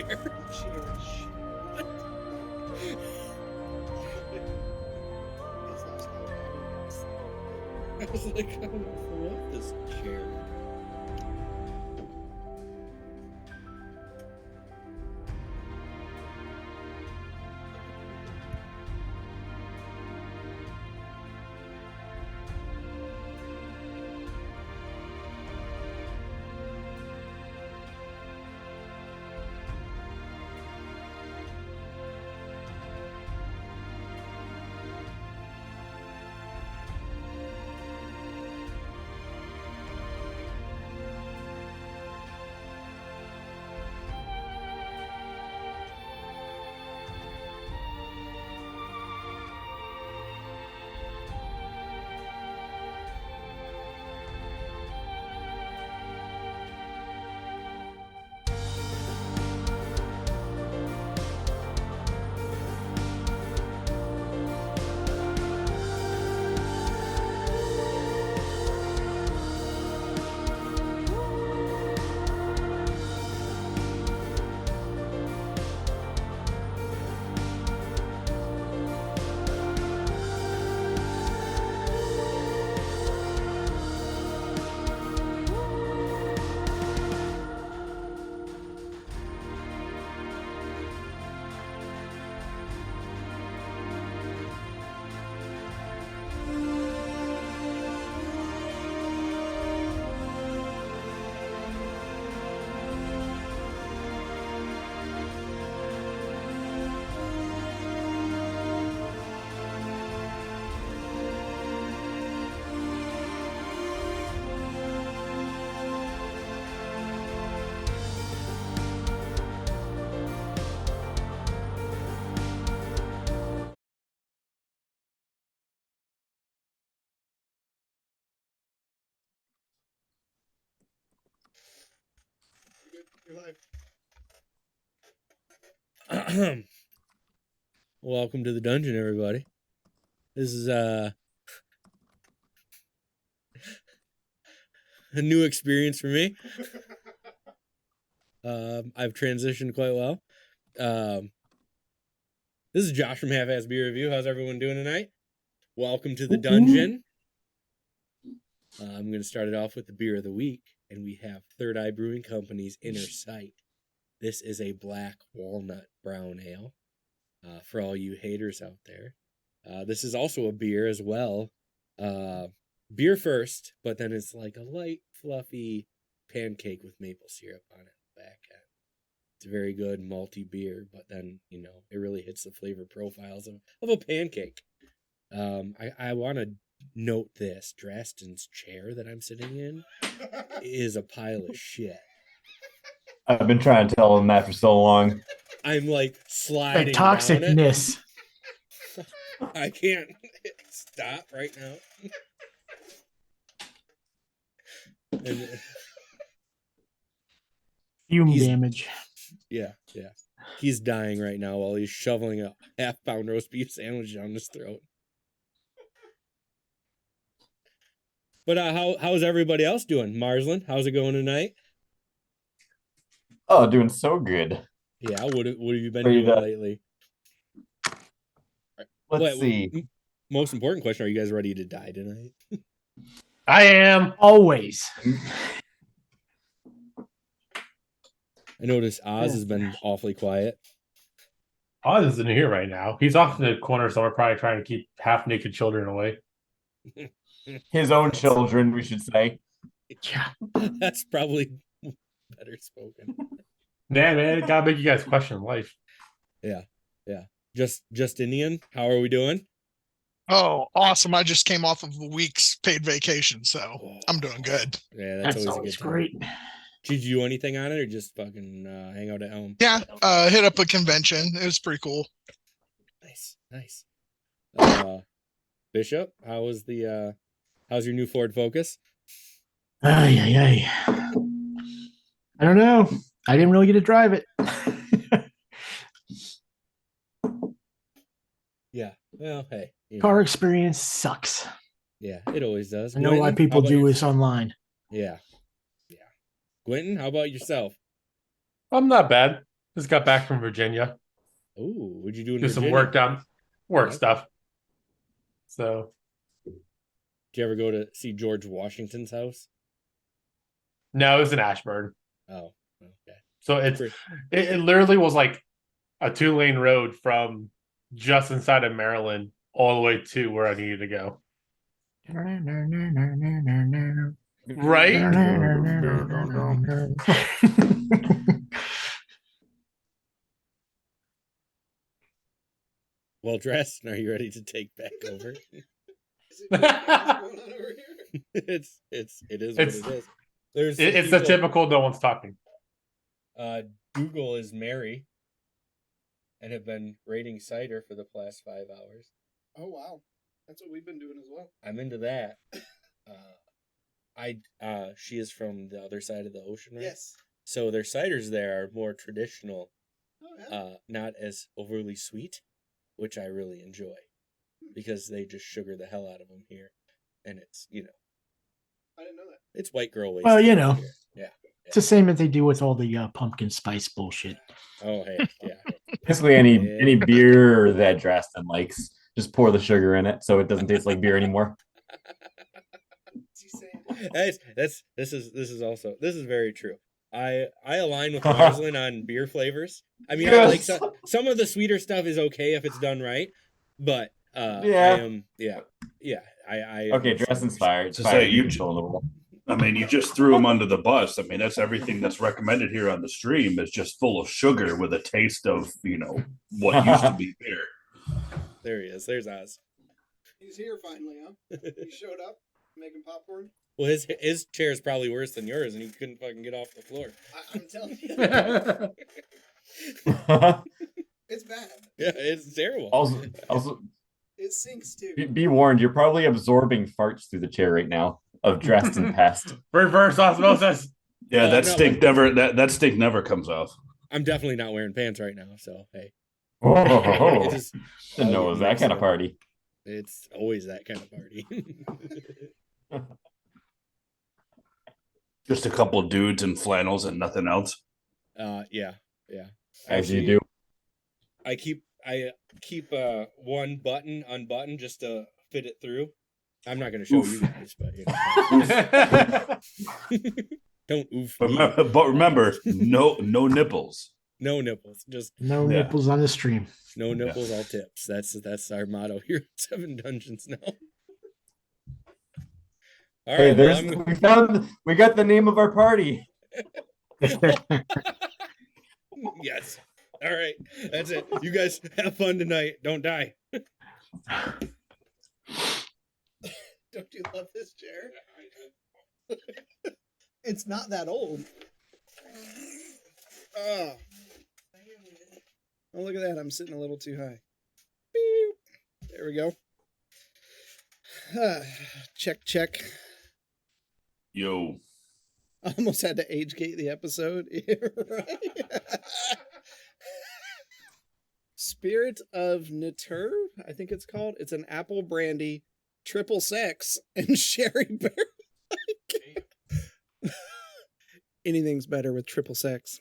What? I was like, I don't love this chair. Welcome to the dungeon, everybody. This is a new experience for me. I've transitioned quite well. This is Josh from Half-Ass Beer Review. How's everyone doing tonight? Welcome to the dungeon. I'm going to start it off with the beer of the week, and we have Third Eye Brewing Company's Inner Sight. This is a black walnut brown ale for all you haters out there. This is also a beer as well. Beer first, but then it's like a light, fluffy pancake with maple syrup on it in the back end. It's a very good malty beer, but then, you know, it really hits the flavor profiles of a pancake. I want to note this. Draston's chair that I'm sitting in is a pile of shit. I've been trying to tell him that for so long. I'm like sliding the toxicness. Down it. I can't stop right now. And, Fume damage. Yeah. He's dying right now while he's shoveling a half-pound roast beef sandwich down his throat. But how's everybody else doing? Marsland, how's it going tonight? Oh, doing so good. Yeah, what have you been doing lately? Let's see. Most important question, are you guys ready to die tonight? I am always. I noticed Oz has been awfully quiet. Oz isn't here right now. He's off in the corner somewhere, probably trying to keep half-naked children away. His own children, we should say. Yeah. That's probably better spoken. Man, gotta make you guys question life. Yeah. Justinian, how are we doing? Oh, awesome. I just came off of a week's paid vacation, so I'm doing good. Yeah, that's always a good time. Great. Did you do anything on it or just fucking hang out at home? Yeah, hit up a convention. It was pretty cool. Nice. Bishop, how's your new Ford Focus? I don't know. I didn't really get to drive it. Yeah. Well, hey. Car experience sucks. Yeah, it always does. I know why people do this online. Yeah. Quentin, how about yourself? I'm not bad. Just got back from Virginia. Oh, what'd you do in Do Virginia? some work down, work Okay. stuff. So, Did you ever go to see George Washington's house? no, it was in Ashburn. Oh, okay. So it literally was like a 2-lane road from just inside of Maryland all the way to where I needed to go. Right? Well, Dresden, are you ready to take back over? It is what it is. There's some It's the people- typical no one's talking. Google is merry and have been rating cider for the past 5 hours. Oh wow, that's what we've been doing as well. I'm into that. She is from the other side of the ocean, right? Yes. So their ciders there are more traditional, Oh yeah. not as overly sweet, which I really enjoy because they just sugar the hell out of them here, and it's I didn't know that. it's white girl waste. Well, you know. here. Yeah. It's the same as they do with all the pumpkin spice bullshit. Oh hey, yeah. Basically, any beer that Drastin likes, just pour the sugar in it so it doesn't taste like beer anymore. What's he saying? This is very true. I align with Marsland on beer flavors. I mean, I like Yes. some of the sweeter stuff is okay if it's done right, but Yeah. I Okay, Drastin's fired. To Fired. say, you Control the world. I mean, you just threw him under the bus. I mean, that's everything that's recommended here on the stream is just full of sugar with a taste of, what used to be beer. There he is. There's Oz. He's here finally, huh? He showed up making popcorn. Well, his chair is probably worse than yours, and he couldn't fucking get off the floor. I'm telling you, it's bad. Yeah, it's terrible. also, It sinks too. be warned, you're probably absorbing farts through the chair right now of Drastin pest. Reverse osmosis. Yeah, Oh, that no, stink never that stink never comes off. I'm definitely not wearing pants right now, so hey. Oh, It just- didn't know it was that kind of party. It's always that kind of party. Just a couple of dudes in flannels and nothing else. Yeah. As you Actually, do. I keep one button unbuttoned just to fit it through. I'm not going to show Oof. you guys, but don't oof me. But remember, no nipples. No nipples, just No Yeah. nipples on the stream. no nipples, all tips. That's our motto here at Seven Dungeons now. All Hey, right, well, we got the name of our party. yes. All right, that's it. You guys have fun tonight. Don't die. Don't you love this chair? It's not that old. Oh, look at that. I'm sitting a little too high. Beep. There we go. Check. Yo. I almost had to age gate the episode. Right? Spirit of Natur, I think it's called. It's an apple brandy, triple sex, and sherry beer. Anything's better with triple sex.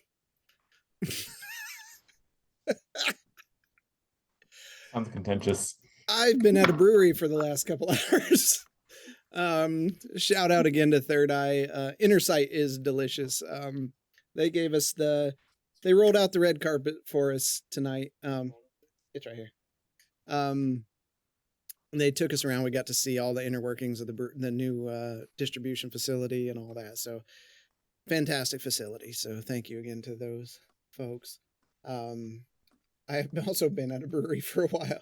Sounds contentious. I've been at a brewery for the last couple hours. Shout out again to Third Eye. Inner Sight is delicious. They gave us they rolled out the red carpet for us tonight. It's right here. And they took us around. We got to see all the inner workings of the new distribution facility and all that. So fantastic facility. So thank you again to those folks. I have also been at a brewery for a while.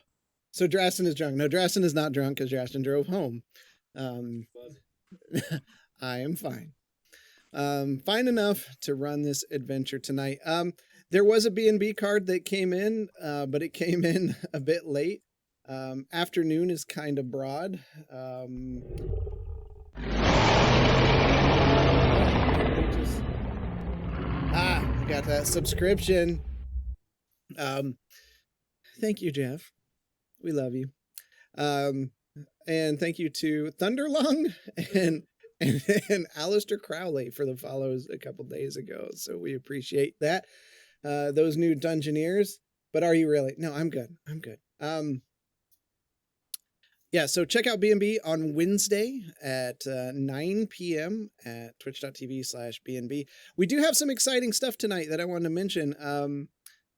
So Drastin is drunk. No, Drastin is not drunk because Drastin drove home. I am fine. Fine enough to run this adventure tonight. There was a B&B card that came in, but it came in a bit late. Afternoon is kind of broad. Got that subscription. Thank you, Jeff. We love you. And thank you to Thunderlung and Alistair Crowley for the follows a couple days ago. So we appreciate that. those new Dungeoneers. But are you really? No, I'm good. I'm good. Yeah, so check out B&B on Wednesday at 9 p.m. at twitch.tv/BNB. We do have some exciting stuff tonight that I wanted to mention.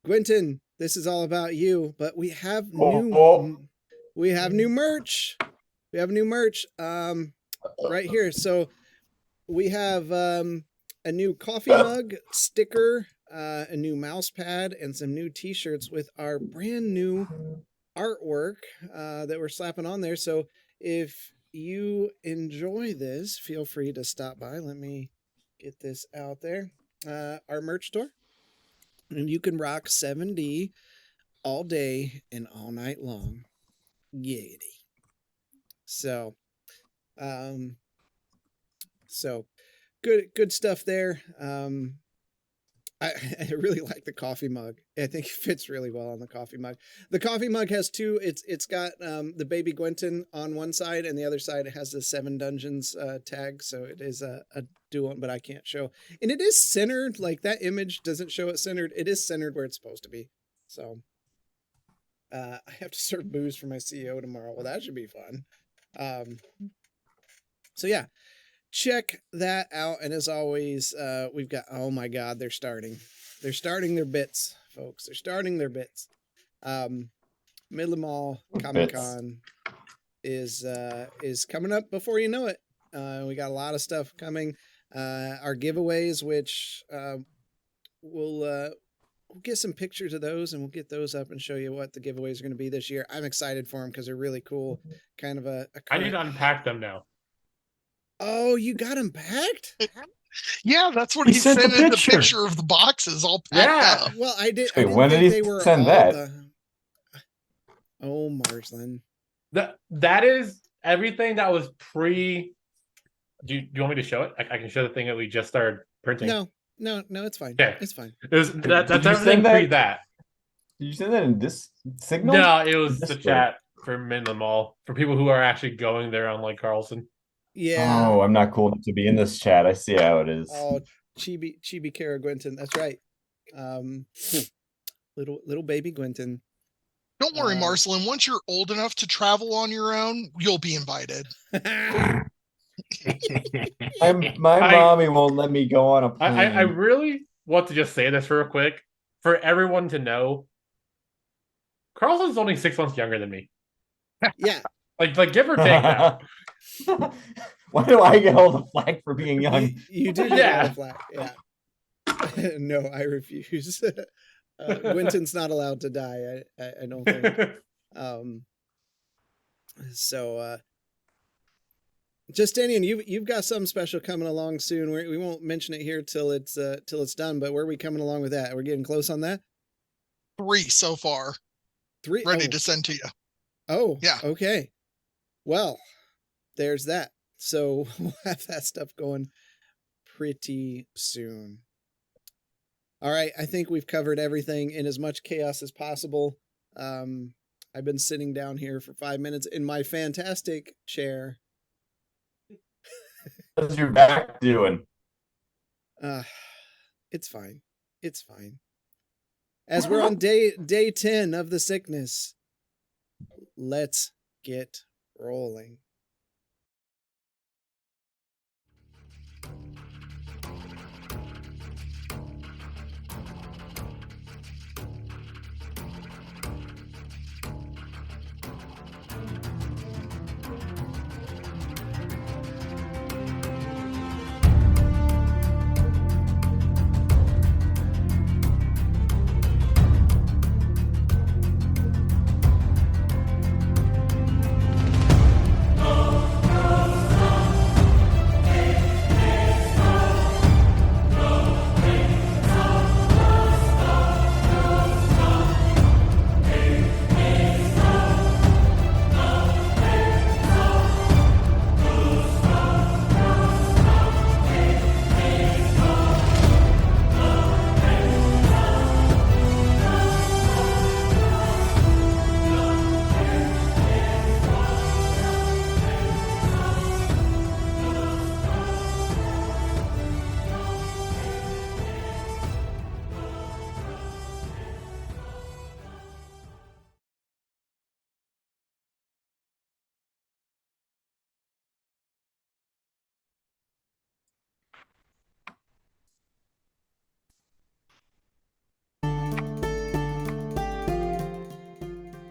Gwynton, this is all about you, but we have new merch. We have new merch right here. So we have a new coffee mug, sticker, a new mouse pad, and some new t-shirts with our brand new artwork that we're slapping on there. So if you enjoy this, feel free to stop by. Let me get this out there. Our merch store. And you can rock 7D all day and all night long. Giggity. So good stuff there. I really like the coffee mug. I think it fits really well on the coffee mug. The coffee mug has two. It's got the baby Gwynton on one side, and the other side it has the 7 Dungeons tag. So it is a dual, but I can't show. And it is centered. Like that image doesn't show it centered. It is centered where it's supposed to be. So I have to serve booze for my CEO tomorrow. Well, that should be fun. So yeah. Check that out. And as always, we've got, oh my God, they're starting their bits, folks. They're starting their bits. Midland Mall Comic-Con is coming up before you know it. We got a lot of stuff coming. Our giveaways, which we'll get some pictures of those and we'll get those up and show you what the giveaways are going to be this year. I'm excited for them because they're really cool. Kind of a I need to unpack them now. Oh, you got them packed? Yeah, that's what he sent in the picture of the boxes all packed up. Well, I did. Wait, I didn't when think did they he were send all that? Oh, Marsland. That is everything that was pre. Do you want me to show it? I can show the thing that we just started printing. No, it's fine. Okay. It's fine. That's Did you everything send that? pre that. Did you send that in this signal? No, it was the Discord? chat for Midland Mall for people who are actually going there on Lake Carlson. Yeah. Oh, I'm not cool enough to be in this chat. I see how it is. Oh, Chibi Kara Gwynton. That's right. Little baby Gwynton. Don't worry, Marceline. Once you're old enough to travel on your own, you'll be invited. My mommy won't let me go on a plane. I really want to just say this real quick for everyone to know. Carlson's only 6 months younger than me. Yeah. Like give or take that. Why do I get all the flack for being young? You do get all the flack. Yeah. No, I refuse. Gwynton's not allowed to die. I don't think. Justinian, you've got something special coming along soon. We won't mention it here till it's done. But where are we coming along with that? We're getting close on that. 3 so far. 3 ready to send to you. Oh, yeah. Okay. Well, there's that. So we'll have that stuff going pretty soon. All right. I think we've covered everything in as much chaos as possible. I've been sitting down here for 5 minutes in my fantastic chair. How's your back doing? It's fine. It's fine. As we're on day 10 of the sickness, let's get rolling.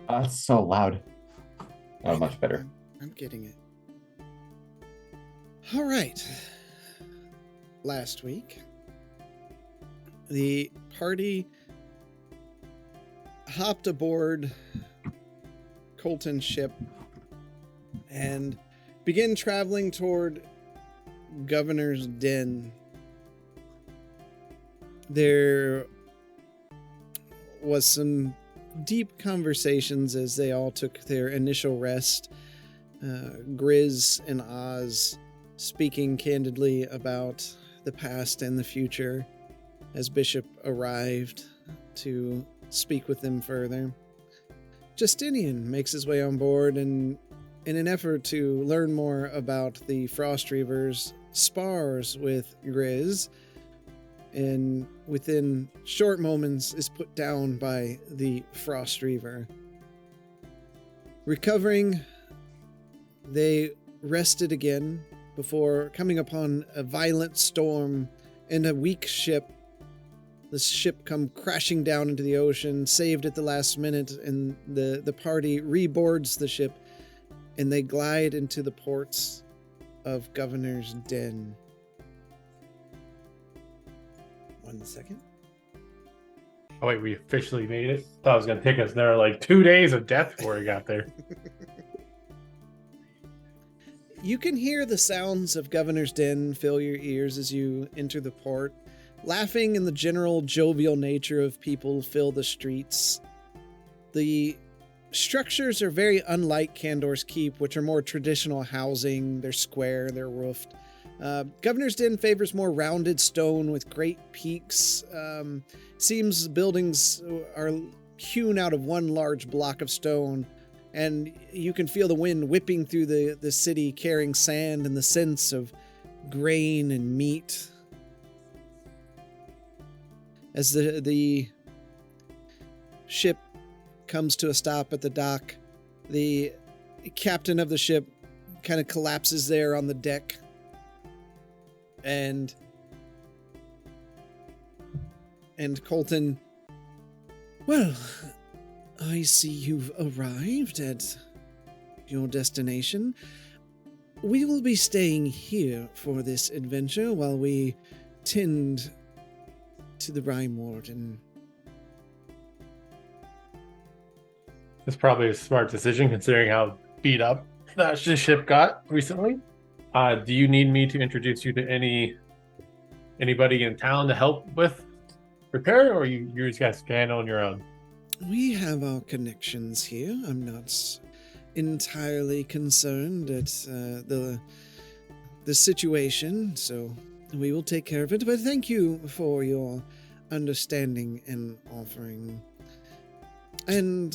That's so loud. Oh, much better. I'm getting it. All right. Last week, the party hopped aboard Colton's ship and began traveling toward Governor's Den. There was some deep conversations as they all took their initial rest. Grizz and Oz speaking candidly about the past and the future as Bishop arrived to speak with them further. Justinian makes his way on board and, in an effort to learn more about the Frost Reavers, spars with Grizz, and within short moments is put down by the Frost Reaver. Recovering, they rested again before coming upon a violent storm and a weak ship. The ship come crashing down into the ocean, saved at the last minute, and the party reboards the ship, and they glide into the ports of Governor's Den. 1 second. Oh wait, we officially made it. Thought it was gonna take us there like 2 days of death before we got there. You can hear the sounds of Governor's Den fill your ears as you enter the port. Laughing and the general jovial nature of people fill the streets. The structures are very unlike Candor's Keep, which are more traditional housing. They're square, they're roofed. Governor's Den favors more rounded stone with great peaks. Seems buildings are hewn out of one large block of stone, and you can feel the wind whipping through the city, carrying sand and the scents of grain and meat. As the ship comes to a stop at the dock, the captain of the ship kind of collapses there on the deck. And Colton, well, I see you've arrived at your destination. We will be staying here for this adventure while we tend to the Rime Warden. It's probably a smart decision considering how beat up that ship got recently. Do you need me to introduce you to anybody in town to help with repair, or you just guys can handle on your own? We have our connections here. I'm not entirely concerned at the situation, so we will take care of it. But thank you for your understanding and offering. And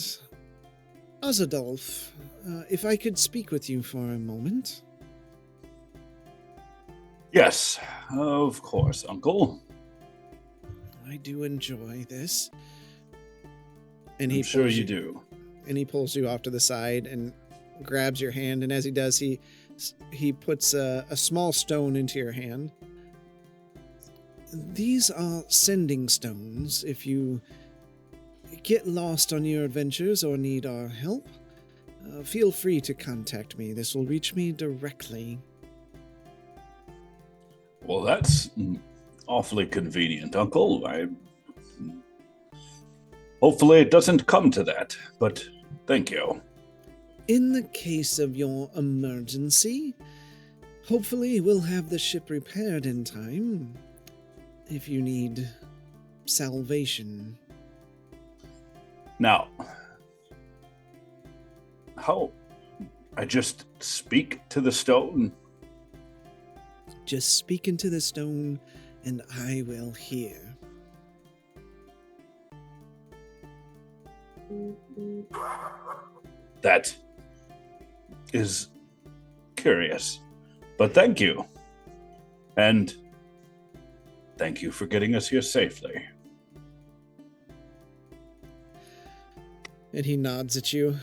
Azadolf, if I could speak with you for a moment. Yes, of course, Uncle. I do enjoy this. And I'm sure you do. And he pulls you off to the side and grabs your hand. And as he does, he puts a small stone into your hand. These are sending stones. If you get lost on your adventures or need our help, feel free to contact me. This will reach me directly. Well, that's awfully convenient, Uncle. Hopefully it doesn't come to that, but thank you. In the case of your emergency, hopefully we'll have the ship repaired in time. If you need salvation. Now, how? I just speak to the stone? Just speak into the stone, and I will hear. That is curious, but thank you. And thank you for getting us here safely. And he nods at you.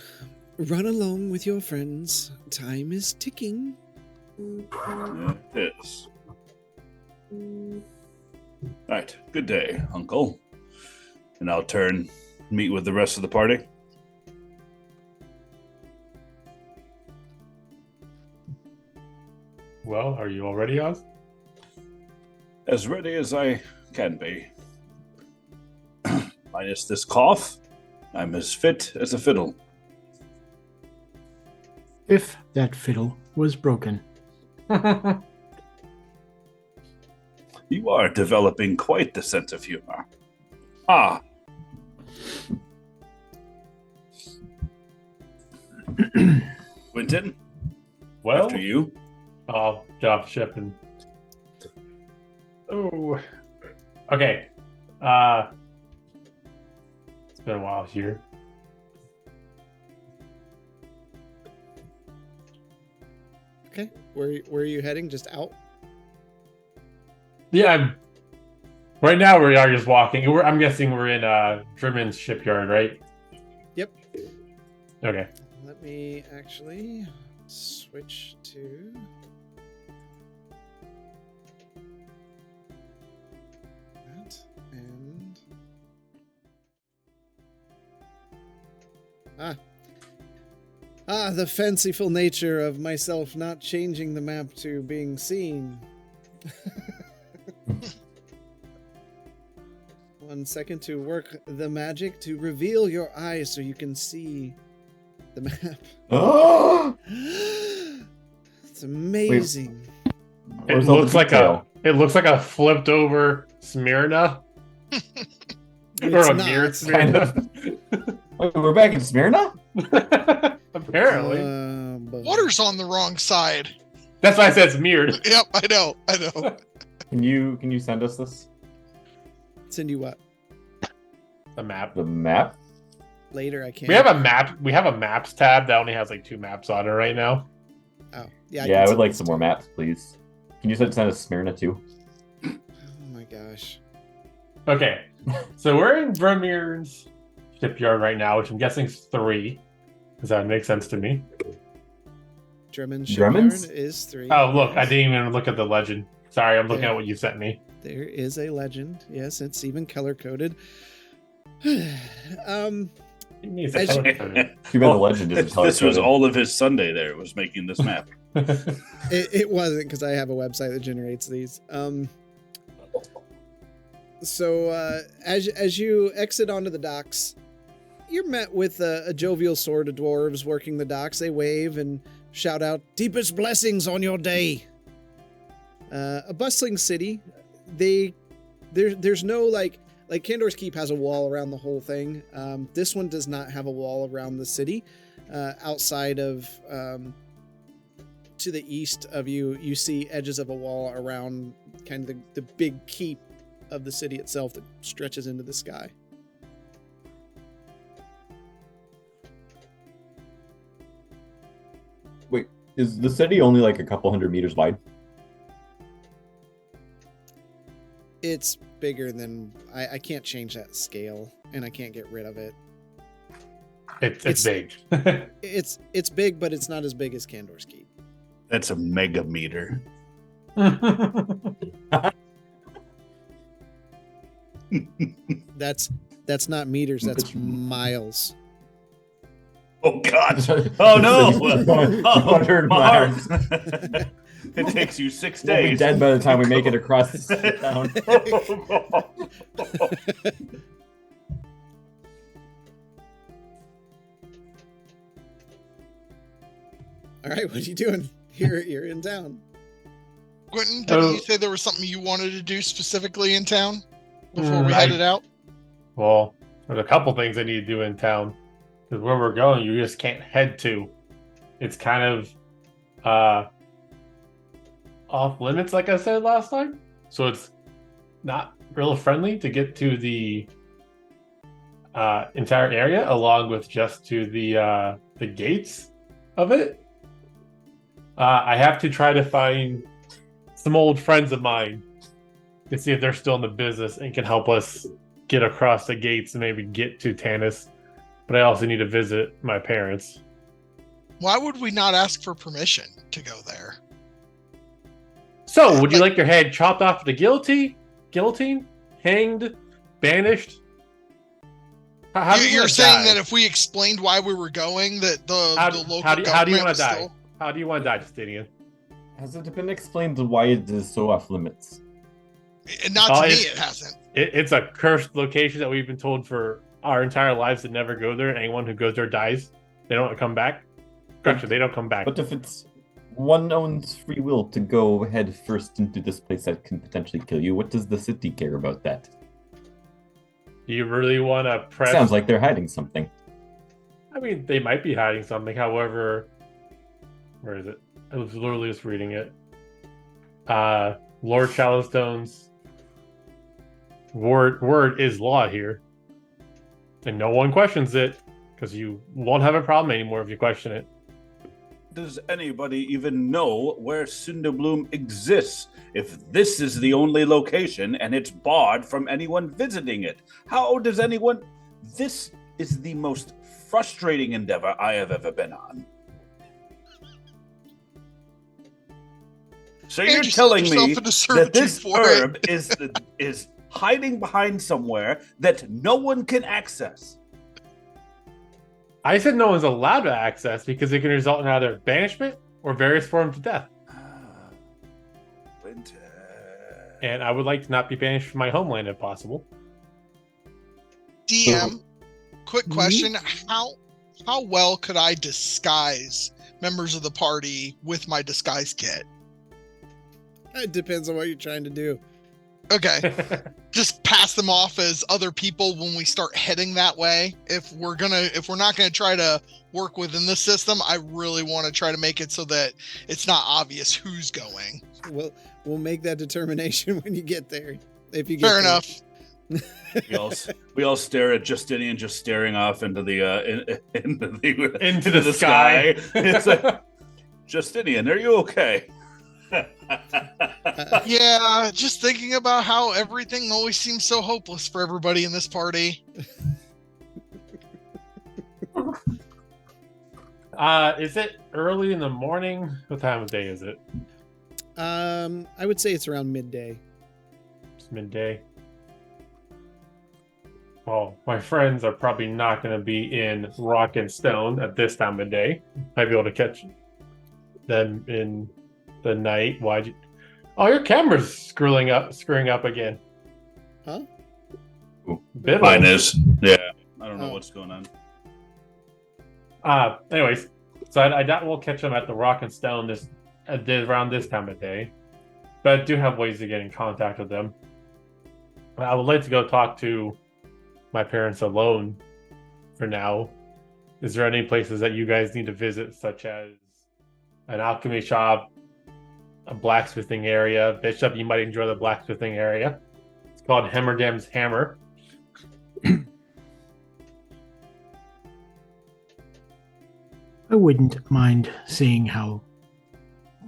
Run along with your friends. Time is ticking. It is. Right. Good day, Uncle. And I'll meet with the rest of the party. Well, are you all ready, Oz? As ready as I can be. Minus this cough, I'm as fit as a fiddle. If that fiddle was broken. You are developing quite the sense of humor. Ah. Quentin, Well, after you. I'll get off the ship and. Oh. Okay. It's been a while here. Okay. Where are you heading? Just out? Yeah, right now we are just walking. I'm guessing we're in Drimmon's shipyard, right? Yep. Okay. Let me actually switch to that and the fanciful nature of myself not changing the map to being seen. 1 second to work the magic to reveal your eyes so you can see the map. Oh! It's amazing. It looks like a flipped over Smyrna. Or It's a not. mirrored Smyrna. Wait, we're back in Smyrna? Apparently. But- Water's on the wrong side. That's why I said it's mirrored. Yep, I know. Can you send us this? Send you what? The map. The map? Later, I can't. We have a map. We have a maps tab that only has like 2 maps on it right now. Oh, yeah. Yeah, I can would send like this some to more you. maps, please. Can you send us Smyrna too? Oh my gosh. Okay. So we're in Vermeer's shipyard right now, which I'm guessing is 3. Does that make sense to me? Drummond's Drummond's? shipyard is 3. Oh, look, I yes. didn't even look at the legend. Sorry, I'm looking Yeah. at what you sent me. There is a legend. Yes, it's even color coded. It needs a As color you- coded. Too bad the legend isn't This was color-coded. all of his Sunday there, was making this map. It wasn't because I have a website that generates these. So as you exit onto the docks, you're met with a jovial sort of dwarves working the docks. They wave and shout out, "Deepest blessings on your day." A bustling city. There's no like Candor's Keep has a wall around the whole thing. This one does not have a wall around the city. Outside of to the east of you, you see edges of a wall around kind of the big keep of the city itself that stretches into the sky. Wait, is the city only like a couple hundred meters wide? It's bigger than I can't change that scale, and I can't get rid of it. It's big. It's big, but it's not as big as Candor's Keep. That's a megameter. That's not meters. That's miles. Oh God! Oh no! 200 my miles. heart. It takes you 6 We'll be days. dead by the time we make it across the town. All right, what are you doing? You're in town. Quentin, didn't Oh. you say there was something you wanted to do specifically in town before we I- headed out? Well, there's a couple things I need to do in town. Because where we're going, you just can't head to. It's kind of off limits, like I said last time. So it's not real friendly to get to the entire area, along with just to the gates of it. I have to try to find some old friends of mine to see if they're still in the business and can help us get across the gates and maybe get to Tanis. But I also need to visit my parents. Why would we not ask for permission to go there? So, would you like your head chopped off with a guillotine, hanged, banished? How do you You're wanna saying die? that if we explained why we were going, that the How local do you government want was to die? still... How do you want to die, Justinian? Has it been explained why it is so off limits? And not to me, it hasn't. It's a cursed location that we've been told for our entire lives to never go there. Anyone who goes there dies. They don't come back. Gotcha, they don't come back. But if it's one owns free will to go head first into this place that can potentially kill you, what does the city care about that? Do you really want to press? Sounds like they're hiding something. I mean, they might be hiding something. However, where is it? I was literally just reading it. Lord Shallowstone's word is law here, and no one questions it because you won't have a problem anymore if you question it. Does anybody even know where Cinderbloom exists? If this is the only location and it's barred from anyone visiting it, how does anyone? This is the most frustrating endeavor I have ever been on. So And you're you telling sold me yourself into that this servitude for it. herb is hiding behind somewhere that no one can access? I said no one's allowed to access because it can result in either banishment or various forms of death. Winter. And I would like to not be banished from my homeland if possible. DM, quick question: How well could I disguise members of the party with my disguise kit? It depends on what you're trying to do. Okay, just pass them off as other people when we start heading that way. If we're not gonna try to work within the system, I really want to try to make it so that it's not obvious who's going. We'll make that determination when you get there. If you get Fair there. enough. We all stare at Justinian just staring off into the Into the sky. It's like, Justinian, are you okay? Yeah, just thinking about how everything always seems so hopeless for everybody in this party. Is it early in the morning? What time of day is it? I would say it's around midday. It's midday. Well, my friends are probably not going to be in Rock and Stone at this time of day. Might be able to catch them in the night. Why'd you? Oh, your camera's screwing up again. Huh? Biddle. Mine is. Yeah. I don't know Oh. what's going on. Anyways, so I doubt we'll catch them at the Rock and Stone around this time of day. But I do have ways to get in contact with them. I would like to go talk to my parents alone for now. Is there any places that you guys need to visit, such as an alchemy shop, a blacksmithing area? Bishop, you might enjoy the blacksmithing area. It's called Hemmerdam's Hammer. I wouldn't mind seeing how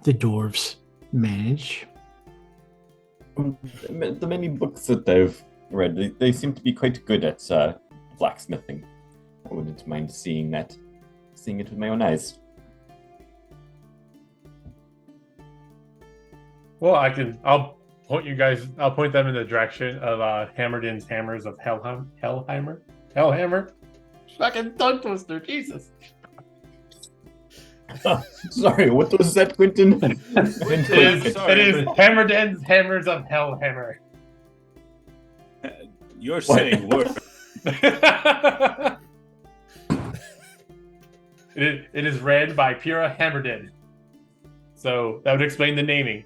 the dwarves manage. The many books that I've read, they seem to be quite good at blacksmithing. I wouldn't mind seeing it with my own eyes. Well, I'll point them in the direction of Hammerden's Hammers of Hellhammer. Fucking tongue twister, Jesus. Sorry, what was that, Quentin? It is Hammerden's Hammers of Hellhammer. You're saying words. It is read by Pura Hammerden. So that would explain the naming.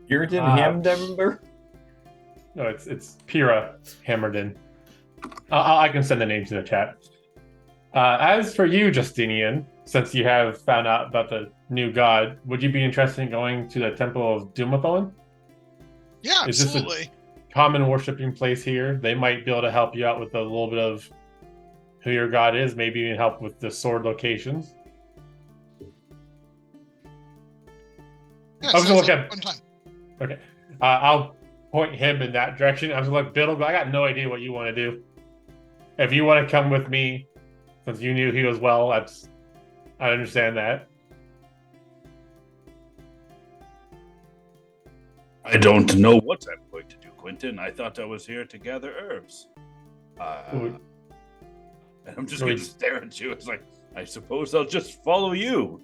Puritan Hamdember? No, it's Pura Hammerden. I can send the names in the chat. As for you, Justinian, since you have found out about the new god, would you be interested in going to the Temple of Dumathon? Yeah, Is this a- absolutely. Common worshiping place here. They might be able to help you out with a little bit of who your god is, maybe even help with the sword locations. Yeah, I was gonna sounds look like at- a fun time. Okay. I'll point him in that direction. I was like, Biddle, but I got no idea what you want to do. If you want to come with me, since you knew he was well, I understand that. I don't know what I'm going to do, Quentin. I thought I was here to gather herbs. And I'm just going to stare at you. It's like, I suppose I'll just follow you.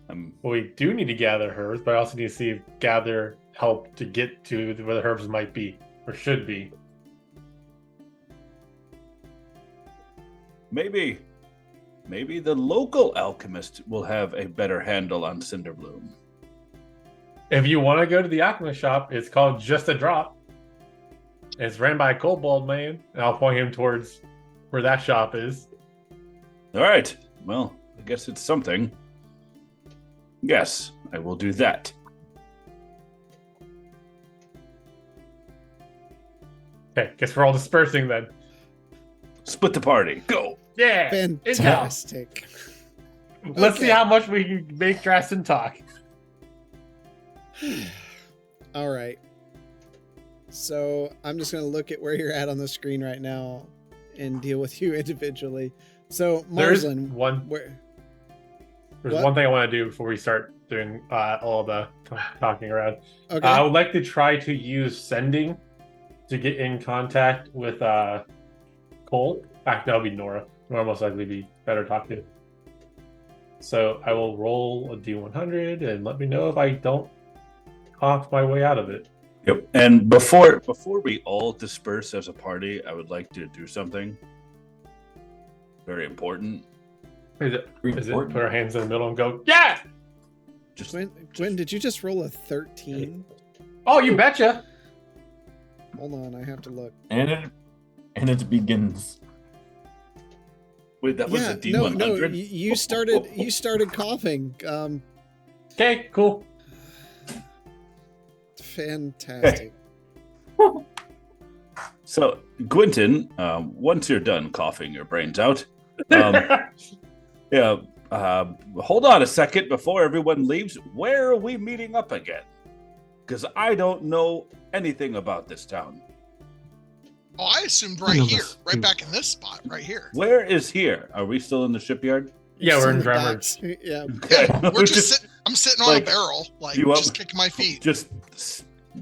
Well, we do need to gather herbs, but I also need to see if gather help to get to where the herbs might be or should be. Maybe the local alchemist will have a better handle on Cinderbloom. If you want to go to the alchemist shop, it's called Just a Drop. It's ran by a kobold man, and I'll point him towards where that shop is. All right. Well, I guess it's something. Yes, I will do that. Okay, guess we're all dispersing then. Split the party. Go. Yeah, Fantastic. Let's see Okay. how much we can make Drastin talk. All right. So I'm just going to look at where you're at on the screen right now and deal with you individually. So There's Marsland, one. where? There's What? one thing I want to do before we start doing all the talking around. Okay. I would like to try to use sending to get in contact with Cole. That'll be Nora. Nora most likely be better to talk to. So I will roll a D100 and let me know if I don't cough my way out of it. Yep. And before we all disperse as a party, I would like to do something very important. Is it Important. put our hands in the middle and go, yeah! Just Gwen, did you just roll a 13? Oh, you betcha! Hold on, I have to look. And it begins. wait. That was Yeah, a D100. no, you started coughing. Okay, cool. Fantastic. So, Gwynton, once you're done coughing your brains out, yeah, hold on a second before everyone leaves. Where are we meeting up again? Because I don't know anything about this town. Oh, I assumed right None of here, us right do. back in this spot, right here. Where is here? Are we still in the shipyard? Yeah, we're in the Drummer. docks. Yeah. Okay. Yeah, we're just sitting. I'm sitting on like, a barrel, like you up- just kicking my feet. Just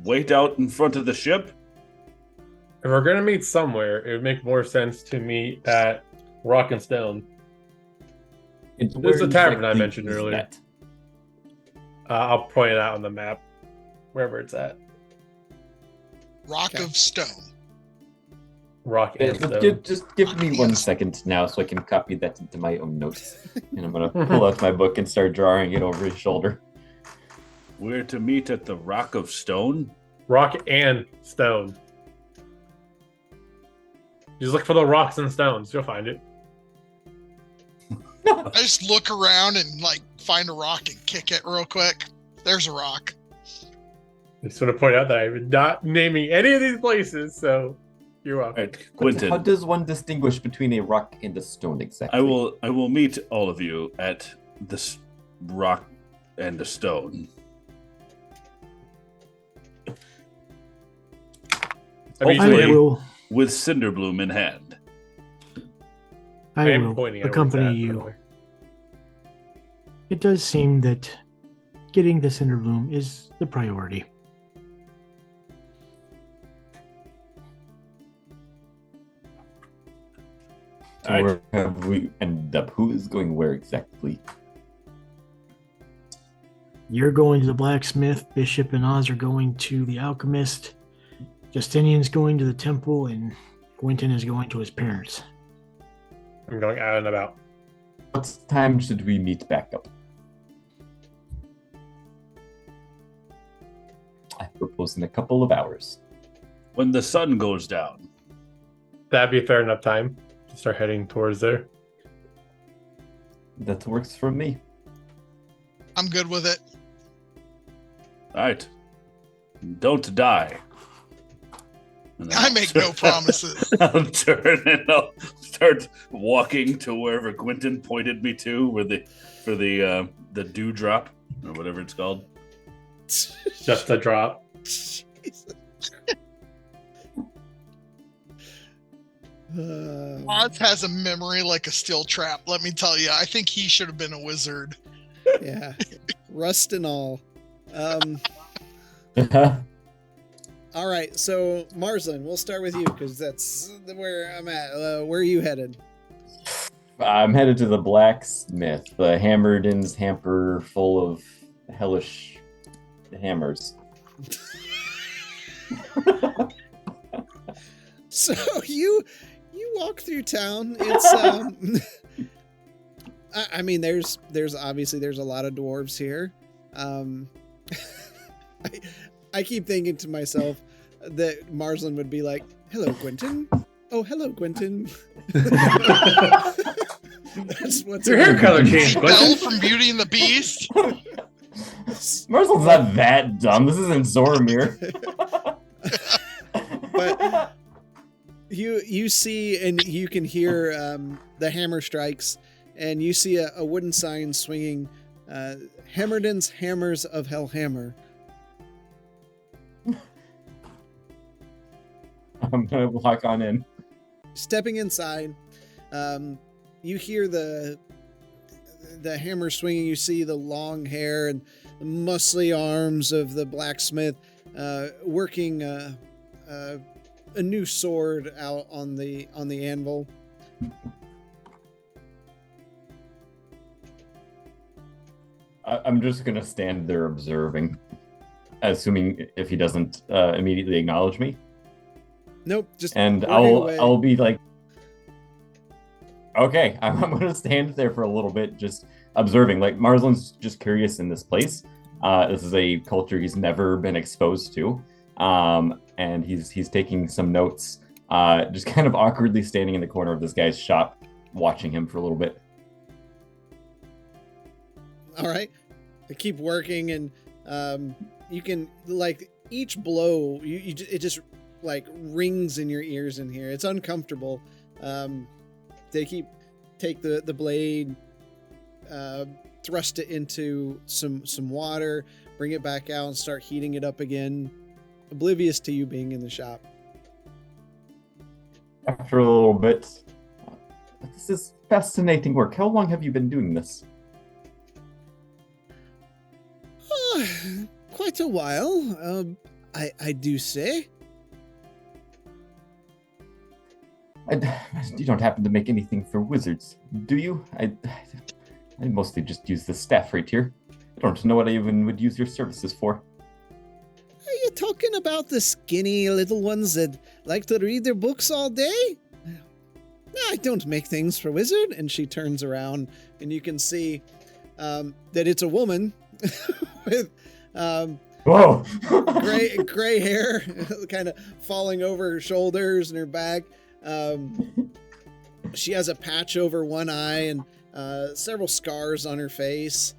wait out in front of the ship. If we're gonna meet somewhere, it would make more sense to meet at Rock and Stone. It's a tavern I exactly mentioned is earlier. that? I'll point it out on the map, wherever it's at. Rock Okay. of Stone. Rock and Just Stone. just give me one Yes. second now so I can copy that into my own notes. And I'm going to pull out my book and start drawing it over his shoulder. We're to meet at the Rock of Stone. Rock and Stone. Just look for the rocks and stones. You'll find it. I just look around and like find a rock and kick it real quick. There's a rock. I just want to point out that I'm not naming any of these places, so you're All welcome. right, But how Quentin. does one distinguish between a rock and a stone exactly? I will meet all of you at this rock and the stone. I mean, I Hopefully- will. With Cinderbloom in hand. I am will pointing at accompany where it's at, by the you. way. It does seem that getting the Cinderbloom is the priority. So where have we ended up? Who is going where exactly? You're going to the blacksmith, Bishop and Oz are going to the alchemist, Justinian's going to the temple, and Quentin is going to his parents. I'm going out and about. What time should we meet back up? I propose in a couple of hours. When the sun goes down. That'd be a fair enough time to start heading towards there. That works for me. I'm good with it. All right. Don't die. And then I I'll make turn- no promises. I'll turn and I'll start walking to wherever Quentin pointed me to, where for the dewdrop or whatever it's called. Just a drop. Jesus. Oz has a memory like a steel trap. Let me tell you, I think he should have been a wizard. Yeah. Rust and all. All right, so Marsland, we'll start with you because that's where I'm at. Where are you headed? I'm headed to the blacksmith, the Hammerdin's hamper full of hellish hammers. So you walk through town. It's I mean, there's obviously there's a lot of dwarves here. I keep thinking to myself that Marsland would be like, "Hello, Quentin. Oh, hello, Quentin." That's what's Your hair color changed, Belle Quentin. from Beauty and the Beast. Marsland's not that dumb. This isn't Zoromir. But you see and you can hear the hammer strikes, and you see a wooden sign swinging, Hammerdin's Hammers of Hellhammer. I'm gonna walk on in. Stepping inside, you hear the hammer swinging. You see the long hair and the muscly arms of the blacksmith working a new sword out on the anvil. I'm just gonna stand there observing, assuming if he doesn't immediately acknowledge me. Nope, just And working away. I'll be like, okay, I'm gonna stand there for a little bit, just observing. Like Marsland's just curious in this place. This is a culture he's never been exposed to, and he's taking some notes. Just kind of awkwardly standing in the corner of this guy's shop, watching him for a little bit. All right, I keep working, and you can like each blow. It just like rings in your ears in here. It's uncomfortable. They take the blade, thrust it into some water, bring it back out, and start heating it up again, oblivious to you being in the shop. After a little bit, this is fascinating work. How long have you been doing this? Quite a while. I do say. You don't happen to make anything for wizards, do you? I mostly just use the staff right here. I don't know what I even would use your services for. Are you talking about the skinny little ones that like to read their books all day? No, I don't make things for wizard. And she turns around, and you can see that it's a woman with Whoa! gray hair, kind of falling over her shoulders and her back. She has a patch over one eye and several scars on her face.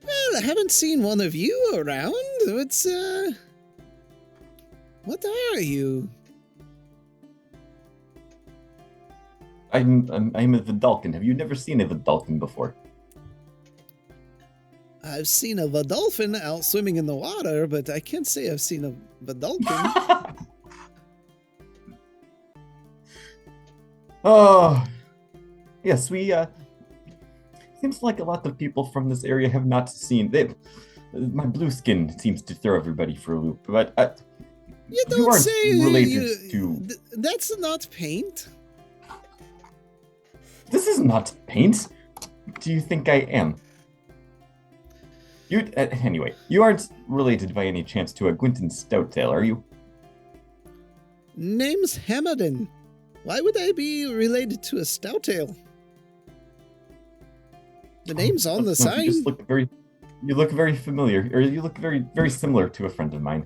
Well, I haven't seen one of you around. What's what are you? I'm a Vidalcan. Have you never seen a Vidalcan before? I've seen a Vidalfin out swimming in the water, but I can't say I've seen a Vidalcan. Oh, yes, we, seems like a lot of people from this area have not seen my blue skin seems to throw everybody for a loop, but You you don't aren't say related to... That's not paint. This is not paint. Do you think I am? You, anyway, you aren't related by any chance to a Gwynton Stouttail, are you? Name's Hammerdin. Why would I be related to a Stouttail? The name's on the You sign. just look you look very familiar, or you look very, very similar to a friend of mine.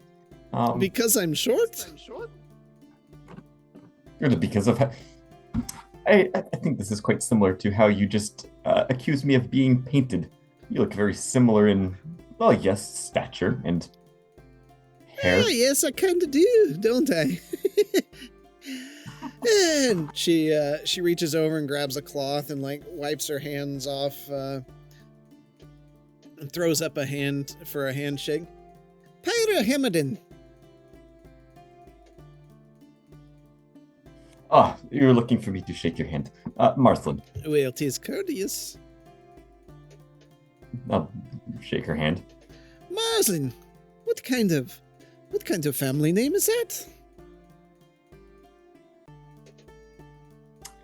Because I'm short? Because of I think this is quite similar to how you just accused me of being painted. You look very similar in, well, yes, stature and hair. Ah, yes, I kind of do, don't I? And she reaches over and grabs a cloth and like wipes her hands off, and throws up a hand for a handshake. Pyra Hammerdin. Ah, you're looking for me to shake your hand. Marsland. Well, 'tis courteous. I'll shake her hand. Marsland, what kind of family name is that?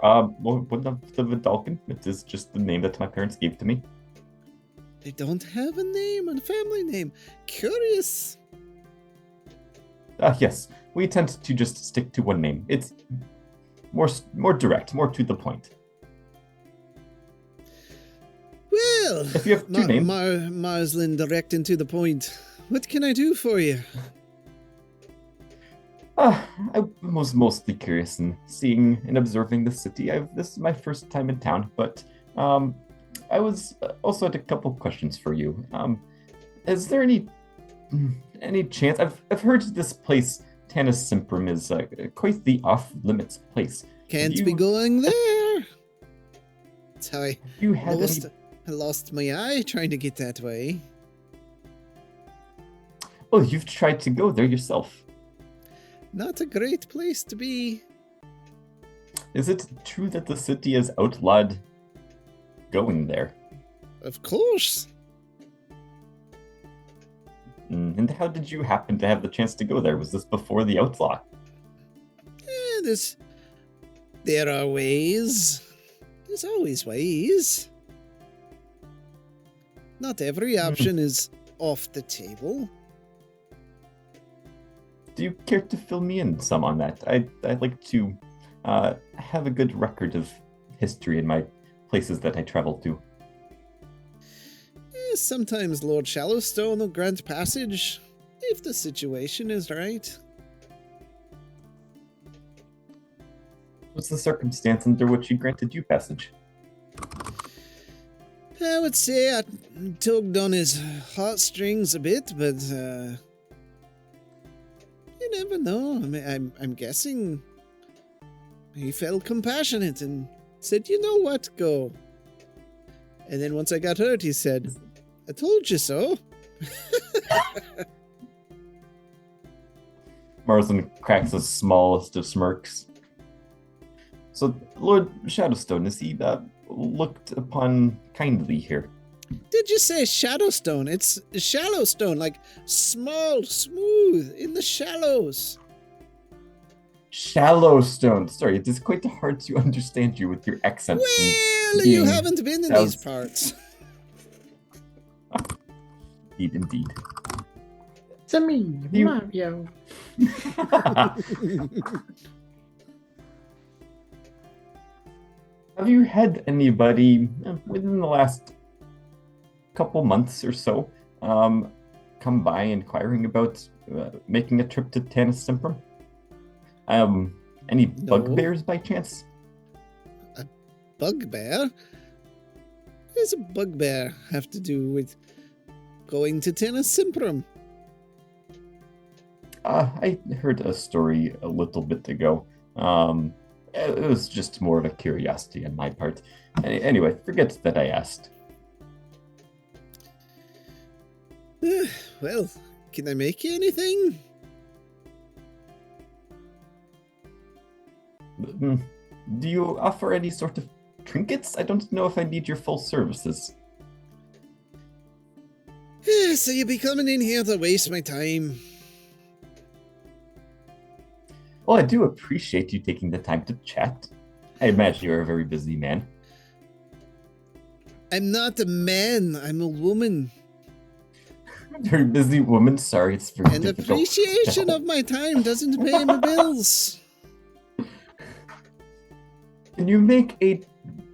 One of the Vidalcan. It is just the name that my parents gave to me. They don't have a name, a family name. Curious. Yes, we tend to just stick to one name. It's more direct, more to the point. Well, If you have two names. Marslin, direct and to the point. What can I do for you? I was mostly curious in seeing and observing the city. This is my first time in town, but I was also had a couple questions for you. Is there any chance? I've heard this place, Tanis Simprum, is quite the off-limits place. Can't be going there. That's how I You had I lost my eye trying to get that way. Oh, you've tried to go there yourself. Not a great place to be. Is it true that the city has outlawed going there? Of course. And how did you happen to have the chance to go there? Was this before the outlaw? There are ways. There's always ways. Not every option is off the table. Do you care to fill me in some on that? I'd like to have a good record of history in my places that I travel to. Sometimes Lord Shallowstone will grant passage, if the situation is right. What's the circumstance under which he granted you passage? I would say I tugged on his heartstrings a bit, but you never know. I mean, I'm guessing he felt compassionate and said, "You know what? Go." And then once I got hurt, he said, "I told you so." Marsden cracks the smallest of smirks. So, Lord Shadowstone, is he looked upon kindly here? Did you say Shadowstone? It's Shallowstone, like small, smooth, in the shallows. Shallowstone. Sorry, it is quite hard to understand you with your accent. Well, you haven't been in these parts. Indeed. It's a me, You- Mario. Have you had anybody within the last couple months or so come by inquiring about making a trip to Tanis Simprum? Any No. bugbears by chance? Bugbear? What does a bugbear have to do with going to Tanis Simprum? I heard a story a little bit ago. It was just more of a curiosity on my part. Anyway, forget that I asked. Well, can I make you anything? Do you offer any sort of trinkets? I don't know if I need your full services. So you be coming in here to waste my time. Well, I do appreciate you taking the time to chat. I imagine you're a very busy man. I'm not a man, I'm a woman. Very busy woman. Sorry, it's very An difficult. appreciation of my time doesn't pay my bills. Can you make a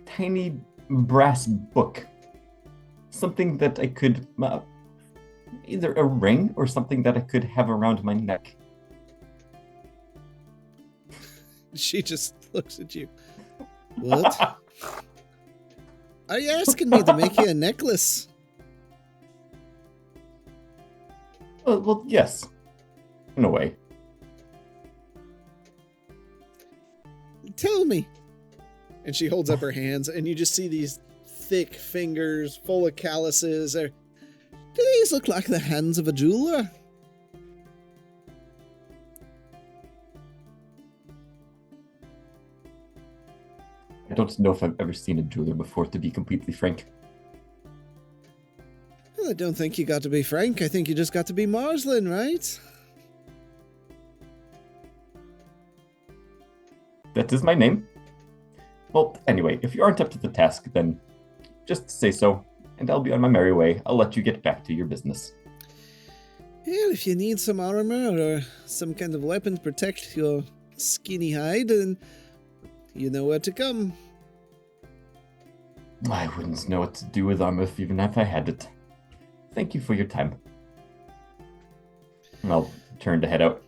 tiny brass book? Something that I could, either a ring or something that I could have around my neck. She just looks at you. What? Are you asking me to make you a necklace? Well, yes. In a way. Tell me. And she holds up her hands, and you just see these thick fingers full of calluses. Do these look like the hands of a jeweler? I don't know if I've ever seen a jeweler before, to be completely frank. Well, I don't think you got to be Frank. I think you just got to be Marslin, right? That is my name. Well, anyway, if you aren't up to the task, then just say so, and I'll be on my merry way. I'll let you get back to your business. Well, if you need some armor or some kind of weapon to protect your skinny hide, then you know where to come. I wouldn't know what to do with armor even if I had it. Thank you for your time. And I'll turn to head out.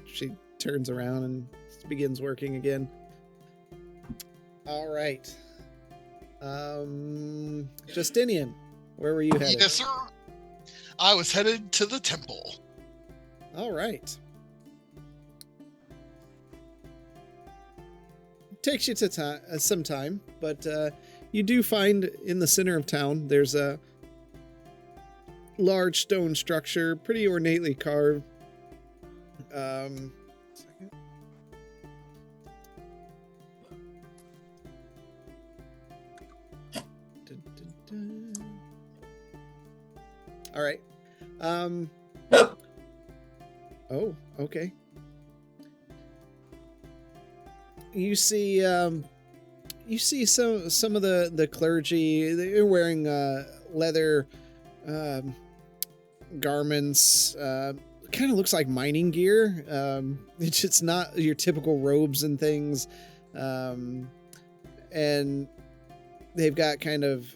She turns around and begins working again. All right. Justinian, where were you headed? Yes, sir. I was headed to the temple. All right. Takes you to some time, but you do find in the center of town there's a large stone structure, pretty ornately carved. Second. All right. Oh, okay. You see some of the clergy. They're wearing leather garments. Kind of looks like mining gear. It's just not your typical robes and things. And they've got kind of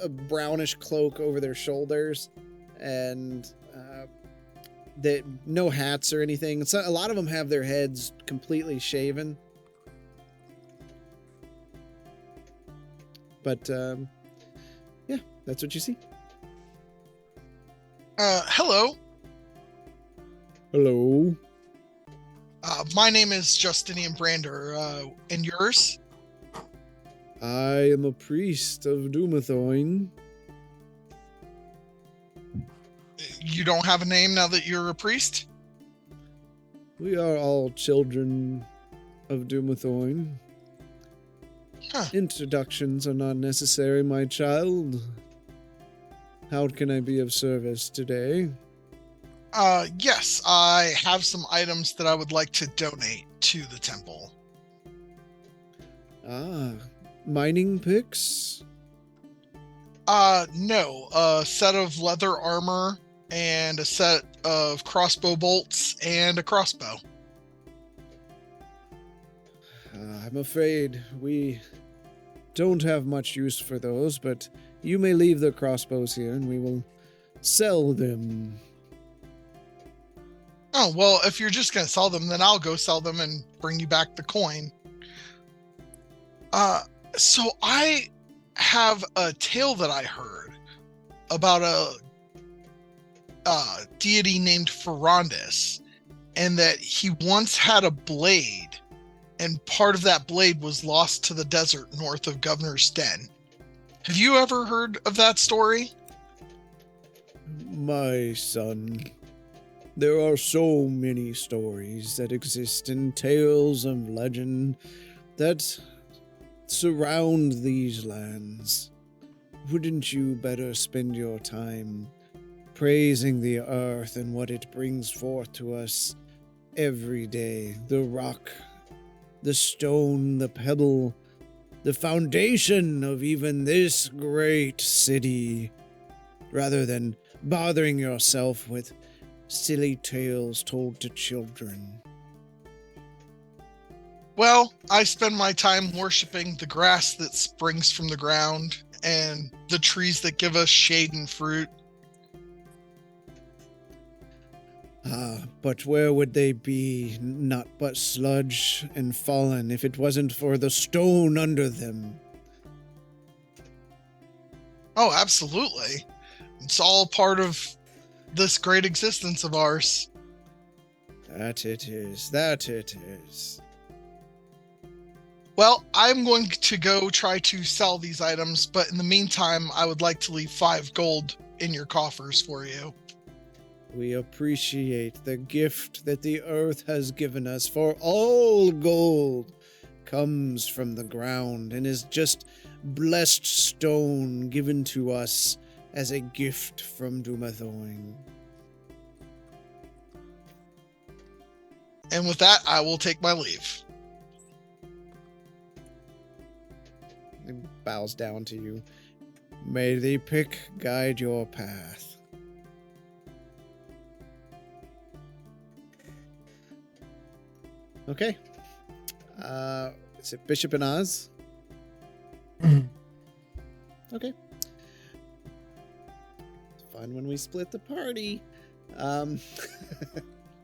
a brownish cloak over their shoulders, and no hats or anything. So a lot of them have their heads completely shaven. But yeah, that's what you see. Hello. Hello. My name is Justinian Brander. And yours? I am a priest of Dumathoin. You don't have a name now that you're a priest? We are all children of Dumathoin. Huh. Introductions are not necessary, my child. How can I be of service today? Yes, I have some items that I would like to donate to the temple. Ah, mining picks? No, a set of leather armor and a set of crossbow bolts and a crossbow. I'm afraid we don't have much use for those, but you may leave the crossbows here and we will sell them. Oh, well, if you're just going to sell them, then I'll go sell them and bring you back the coin. So I have a tale that I heard about a deity named Ferrandis, and that he once had a blade, and part of that blade was lost to the desert north of Governor's Den. Have you ever heard of that story? My son, there are so many stories that exist in tales of legend that surround these lands. Wouldn't you better spend your time praising the earth and what it brings forth to us every day? The rock, the stone, the pebble, the foundation of even this great city, rather than bothering yourself with silly tales told to children. Well, I spend my time worshiping the grass that springs from the ground and the trees that give us shade and fruit. But where would they be, not but sludge and fallen, if it wasn't for the stone under them? Oh, absolutely. It's all part of this great existence of ours. That it is, that it is. Well, I'm going to go try to sell these items, but in the meantime, I would like to leave 5 gold in your coffers for you. We appreciate the gift that the earth has given us, for all gold comes from the ground and is just blessed stone given to us as a gift from Dumathoin. And with that, I will take my leave. He bows down to you. May the pick guide your path. Okay. Is it Bishop and Oz? Okay. It's fun when we split the party.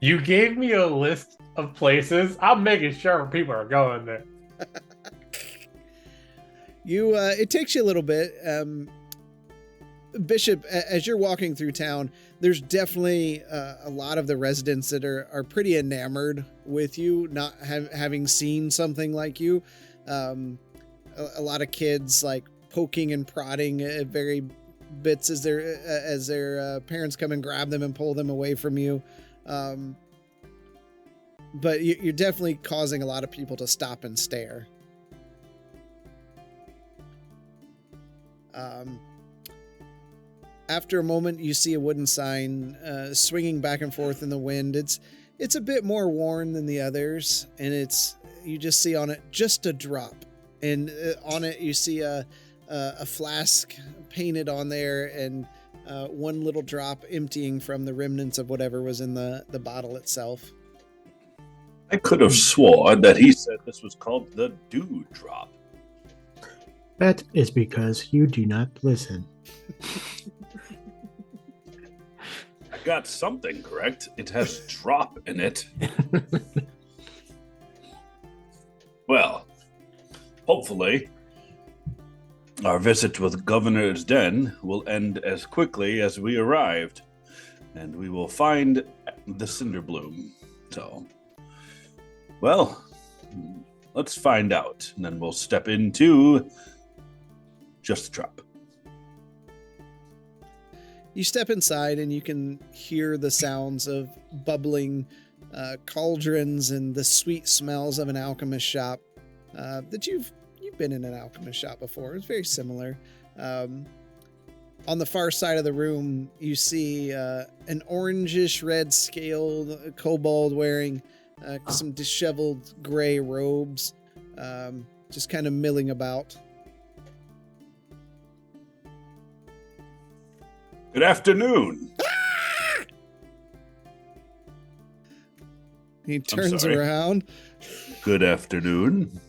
You gave me a list of places. I'm making sure people are going there. It takes you a little bit. Bishop, as you're walking through town, there's definitely a lot of the residents that are pretty enamored with you, not having seen something like you. A lot of kids like poking and prodding at very bits as their parents come and grab them and pull them away from you. But you're definitely causing a lot of people to stop and stare. After a moment, you see a wooden sign swinging back and forth in the wind. It's a bit more worn than the others, and you just see on it just a drop, and on it you see a flask painted on there, and one little drop emptying from the remnants of whatever was in the bottle itself. I could have sworn that he said this was called the Dew Drop. That is because you do not listen. I got something correct. It has drop in it. Well, hopefully, our visit with Governor's Den will end as quickly as we arrived, and we will find the Cinderbloom. So, well, let's find out, and then we'll step into Just the Drop. You step inside and you can hear the sounds of bubbling cauldrons and the sweet smells of an alchemist shop that you've been in an alchemist shop before. It's very similar. On the far side of the room, you see an orangish red scaled kobold wearing some disheveled gray robes, just kind of milling about. Good afternoon. He turns sorry. around. Good afternoon.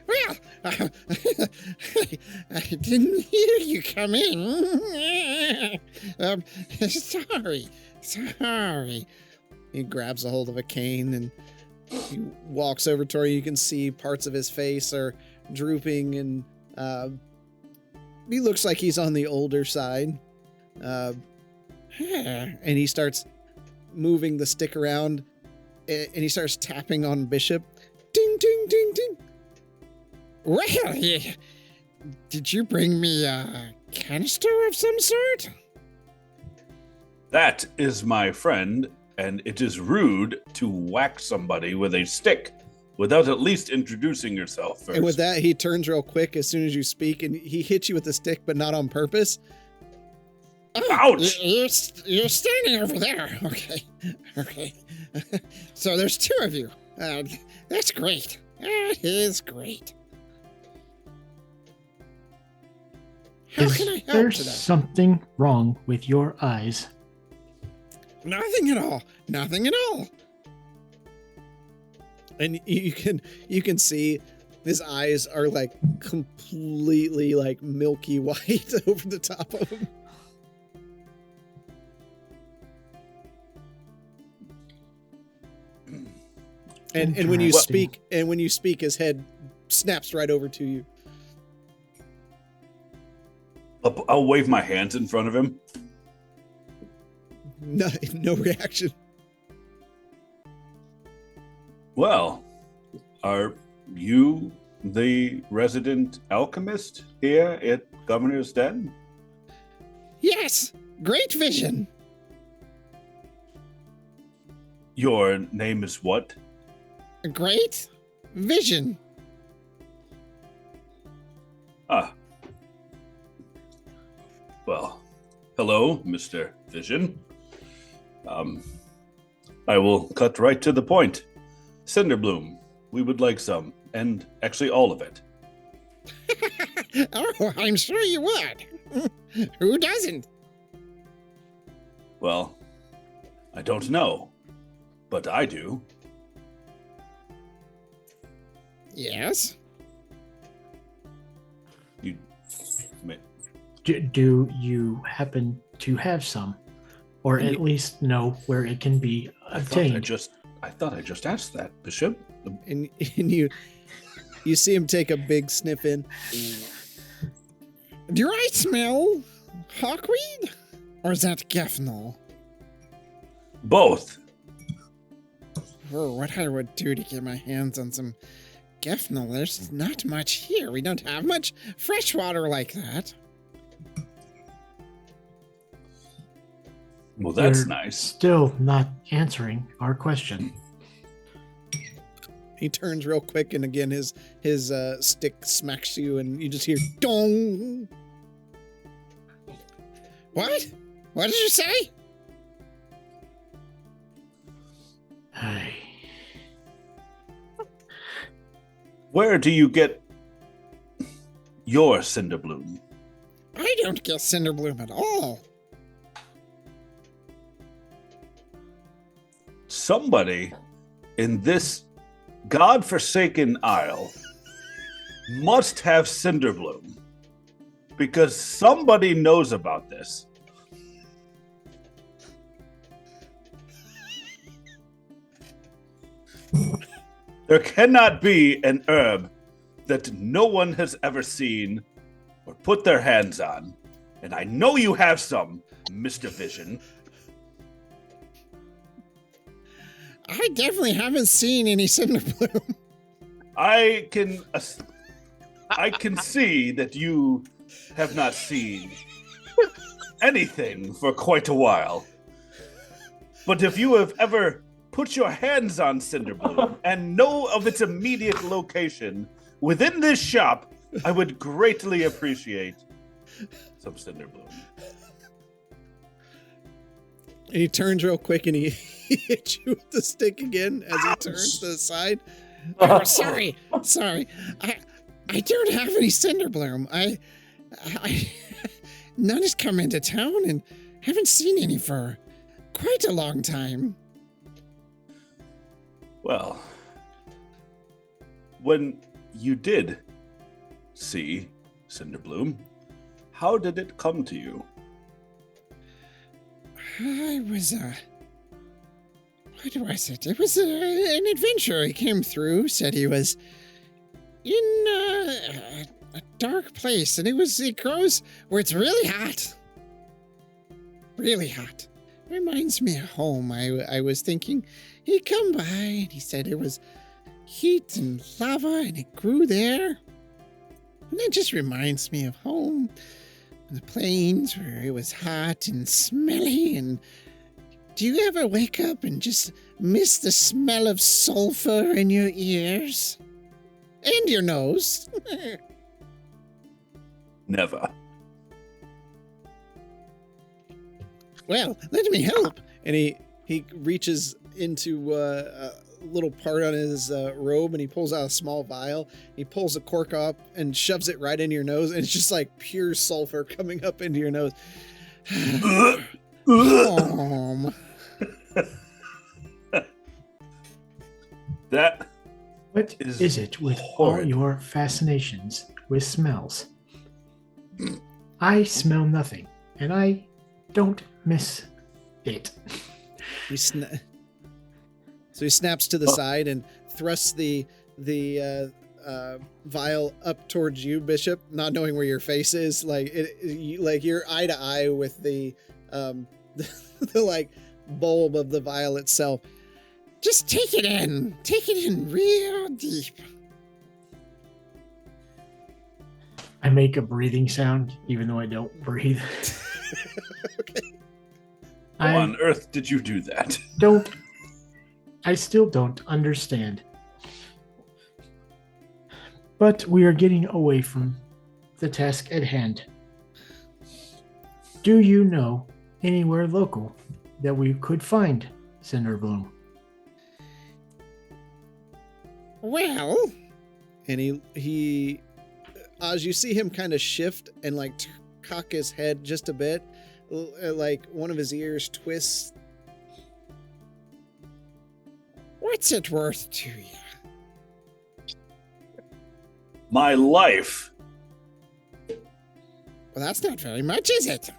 Well, I didn't hear you come in. Sorry. He grabs a hold of a cane and he walks over to where you can see parts of his face are drooping, and he looks like he's on the older side. And he starts moving the stick around, and he starts tapping on Bishop. Ding, ding, ding, ding. Well, did you bring me a canister of some sort? That is my friend, and it is rude to whack somebody with a stick without at least introducing yourself first. And with that, he turns real quick as soon as you speak, and he hits you with the stick, but not on purpose. Oh, Ouch! You're standing over there. Okay. So there's two of you. That's great. That is great. How can I help There's today? something wrong with your eyes. Nothing at all. And you can see his eyes are like completely like milky white over the top of him. And when you speak, his head snaps right over to you. I'll wave my hands in front of him. No reaction. Well, are you the resident alchemist here at Governor's Den? Yes, great vision. Your name is what? Great vision. Ah. Well, hello, Mr. Vision. I will cut right to the point. Cinderbloom, we would like some, and actually all of it. Oh, I'm sure you would. Who doesn't? Well, I don't know, but I do. Yes. You may, Do you happen to have some, or at least know where it can be obtained? I thought I just asked that, Bishop. And you see him take a big sniff in. Do I smell hawkweed? Or is that Gefnol? Both. Oh, what I would do to get my hands on some Gefnol. There's not much here. We don't have much fresh water like that. Well, that's You're nice. Still not answering our question. He turns real quick, and again, his stick smacks you, and you just hear dong. What? What did you say? Hey. Where do you get your Cinderbloom? I don't get Cinderbloom at all. Somebody in this godforsaken isle must have Cinderbloom, because somebody knows about this. There cannot be an herb that no one has ever seen or put their hands on, and I know you have some, Mr. Vision. I definitely haven't seen any Cinderbloom. I can see that you have not seen anything for quite a while. But if you have ever put your hands on Cinderbloom and know of its immediate location within this shop, I would greatly appreciate some Cinderbloom. And he turns real quick, and he hits you with the stick again as he turns to the side. Oh, sorry. I don't have any Cinderbloom. I none has come into town, and haven't seen any for quite a long time. Well, when you did see Cinderbloom, how did it come to you? I was, what was it? It was an adventurer. He came through, said he was in a dark place, and it grows where it's really hot. Really hot. Reminds me of home. I was thinking he'd come by, and he said it was heat and lava, and it grew there. And it just reminds me of home. The plains where it was hot and smelly. And do you ever wake up and just miss the smell of sulfur in your ears? And your nose? Never. Well, let me help. And he reaches into a little part on his robe, and he pulls out a small vial. He pulls a cork up and shoves it right into your nose, and it's just like pure sulfur coming up into your nose. That What is it with horrid. all your fascinations with smells? I smell nothing, and I don't miss it. So he snaps to the side and thrusts the vial up towards you, Bishop, not knowing where your face is. Like like you're eye to eye with the the like bulb of the vial itself. Just take it in real deep. I make a breathing sound, even though I don't breathe. Okay. How on earth did you do that? I still don't understand. But we are getting away from the task at hand. Do you know anywhere local that we could find Cinderbloom? Well, and he as you see him kind of shift and like cock his head just a bit, like one of his ears twists. What's it worth to you? My life. Well, that's not very much, is it?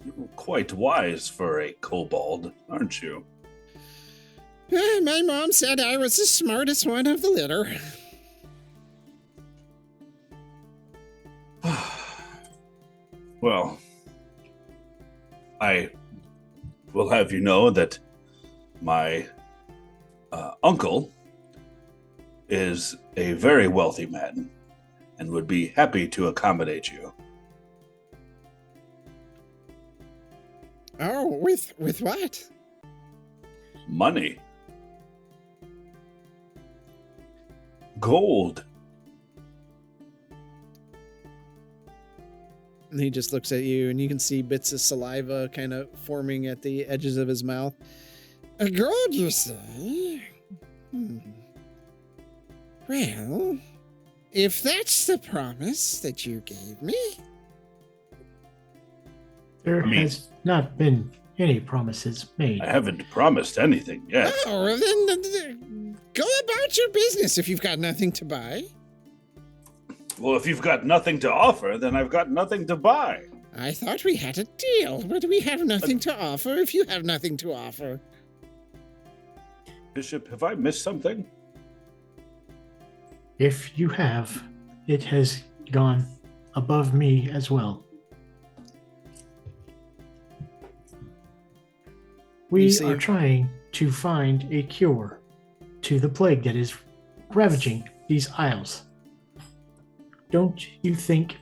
You're quite wise for a kobold, aren't you? My mom said I was the smartest one of the litter. Well, I will have you know that my uncle is a very wealthy man and would be happy to accommodate you. Oh, with what? Money. Gold. And he just looks at you, and you can see bits of saliva kind of forming at the edges of his mouth. A gold, you say? Well, if that's the promise that you gave me... There has not been any promises made. I haven't promised anything yet. Oh, then go about your business if you've got nothing to buy. Well, if you've got nothing to offer, then I've got nothing to buy. I thought we had a deal, but we have nothing to offer if you have nothing to offer. Bishop, have I missed something? If you have, it has gone above me as well. We are trying to find a cure to the plague that is ravaging these isles. Don't you think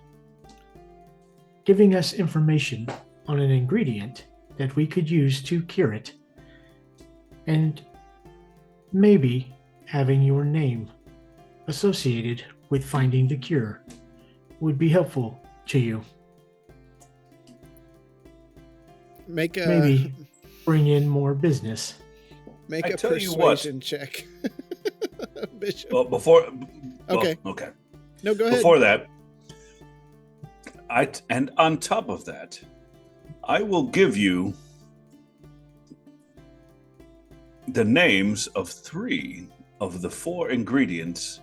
giving us information on an ingredient that we could use to cure it, and maybe having your name associated with finding the cure, would be helpful to you? Maybe bring in more business. Make a persuasion check. Bishop. Well, before... Okay. Okay. No, go ahead. Before that, and on top of that, I will give you the names of 3 of the 4 ingredients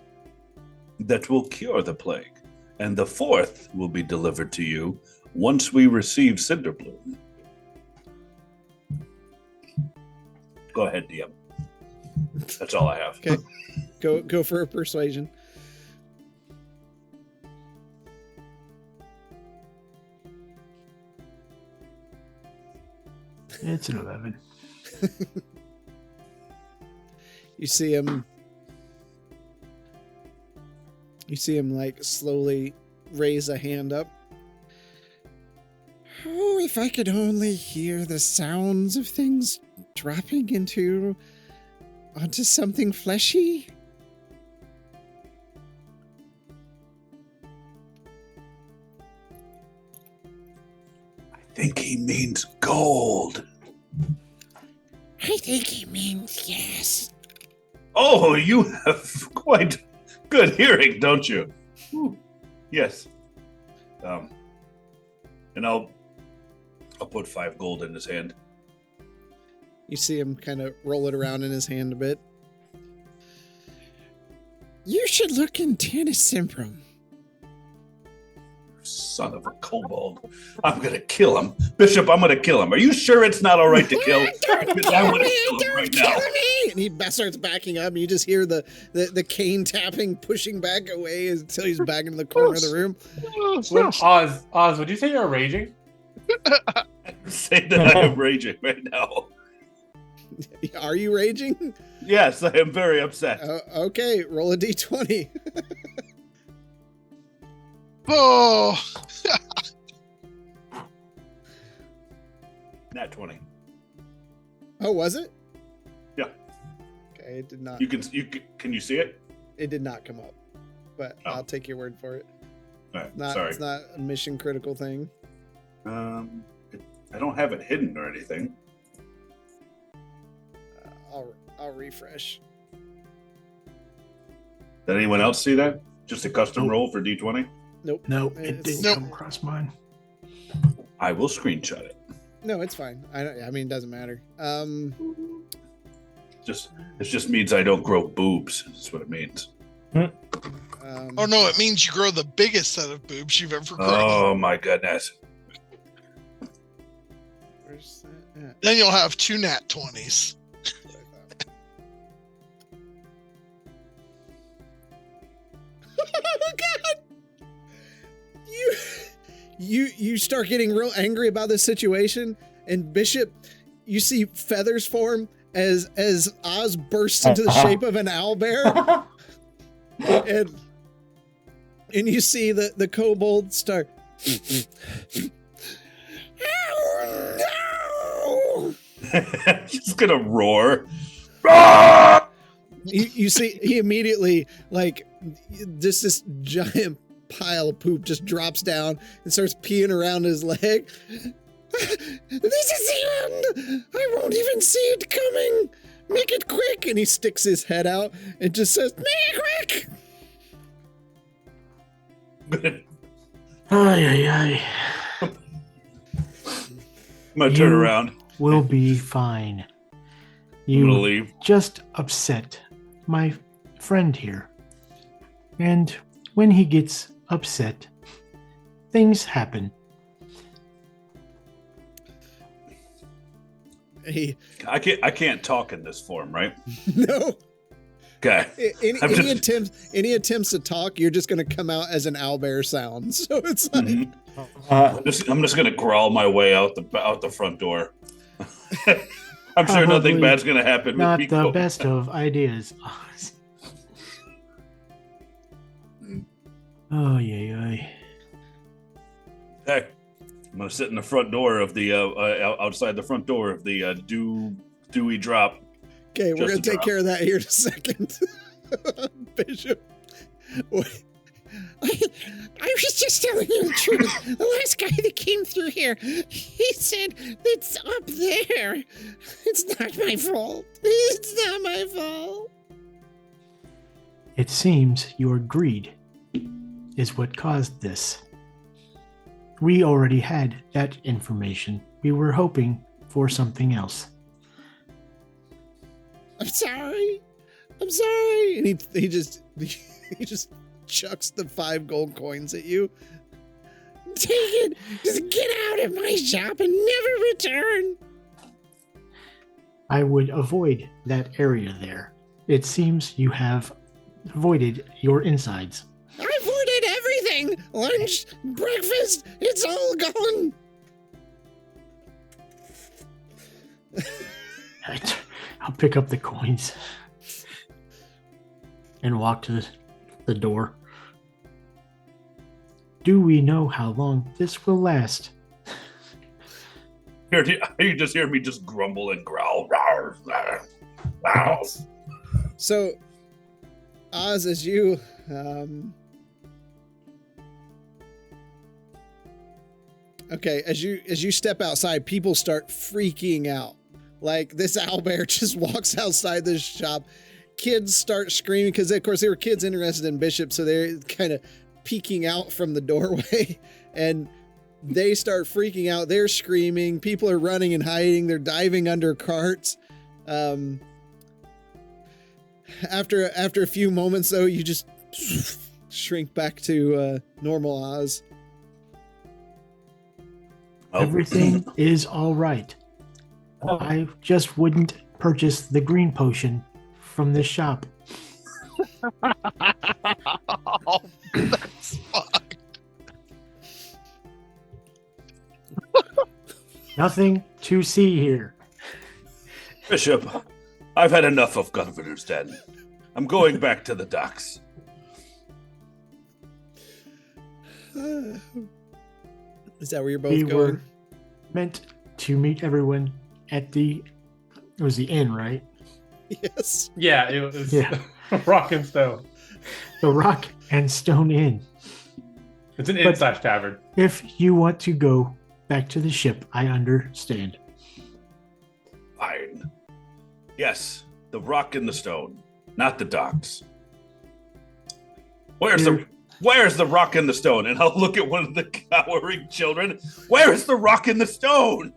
that will cure the plague, and the 4th will be delivered to you once we receive Cinderbloom. Go ahead, DM. That's all I have. Okay. Go for a persuasion. It's an 11. You see him like slowly raise a hand up. Oh, if I could only hear the sounds of things dropping onto something fleshy. I think he means gold. I think he means yes. Oh, you have quite good hearing, don't you? Ooh, yes. And I'll put 5 gold in his hand. You see him kind of roll it around in his hand a bit. You should look in Tannisimprum. Son of a kobold. I'm going to kill him. Bishop, I'm going to kill him. Are you sure it's not all right to kill? Don't kill me! And he starts backing up, and you just hear the cane tapping, pushing back away until he's back in the corner of the room. Oz, would you say you're raging? Say that I am raging right now. Are you raging? Yes, I am very upset. Okay, roll a d20. Oh, Nat 20. Oh, was it? Yeah. Okay, it did not. Can you see it? It did not come up, but I'll take your word for it. All right, Sorry. sorry. It's not a mission critical thing. I don't have it hidden or anything. I'll refresh. Did anyone else see that? Just a custom roll for D20? Nope. No, it It's- didn't Nope. come across mine. I will screenshot it. No, it's fine. I mean, it doesn't matter. It just means I don't grow boobs. That's what it means. Oh no, it means you grow the biggest set of boobs you've ever grown. Oh my goodness. Where's that at? Then you'll have 2 nat 20s. That's what I thought. Oh God! You start getting real angry about this situation, and Bishop, you see feathers form as Oz bursts into the shape of an owlbear, and you see the kobold start. Oh, no! He's gonna roar. Ah! You see, he immediately, like, just this giant pile of poop just drops down and starts peeing around his leg. This is the end! I won't even see it coming! Make it quick! And he sticks his head out and just says, make it quick! Ay, ay, ay. I'm gonna turn around. Will be fine. I'm gonna You leave. just upset my friend here. And when he gets upset, things happen. He, I can't talk in this form, right? no. Okay. Any attempts to talk, you're just going to come out as an owlbear sound. So it's like, Mhm. Uh, I'm just gonna crawl my way out the front door. I'm sure nothing Probably bad's gonna happen. not with me the going best out. of ideas. Oh, yay. Hey, I'm gonna sit in the front door of the outside the front door of the dewy drop. okay, we're Just going a to take drop. care of that here in a second. Bishop. What? I was just telling you the truth. The last guy that came through here, he said it's up there. It's not my fault. It's not my fault. It seems your greed is what caused this. We already had that information. We were hoping for something else. I'm sorry. I'm sorry. And he just chucks the 5 gold coins at you. Take it. Just get out of my shop and never return. I would avoid that area there. It seems you have avoided your insides. I avoided everything. Lunch, breakfast, it's all gone. I'll pick up the coins and walk to the door. Do we know how long this will last? You just hear me just grumble and growl. Rawr, rawr, rawr. So, Oz, as you okay, as you step outside, people start freaking out. Like, this owlbear just walks outside this shop. Kids start screaming because, of course, they were kids interested in Bishop, so they're kind of peeking out from the doorway, and they start freaking out. They're screaming. People are running and hiding. They're diving under carts. After a few moments, though, you just shrink back to normal Oz. Oh. Everything is all right. I just wouldn't purchase the green potion from this shop. Oh, that's fucked. Nothing to see here. Bishop, I've had enough of Governor's Den. I'm going back to the docks. Is that where you're both We going? were meant to meet everyone at it was the inn, right? Yes. Yeah, it was Yeah. Rock and Stone. The Rock and Stone Inn. It's an But- inn/tavern. If you want to go back to the ship, I understand. Fine. Yes, The rock and the stone, not the docks. Where's the rock and the stone? And I'll look at one of the cowering children. Where is the rock and the stone?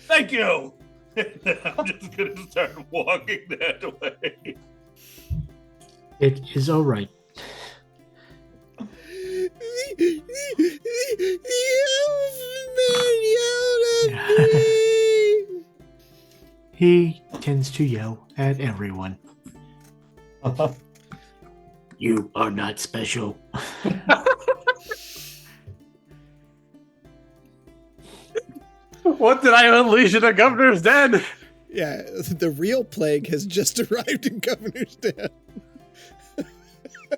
Thank you. I'm just gonna start walking that way. It is all right. The elf man yelled at me. He tends to yell at everyone. You are not special. What did I unleash in the governor's den? Yeah, the real plague has just arrived in Governor's Den.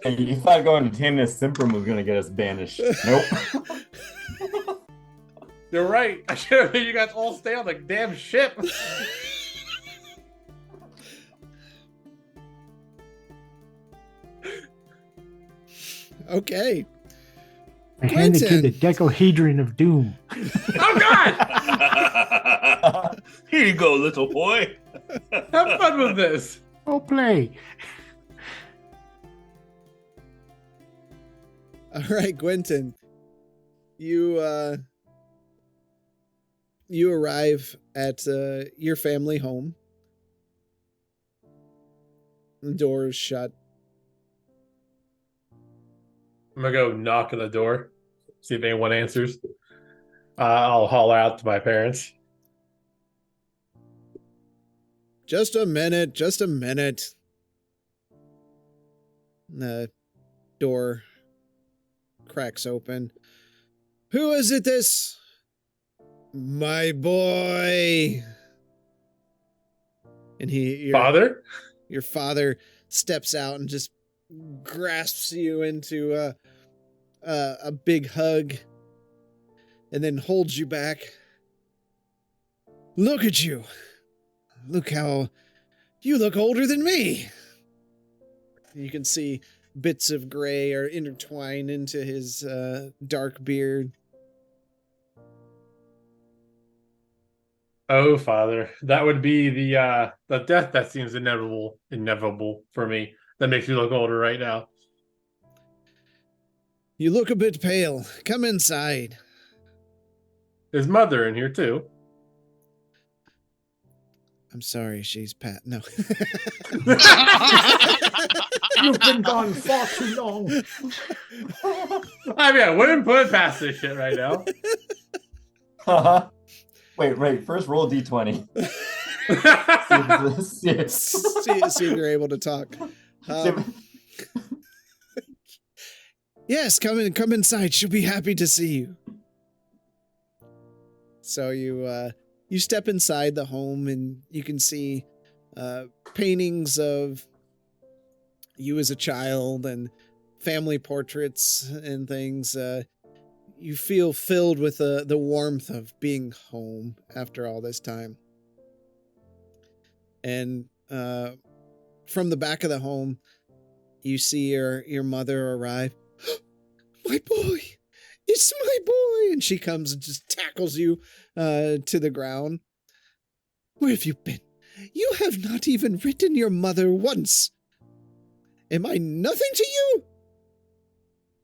And you thought going to Tanis Simprum was going to get us banished. Nope. You're right. I should have made you guys all stay on the damn ship. Okay. I hand the kid Quentin. the Decahedron of Doom. Oh God! Here you go, little boy. Have fun with this. Go play. All right, Quentin. You arrive at your family home. The door is shut. I'm gonna go knock on the door, see if anyone answers. I'll holler out to my parents. Just a minute, just a minute. The door cracks open. Who is it this? My boy. And Father? your father steps out and just grasps you into a big hug and then holds you back. Look at you. Look how you look older than me. You can see bits of gray are intertwined into his dark beard. Oh, Father, that would be the death that seems inevitable for me. That makes me look older right now. You look a bit pale. Come inside. There's Mother in here too. I'm sorry, she's Pat. No. You've been gone far too long. I mean, I wouldn't put it past this shit right now. Wait. First roll a d20. see if you're able to talk. Yes, come inside. She'll be happy to see you. So you step inside the home and you can see paintings of you as a child and family portraits and things. You feel filled with the warmth of being home after all this time. And from the back of the home, you see your mother arrive. My boy! It's my boy! And she comes and just tackles you to the ground. Where have you been? You have not even written your mother once. Am I nothing to you?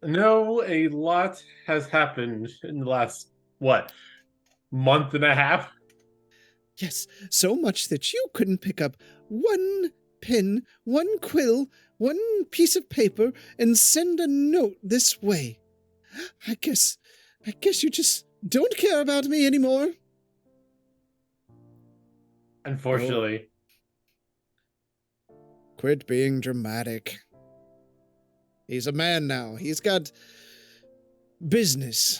No, a lot has happened in the last, month and a half? Yes, so much that you couldn't pick up one pen, one quill, one piece of paper, and send a note this way. I guess you just don't care about me anymore. Unfortunately. Quit being dramatic. He's a man now. He's got business.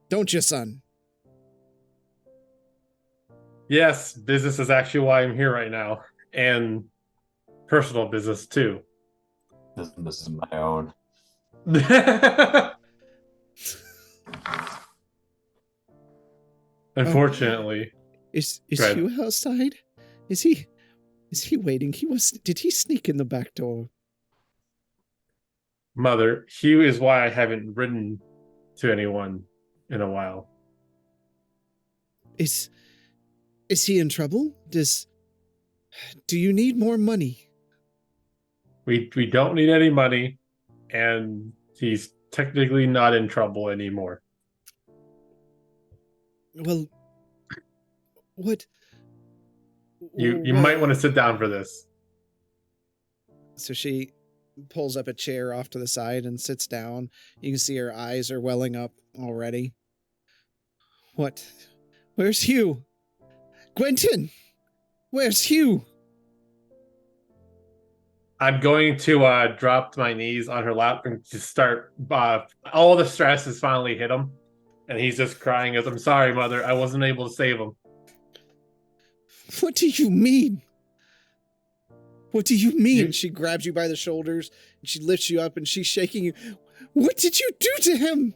Don't you, son? Yes, business is actually why I'm here right now. And personal business, too. This is my own. Unfortunately. Is Right. Hugh outside? Is he waiting? Did he sneak in the back door? Mother, Hugh is why I haven't written to anyone in a while. Is he in trouble? Do you need more money? We don't need any money, and he's technically not in trouble anymore. Well, what? You might want to sit down for this. So she pulls up a chair off to the side and sits down. You can see her eyes are welling up already. What? Where's Hugh? Quentin! Where's Hugh? I'm going to drop to my knees on her lap and just start. All the stress has finally hit him, and he's just crying as, "I'm sorry, Mother. I wasn't able to save him." What do you mean? What do you mean? She grabs you by the shoulders and she lifts you up and she's shaking you. What did you do to him?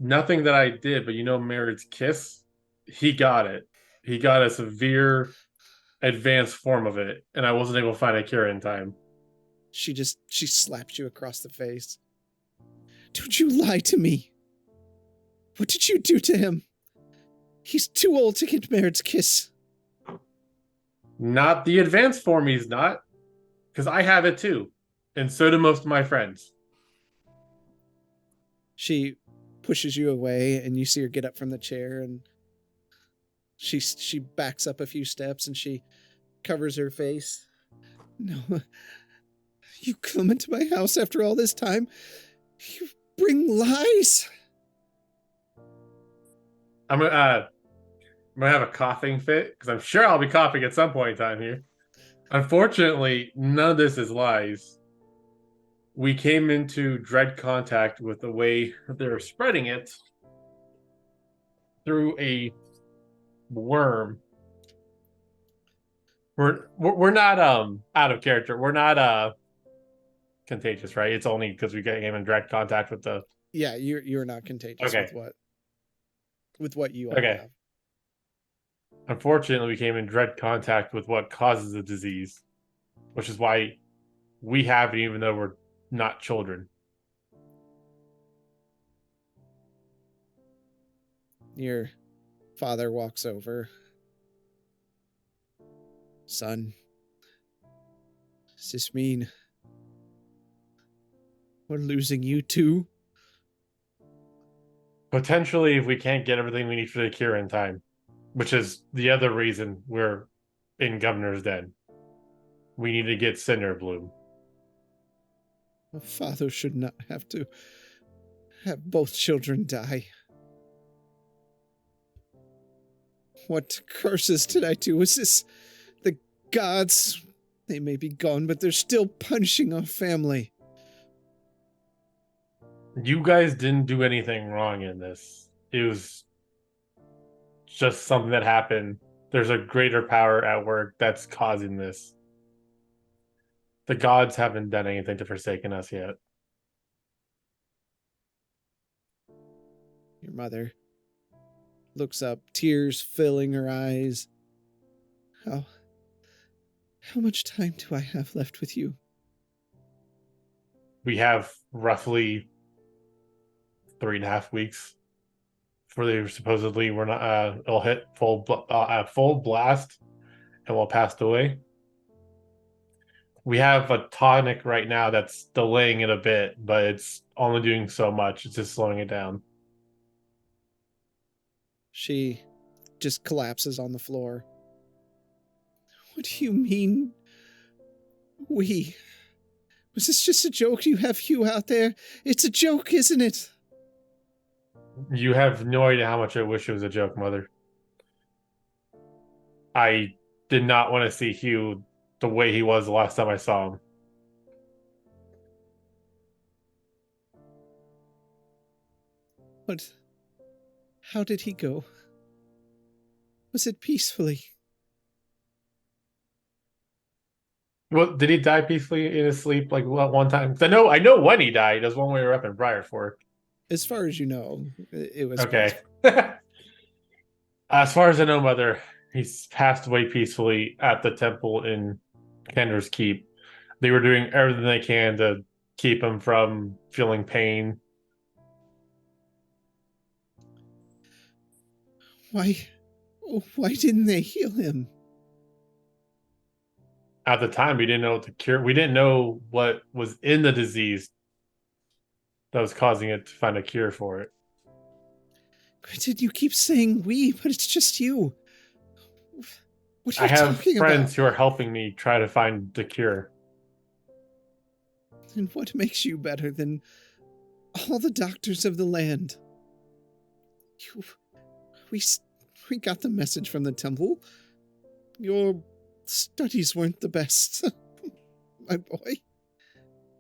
Nothing that I did, but Merritt's kiss? He got it. He got a severe advanced form of it, and I wasn't able to find a cure in time. She slaps you across the face. Don't you lie to me. What did you do to him? He's too old to get Merritt's kiss. Not the advanced form, he's not. Because I have it too. And so do most of my friends. She pushes you away and you see her get up from the chair and she backs up a few steps and she covers her face. No. You come into my house after all this time. You bring lies. I'm gonna have a coughing fit because I'm sure I'll be coughing at some point in time here. Unfortunately, none of this is lies. We came into direct contact with the way they're spreading it through a worm. We're not out of character. We're not contagious, right? It's only because we came in direct contact with the. Yeah, you're not contagious Okay. with what you all Okay. have. Unfortunately, we came in direct contact with what causes the disease, which is why we have it, even though we're not children. Your father walks over. Son, does this mean we're losing you too? Potentially, if we can't get everything we need for the cure in time, which is the other reason we're in Governor's Den. We need to get Cinder Bloom. A father should not have to have both children die. What curses did I do? Was this the gods? They may be gone, but they're still punishing our family. You guys didn't do anything wrong in this. It was just something that happened. There's a greater power at work that's causing this. The gods haven't done anything to forsaken us yet. Your mother looks up, tears filling her eyes. How much time do I have left with you? We have roughly 3.5 weeks before they supposedly were not. It'll hit full blast, and we'll pass away. We have a tonic right now that's delaying it a bit, but it's only doing so much. It's just slowing it down. She just collapses on the floor. What do you mean, we? Was this just a joke? You have Hugh out there? It's a joke, isn't it? You have no idea how much I wish it was a joke, Mother. I did not want to see Hugh the way he was the last time I saw him. What? How did he go? Was it peacefully? Well, did he die peacefully in his sleep like one time? 'Cause I know when he died. That's when we were up in Briarford. As far as you know, it was Okay. As far as I know, Mother, he's passed away peacefully at the temple in Kender's Keep. They were doing everything they can to keep him from feeling pain. Why didn't they heal him? At the time, we didn't know the cure. We didn't know what was in the disease that was causing it to find a cure for it. Granted, you keep saying we, but it's just you. What are I you have talking friends about? who are helping me try to find the cure. And what makes you better than all the doctors of the land? You, we got the message from the temple. Your studies weren't the best, my boy.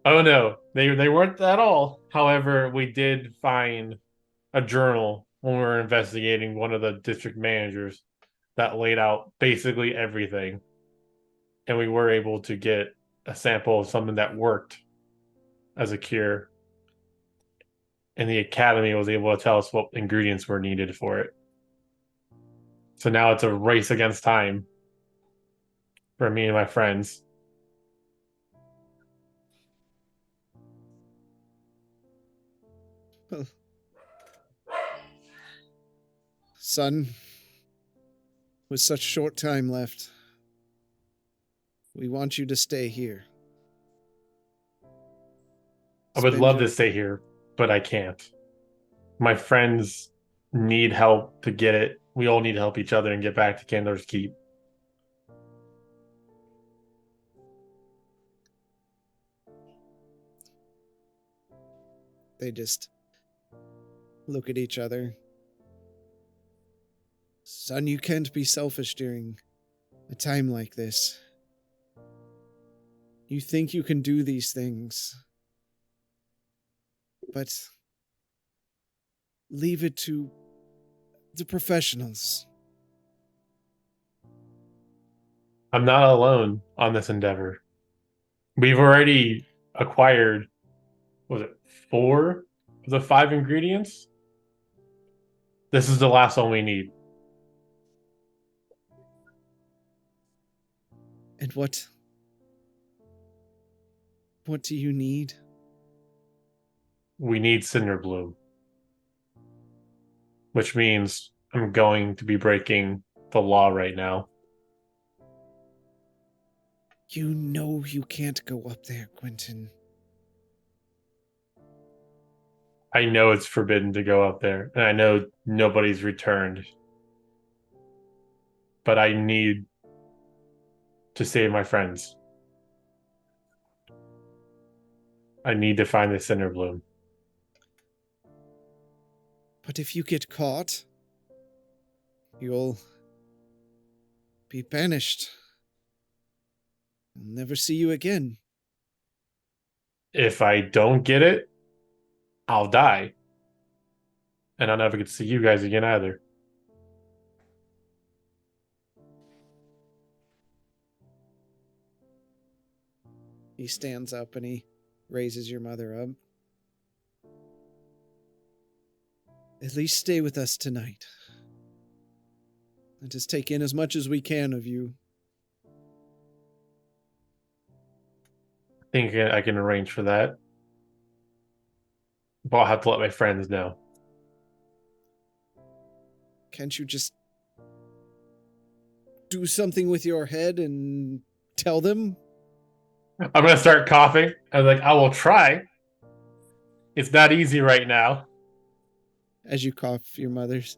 Oh no, they weren't at all. However, we did find a journal when we were investigating one of the district managers that laid out basically everything. And we were able to get a sample of something that worked as a cure. And the academy was able to tell us what ingredients were needed for it. So now it's a race against time for me and my friends. Well, son, with such short time left, we want you to stay here. I would Spend love your- to stay here, but I can't. My friends need help to get it. We all need to help each other and get back to Candor's Keep. They just look at each other. Son, you can't be selfish during a time like this. You think you can do these things, but leave it to the professionals. I'm not alone on this endeavor. We've already acquired, was it 4 of the 5 ingredients? This is the last one we need. And what do you need? We need Cinderbloom. Which means I'm going to be breaking the law right now. You know you can't go up there, Quentin. I know it's forbidden to go up there, and I know nobody's returned. But I need to save my friends. I need to find the Cinderbloom. But if you get caught, you'll be banished. I'll never see you again. If I don't get it, I'll die. And I'll never get to see you guys again either. He stands up and he raises your mother up. At least stay with us tonight. And just take in as much as we can of you. I think I can arrange for that. But I'll have to let my friends know. Can't you just do something with your head and tell them? I'm going to start coughing. I was like, I will try. It's not easy right now. As you cough, your mother's.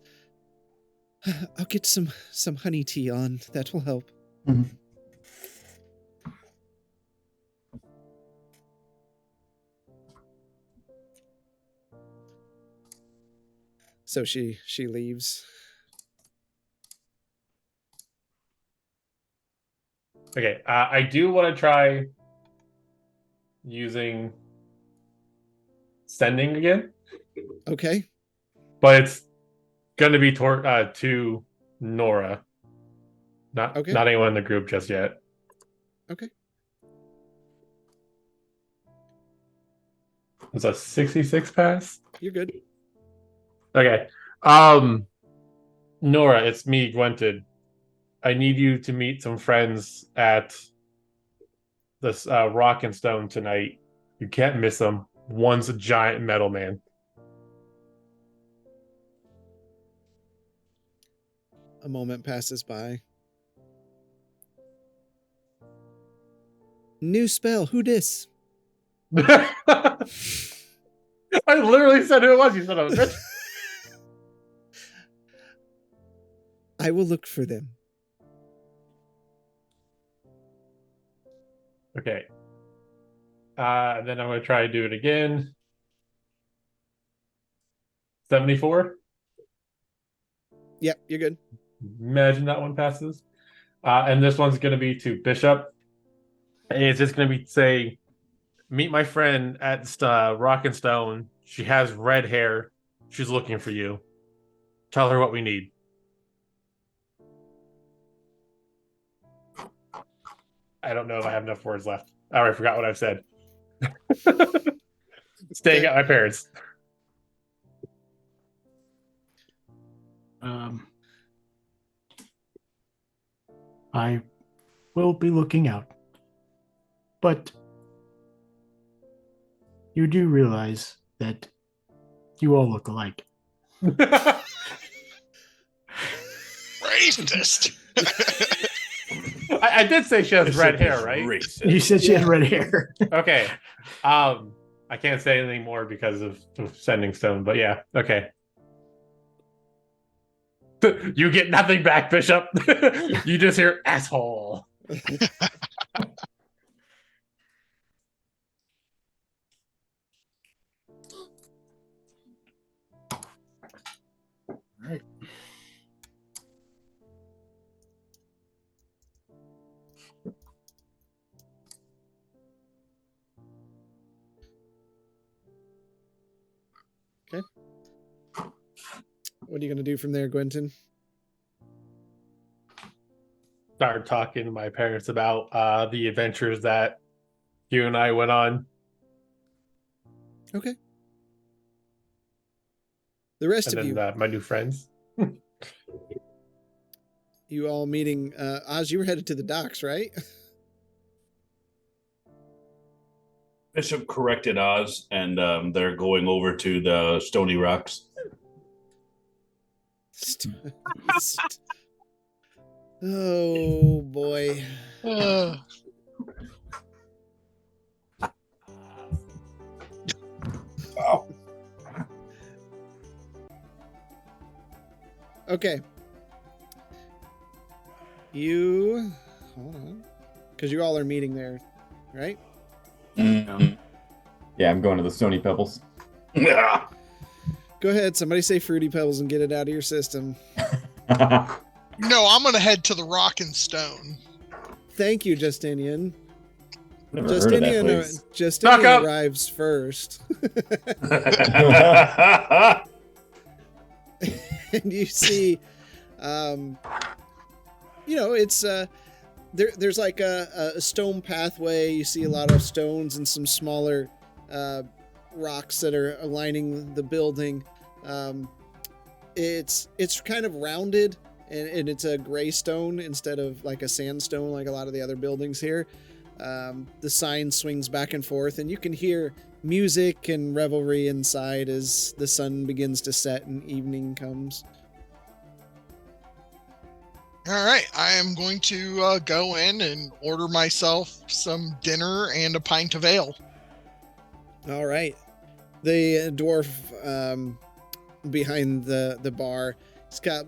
I'll get some honey tea on. That will help. Mhm. So she leaves. Okay, I do want to try using sending again, Okay. but it's going to be to Nora, not anyone in the group just yet. Okay. It's a 66 pass. You're good. Okay, Nora, it's me, Gwented. I need you to meet some friends at this Rock and Stone tonight. You can't miss them. One's a giant metal man. A moment passes by. New spell. Who dis? I literally said who it was. You said I was rich. I will look for them. Okay. Then I'm going to try to do it again. 74. Yep, you're good. Imagine that one passes. And this one's going to be to Bishop. And it's just going to be say, meet my friend at Rock and Stone. She has red hair. She's looking for you. Tell her what we need. I don't know if I have enough words left. I already forgot what I've said. Staying at my parents. I will be looking out. But you do realize that you all look alike. Racist. I did say she has red hair, right? Racist. You said she had red hair. Okay. I can't say anything more because of Sending Stone, but yeah, okay. You get nothing back, Bishop. You just hear asshole. Right. Okay. What are you going to do from there, Gwenton? Started talking to my parents about the adventures that you and I went on. Okay. The rest And of then you, my new friends. you all meeting. Oz, you were headed to the docks, right? Bishop corrected Oz, and they're going over to the Stony Rocks. Oh boy. Okay. You hold on, because you all are meeting there, right? Yeah, I'm going to the Stony Pebbles. Go ahead. Somebody say Fruity Pebbles and get it out of your system. No, I'm gonna head to the Rock and Stone. Thank you, Justinian. Never heard of that place. Justinian arrives first. And you see, it's there's like a stone pathway. You see a lot of stones and some smaller rocks that are lining the building. It's kind of rounded, and it's a gray stone instead of like a sandstone like a lot of the other buildings here. The sign swings back and forth, and you can hear music and revelry inside as the sun begins to set and evening comes. All right, I am going to go in and order myself some dinner and a pint of ale. All right. The dwarf behind the bar, he's got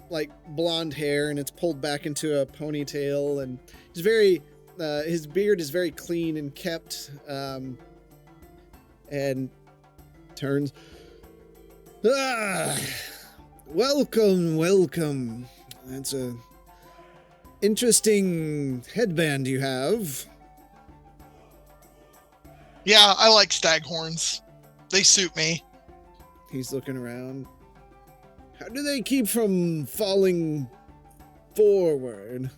like blonde hair and it's pulled back into a ponytail, and he's very his beard is very clean and kept, and turns. Welcome. That's a interesting headband you have. Yeah, I like staghorns. They suit me. He's looking around. How do they keep from falling forward?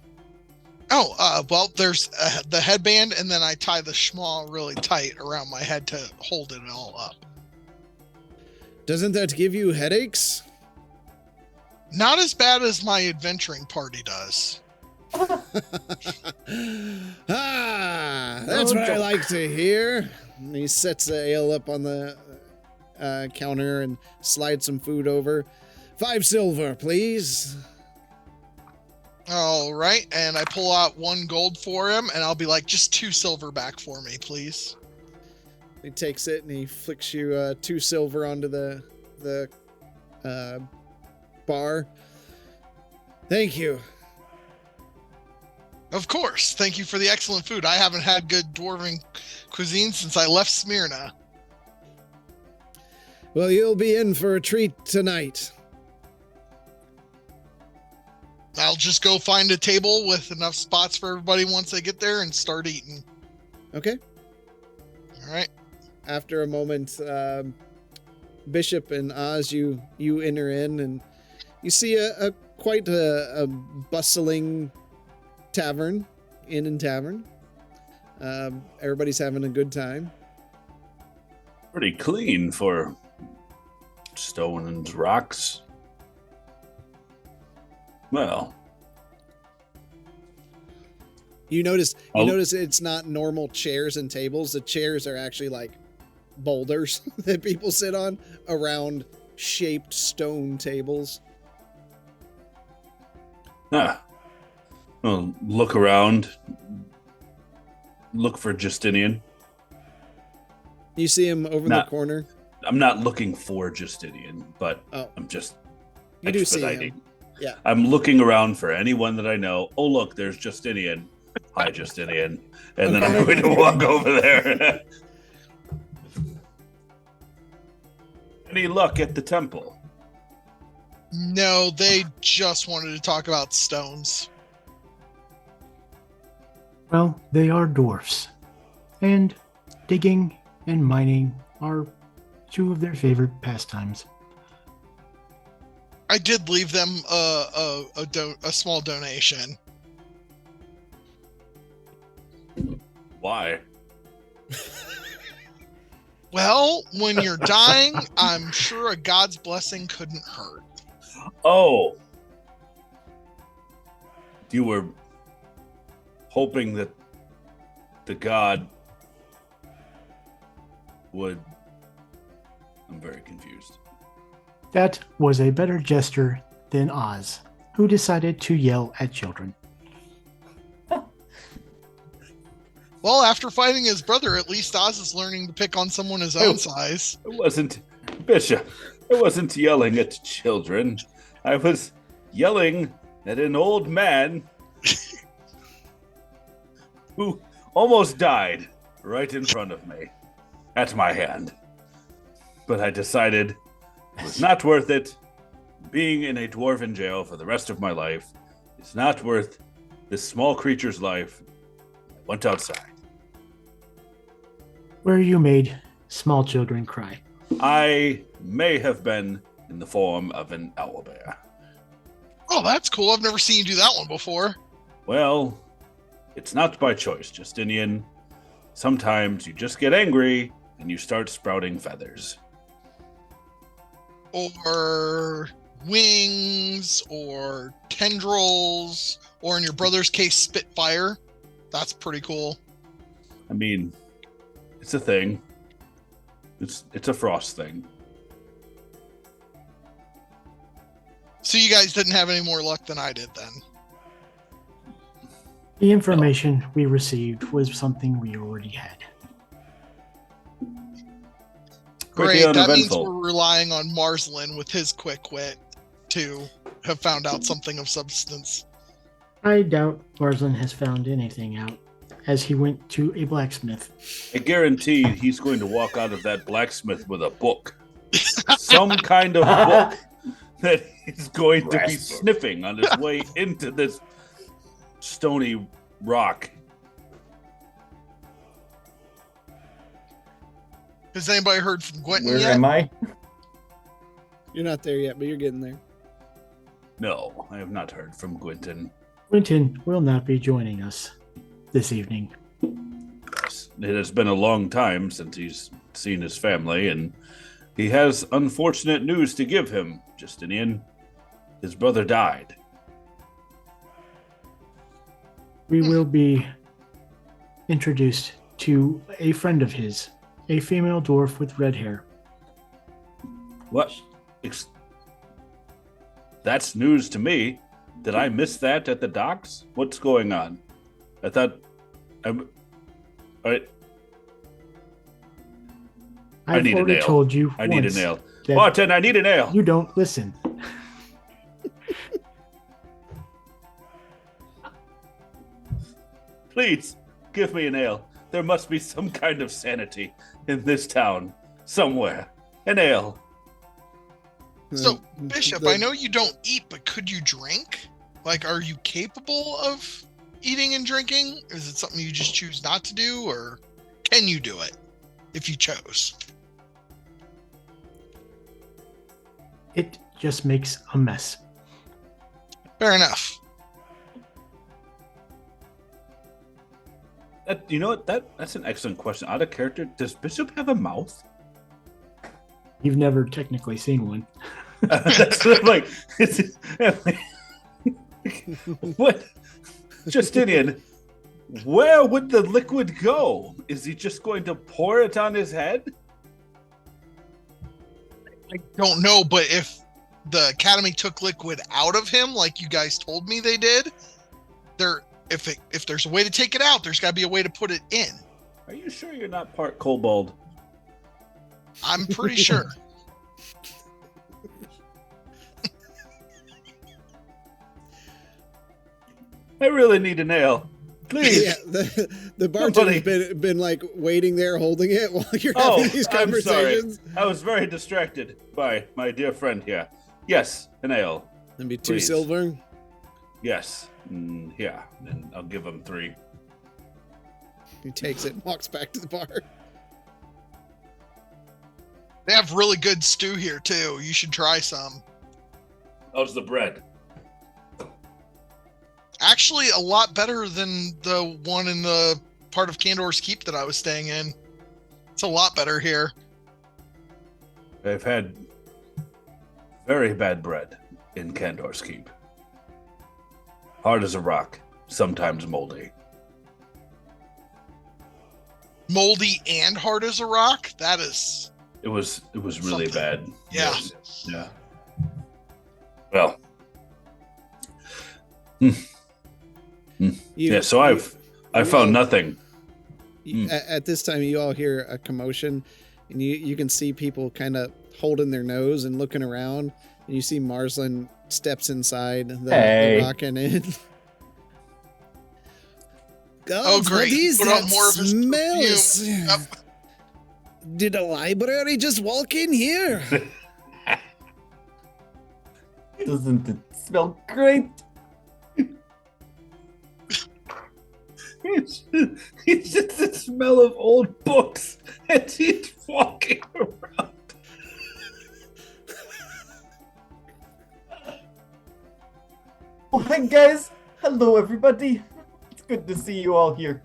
Oh, well, there's the headband, and then I tie the schmaw really tight around my head to hold it all up. Doesn't that give you headaches? Not as bad as my adventuring party does. That's what I like to hear. And he sets the ale up on the counter and slides some food over. 5 silver, please. All right, and I pull out 1 gold for him, and I'll be like, just 2 silver back for me, please. He takes it and he flicks you 2 silver onto the bar. Thank you. Of course. Thank you for the excellent food. I haven't had good dwarven cuisine since I left Smyrna. Well, you'll be in for a treat tonight. I'll just go find a table with enough spots for everybody once they get there and start eating. Okay. All right. After a moment, Bishop and Oz, you enter in and you see a quite a bustling tavern, inn and tavern. Everybody's having a good time. Pretty clean for stone and rocks. Well, You notice it's not normal chairs and tables. The chairs are actually like boulders that people sit on around shaped stone tables. Well, look around. Look for Justinian. You see him over in the corner. I'm not looking for Justinian, but Oh. I'm just You do see expediting. him. Yeah. I'm looking around for anyone that I know. Oh, look, there's Justinian. Hi, Justinian. And then I'm going to walk over there. Any luck at the temple? No, they just wanted to talk about stones. Well, they are dwarfs, and digging and mining are 2 of their favorite pastimes. I did leave them a small donation. Why? Well, when you're dying, I'm sure a god's blessing couldn't hurt. Oh. You were hoping that the god would... I'm very confused. That was a better jester than Oz, who decided to yell at children. Well, after fighting his brother, at least Oz is learning to pick on someone his own size. It wasn't... Bishop, I wasn't yelling at children. I was yelling at an old man who almost died right in front of me, at my hand. But I decided it was not worth it. Being in a dwarven jail for the rest of my life is not worth this small creature's life. I went outside. Where you made small children cry. I may have been in the form of an owlbear. Oh, that's cool. I've never seen you do that one before. Well, it's not by choice, Justinian. Sometimes you just get angry and you start sprouting feathers. Or wings, or tendrils, or in your brother's case, spitfire. That's pretty cool. I mean, it's a thing. It's a frost thing. So you guys didn't have any more luck than I did then. The information we received was something we already had. Pretty Great, that means uneventful. we're relying on Marslin with his quick wit to have found out something of substance. I doubt Marslin has found anything out, as he went to a blacksmith. I guarantee he's going to walk out of that blacksmith with a book. Some kind of book that he's going to be sniffing on his way into this stony rock. Has anybody heard from Gwenton Where yet? am I? You're not there yet, but you're getting there. No, I have not heard from Gwynton. Quentin will not be joining us this evening. Yes, it has been a long time since he's seen his family, and he has unfortunate news to give him, Justinian. His brother died. We will be introduced to a friend of his, a female dwarf with red hair. What? That's news to me. Did I miss that at the docks? What's going on? I thought I I've need a already nail. told you I need a once nail. that Bartender, I need a nail. you don't listen. Please, give me a nail. There must be some kind of sanity in this town. Somewhere. A nail. So, Bishop, I know you don't eat, but could you drink? Like, are you capable of eating and drinking? Is it something you just choose not to do, or can you do it if you chose? It just makes a mess. Fair enough. You know what? That's an excellent question. Out of character, does Bishop have a mouth? You've never technically seen one. That's what I'm like. What? Justinian, where would the liquid go? Is he just going to pour it on his head? I don't know, but if the Academy took liquid out of him, like you guys told me they did, if there's a way to take it out, there's got to be a way to put it in. Are you sure you're not part kobold? I'm pretty sure. I really need a nail. Please. Yeah, the bartender's been like waiting there holding it while you're having these I'm sorry. conversations. I was very distracted by my dear friend here. Yes, an ale. And be 2 Please. silver. Yes. Yeah, and I'll give him 3. He takes it and walks back to the bar. They have really good stew here too. You should try some. How's the bread? Actually, a lot better than the one in the part of Candor's Keep that I was staying in. It's a lot better here. I've had very bad bread in Candor's Keep. Hard as a rock, sometimes moldy. Moldy and hard as a rock? That is... It was really Something. bad. Yeah. Yes. Yeah. Well. Yeah, so I found nothing. At this time, you all hear a commotion, and you can see people kind of holding their nose and looking around, and you see Marsland steps inside the rocking in. Oh, great. What is Put that out more of his smell? perfume. Yep. Did a library just walk in here? Doesn't it smell great? It's just the smell of old books and he's walking around. Oh, hey guys! Hello, everybody. It's good to see you all here.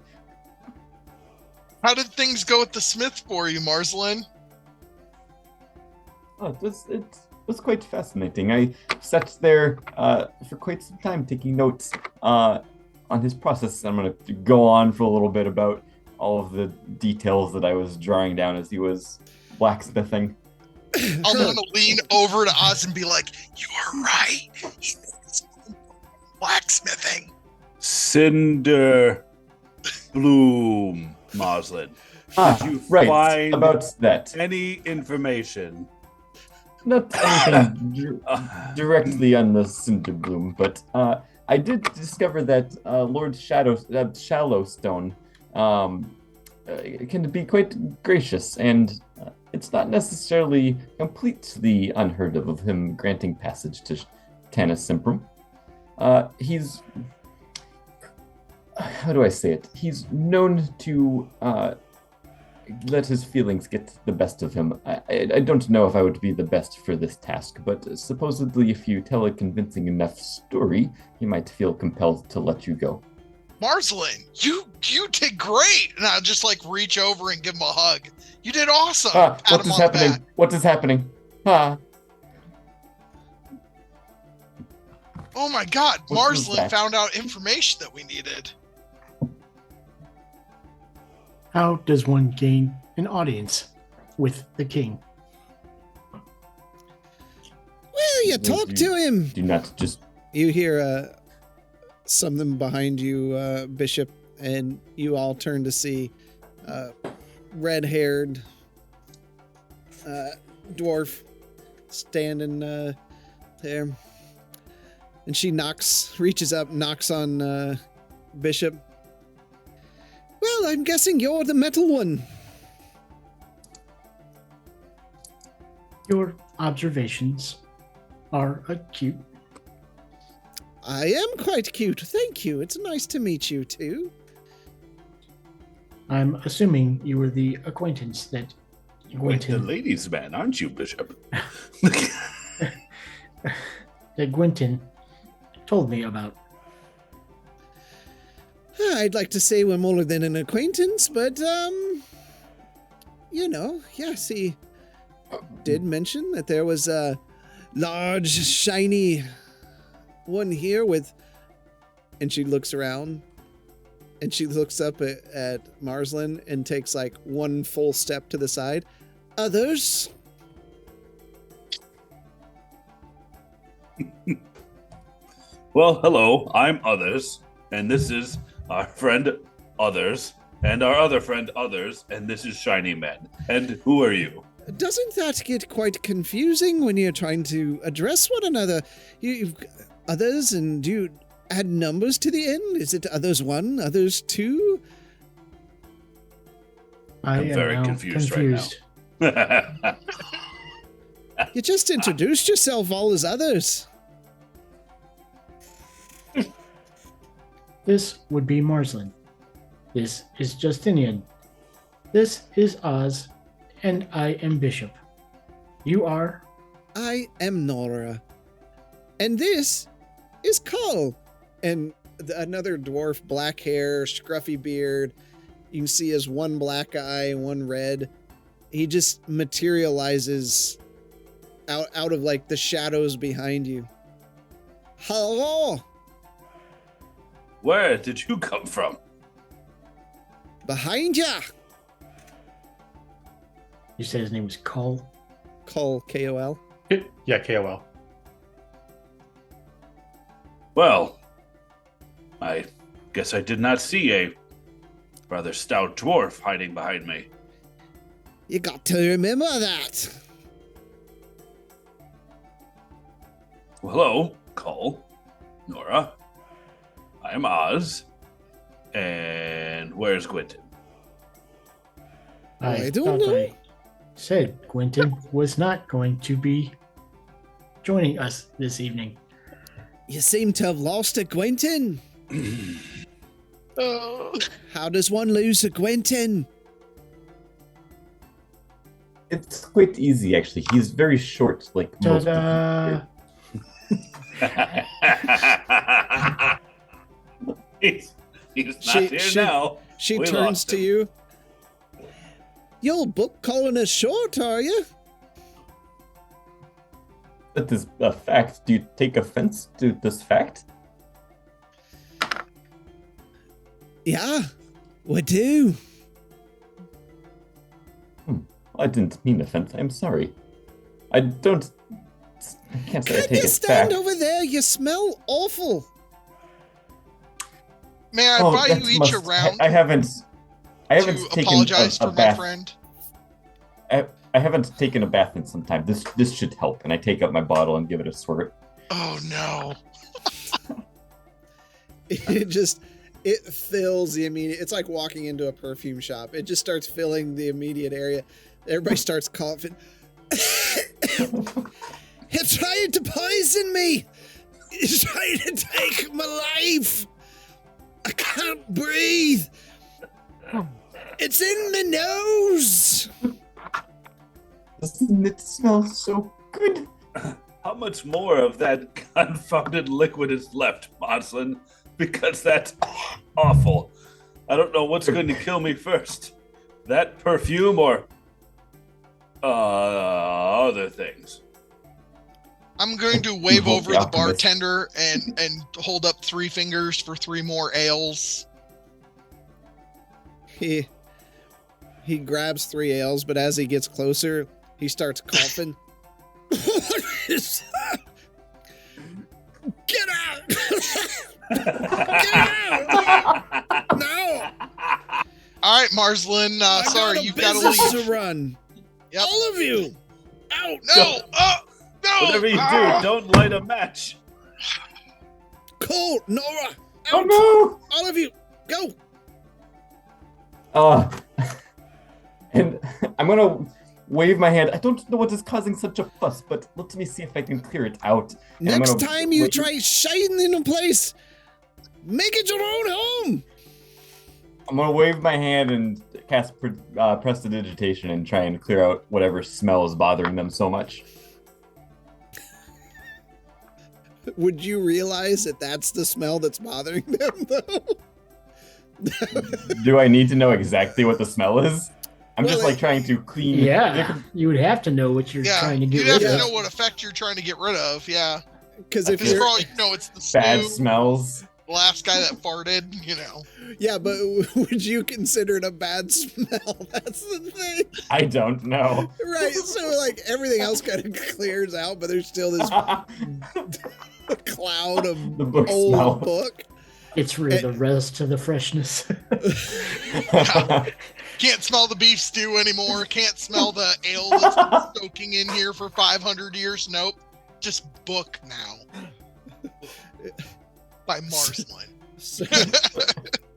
How did things go at the Smith for you, Marsland? Oh, it was quite fascinating. I sat there for quite some time taking notes on his process. I'm going to go on for a little bit about all of the details that I was drawing down as he was blacksmithing. I'm going to lean over to Oz and be like, you are right. He needs blacksmithing. Cinder Bloom, Marsland. Did you right, find about that. any information? Not anything directly on the Cinderbloom, but I did discover that Lord Shallowstone can be quite gracious, and it's not necessarily completely unheard of him granting passage to Tanis Simprum. He's... how do I say it? He's known to let his feelings get the best of him. I don't know if I would be the best for this task, but supposedly if you tell a convincing enough story, he might feel compelled to let you go. Marsland, you did great. And I'll just like reach over and give him a hug. You did awesome. What is happening? What is happening? Oh my God, What was Marsland that? found out information that we needed. How does one gain an audience with the king? Well, you talk to him. Do not just You hear something behind you, Bishop, and you all turn to see red-haired dwarf standing there. And she reaches up, knocks on Bishop. Well, I'm guessing you're the metal one. Your observations are acute. I am quite cute, thank you. It's nice to meet you, too. I'm assuming you were the acquaintance that Quite the Gwynton, ladies' man, aren't you, Bishop? that Gwynton told me about. I'd like to say we're more than an acquaintance, but, yes, he did mention that there was a large, shiny one here with... And she looks around, and she looks up at Marslin and takes, like, one full step to the side. Others? Well, hello, I'm Others, and this is our friend Others, and our other friend Others, and this is Shiny Man. And who are you? Doesn't that get quite confusing when you're trying to address one another? You've others, and do you add numbers to the end? Is it others 1, others 2? I'm very now confused right now. You just introduced yourself all as others. This would be Marslin. This is Justinian. This is Oz, and I am Bishop. You are? I am Nora. And this is Cull. And another dwarf, black hair, scruffy beard. You can see his one black eye, one red. He just materializes out of like the shadows behind you. Hello! Where did you come from? Behind ya! You said his name was Cull? Cull, K-O-L. Yeah, KOL. Well, I guess I did not see a rather stout dwarf hiding behind me. You got to remember that. Well, hello, Cull, Nora. I'm Oz. And where's Gwynton? I don't thought know. I said Gwynton was not going to be joining us this evening. You seem to have lost a Gwynton. Oh. How does one lose a Gwynton? It's quite easy, actually. He's very short, like most of Ta-da! he's not here now. She We turns lost to him. you. You're book calling us short, are you? That is a fact. Do you take offense to this fact? Yeah, we do. I didn't mean offense. I'm sorry. I can't say I Can't take you it stand back. over there? You smell awful. May I Oh, buy that you each must- a round I haven't to taken apologize a for my bath. friend? I haven't taken a bath in some time. This should help. And I take out my bottle and give it a swirl. Oh no. It fills the immediate. It's like walking into a perfume shop. It just starts filling the immediate area. Everybody starts coughing. He's trying to poison me. He's trying to take my life. I can't breathe. It's in my nose. Doesn't it smell so good? How much more of that confounded liquid is left, Marslin? Because that's awful. I don't know what's going to kill me first. That perfume or other things. I'm going to wave hope over the the alchemist- bartender and hold up 3 fingers for 3 more ales. He grabs 3 ales, but as he gets closer, he starts coughing. Get No! All right, Marslin. Sorry, you've got to business leave. to run. Yep. All of you. Out. No! No! Whatever you Ah! do, don't light a match. Cole, Nora. Out. Oh no! All of you, go. And I'm gonna wave my hand. I don't know what is causing such a fuss, but let me see if I can clear it out. And I'm Next gonna time you wave- try shining in a place, make it your own home. I'm gonna wave my hand and cast prestidigitation and try and clear out whatever smell is bothering them so much. Would you realize that that's the smell that's bothering them, though? Do I need to know exactly what the smell is? I'm Well, just like trying to clean. Yeah, you would have to know what you're Yeah, trying to get you'd have rid to of. know what effect you're trying to get rid of. Yeah, Because if because you're, for all you know, it's the Bad stew, smells. the last guy that farted. You know. yeah, but would you consider it a bad smell? That's the thing, I don't know. right? So like everything else kind of clears out, but there's still this cloud of The book old smell. book. It's rid of the rest of the freshness. Can't smell the beef stew anymore. Can't smell the ale that's been soaking in here for 500 years. Nope. Just book now. By Marslin. So,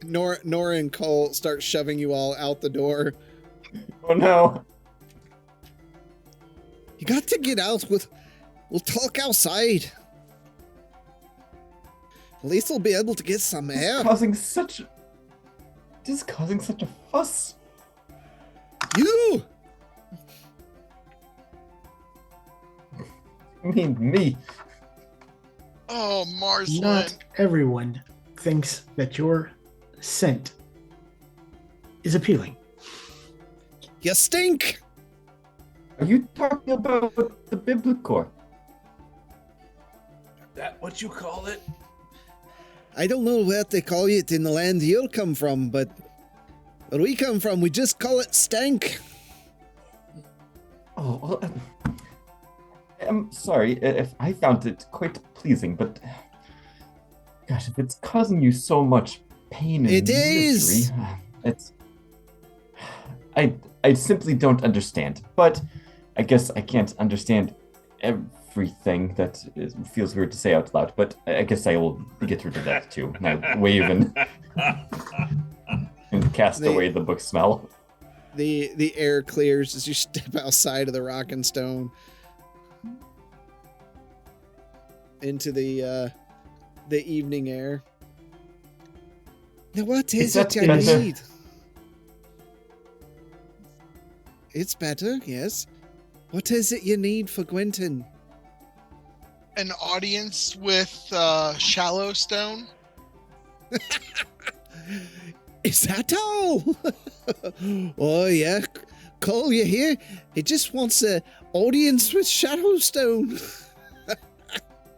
Nora and Cole start shoving you all out the door. Oh no. You got to get out. We'll talk outside. At least we'll be able to get some air. This is causing such a fuss. You! I mean, me. Oh, Marslin. Not everyone thinks that your scent is appealing. You stink! Are you talking about the Biblicor? That what you call it? I don't know what they call it in the land you'll come from, but where we come from, we just call it stank. Oh, well, I'm sorry if I found it quite pleasing, but gosh, if it's causing you so much pain and It is! misery, it's I simply don't understand. But I guess I can't understand everything that feels weird to say out loud. But I guess I will get rid of that too. And I wave and cast away the book smell. The air clears as you step outside of the rock and stone into the evening air. Now, what is it you better? need? It's better, yes. What is it you need for Gwenton? An audience with Shadowstone. Is that all? Oh, yeah. Cole, you here? He just wants an audience with Shadowstone.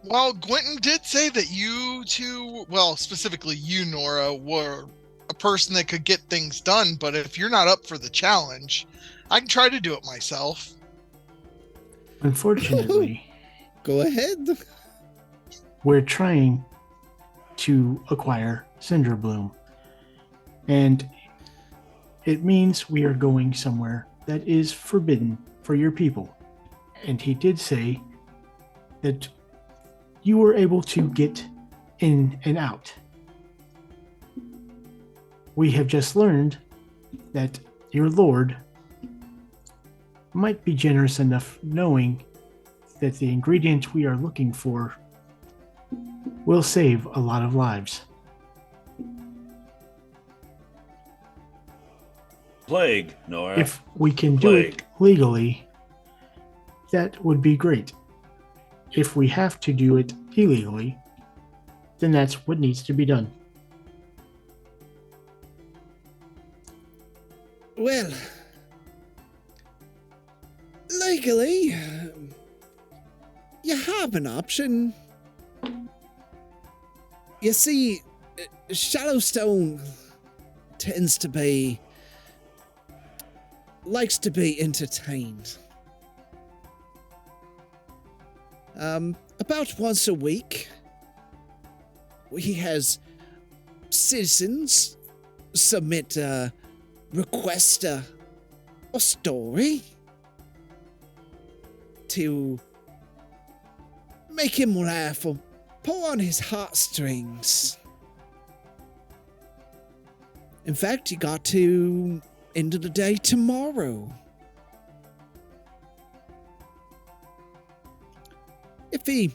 Well, Gwenton did say that you two, well, specifically you, Nora, were a person that could get things done. But if you're not up for the challenge, I can try to do it myself. Unfortunately, Go ahead. we're trying to acquire Cinder Bloom. And it means we are going somewhere that is forbidden for your people. And he did say that you were able to get in and out. We have just learned that your lord might be generous enough knowing that the ingredient we are looking for will save a lot of lives. Plague, Nora. If we can do it Plague. legally, that would be great. If we have to do it illegally, then that's what needs to be done. Well, legally, you have an option. You see, Shadowstone likes to be entertained. About once a week, he has citizens submit request a story to make him laugh or pull on his heartstrings. In fact, he got to end of the day tomorrow. If he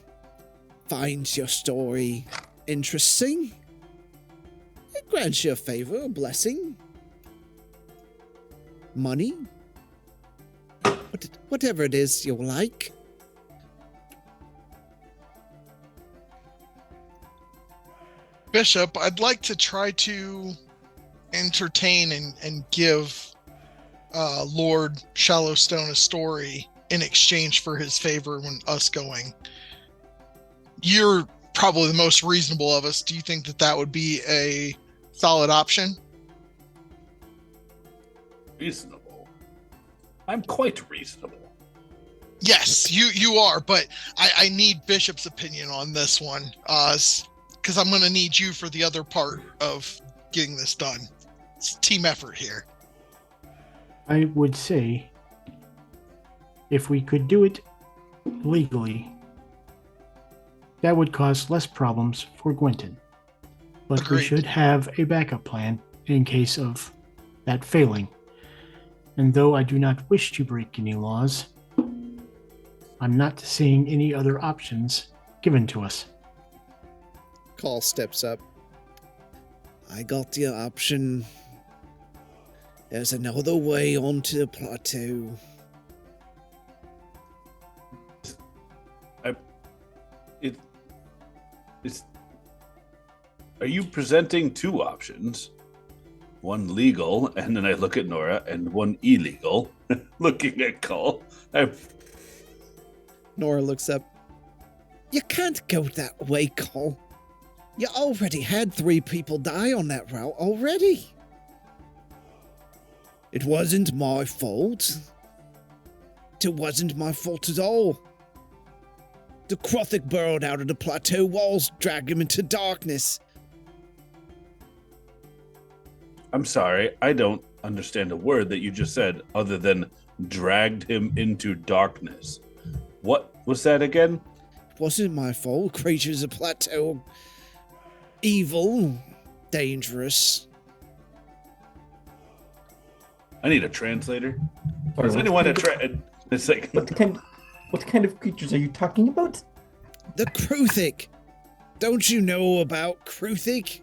finds your story interesting, it grants you a favor, a blessing, money, whatever it is you'll like. Bishop, I'd like to try to entertain and give Lord Shallowstone a story in exchange for his favor when us going. You're probably the most reasonable of us. Do you think that that would be a solid option? Reasonable? I'm quite reasonable. Yes, you are, but I need Bishop's opinion on this one, because I'm going to need you for the other part of getting this done. It's a team effort here. I would say if we could do it legally, that would cause less problems for Gwenton. But Agreed. we should have a backup plan in case of that failing. And though I do not wish to break any laws, I'm not seeing any other options given to us. Call steps up. I got the option. There's another way onto the plateau. Are you presenting two options? One legal, and then I look at Nora, and one illegal, looking at Cole. Nora looks up. You can't go that way, Cole. You already had 3 people die on that route already. It wasn't my fault. It wasn't my fault at all. The Krothic burrowed out of the plateau walls, dragged him into darkness. I'm sorry, I don't understand a word that you just said other than dragged him into darkness. What was that again? It wasn't my fault. Creatures of plateau. Evil. Dangerous. I need a translator. Sorry, Does anyone it's like what kind of creatures are you talking about? The Kruthic. Don't you know about Kruthic?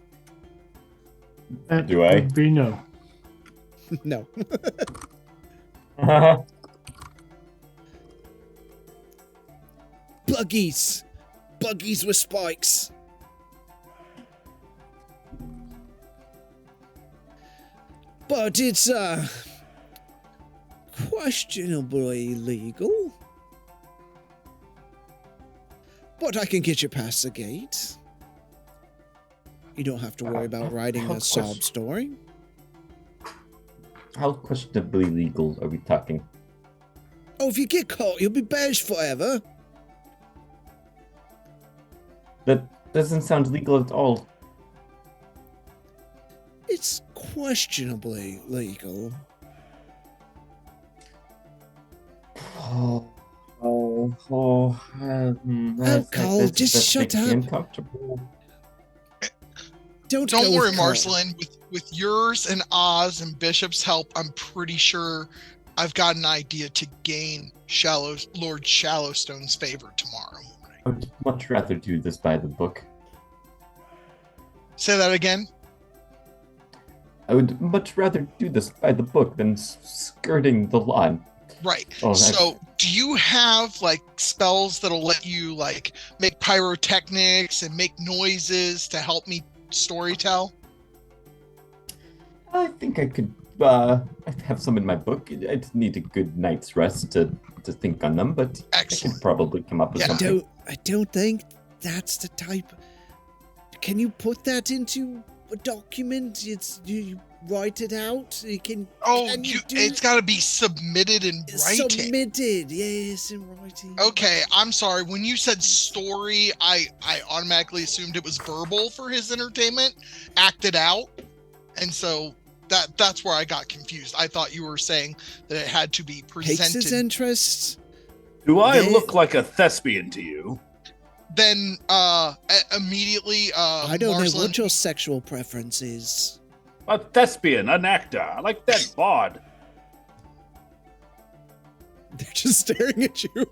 That Do I? would be no. No. Buggies. Buggies with spikes. But it's, questionably legal. But I can get you past the gate. You don't have to worry about writing a sob story. How questionably legal are we talking? Oh, if you get caught, you'll be banished forever. That doesn't sound legal at all. It's questionably legal. Cole, just shut up. Uncomfortable. Don't go worry, with Cole. Marceline. With yours and Oz and Bishop's help, I'm pretty sure I've got an idea to gain Lord Shallowstone's favor tomorrow morning. I would much rather do this by the book. Say that again. I would much rather do this by the book than skirting the lawn. Right. Oh, So, do you have like spells that'll let you like make pyrotechnics and make noises to help me storytell? I think I could. I have some in my book. I'd need a good night's rest to think on them, but I Excellent. could probably come up with Yeah. something. I don't think that's the type. Can you put that into a document? write it out? You can. Oh, can you do it's got to be submitted in writing. Submitted, yes, in writing. Okay, I'm sorry. When you said story, I automatically assumed it was verbal for his entertainment, acted out, and so that's where I got confused. I thought you were saying that it had to be presented. Takes his interest. Do I look like a thespian to you? Then immediately I don't know Marsland- what your sexual preference is. A thespian, an actor. I like that bard. They're just staring at you.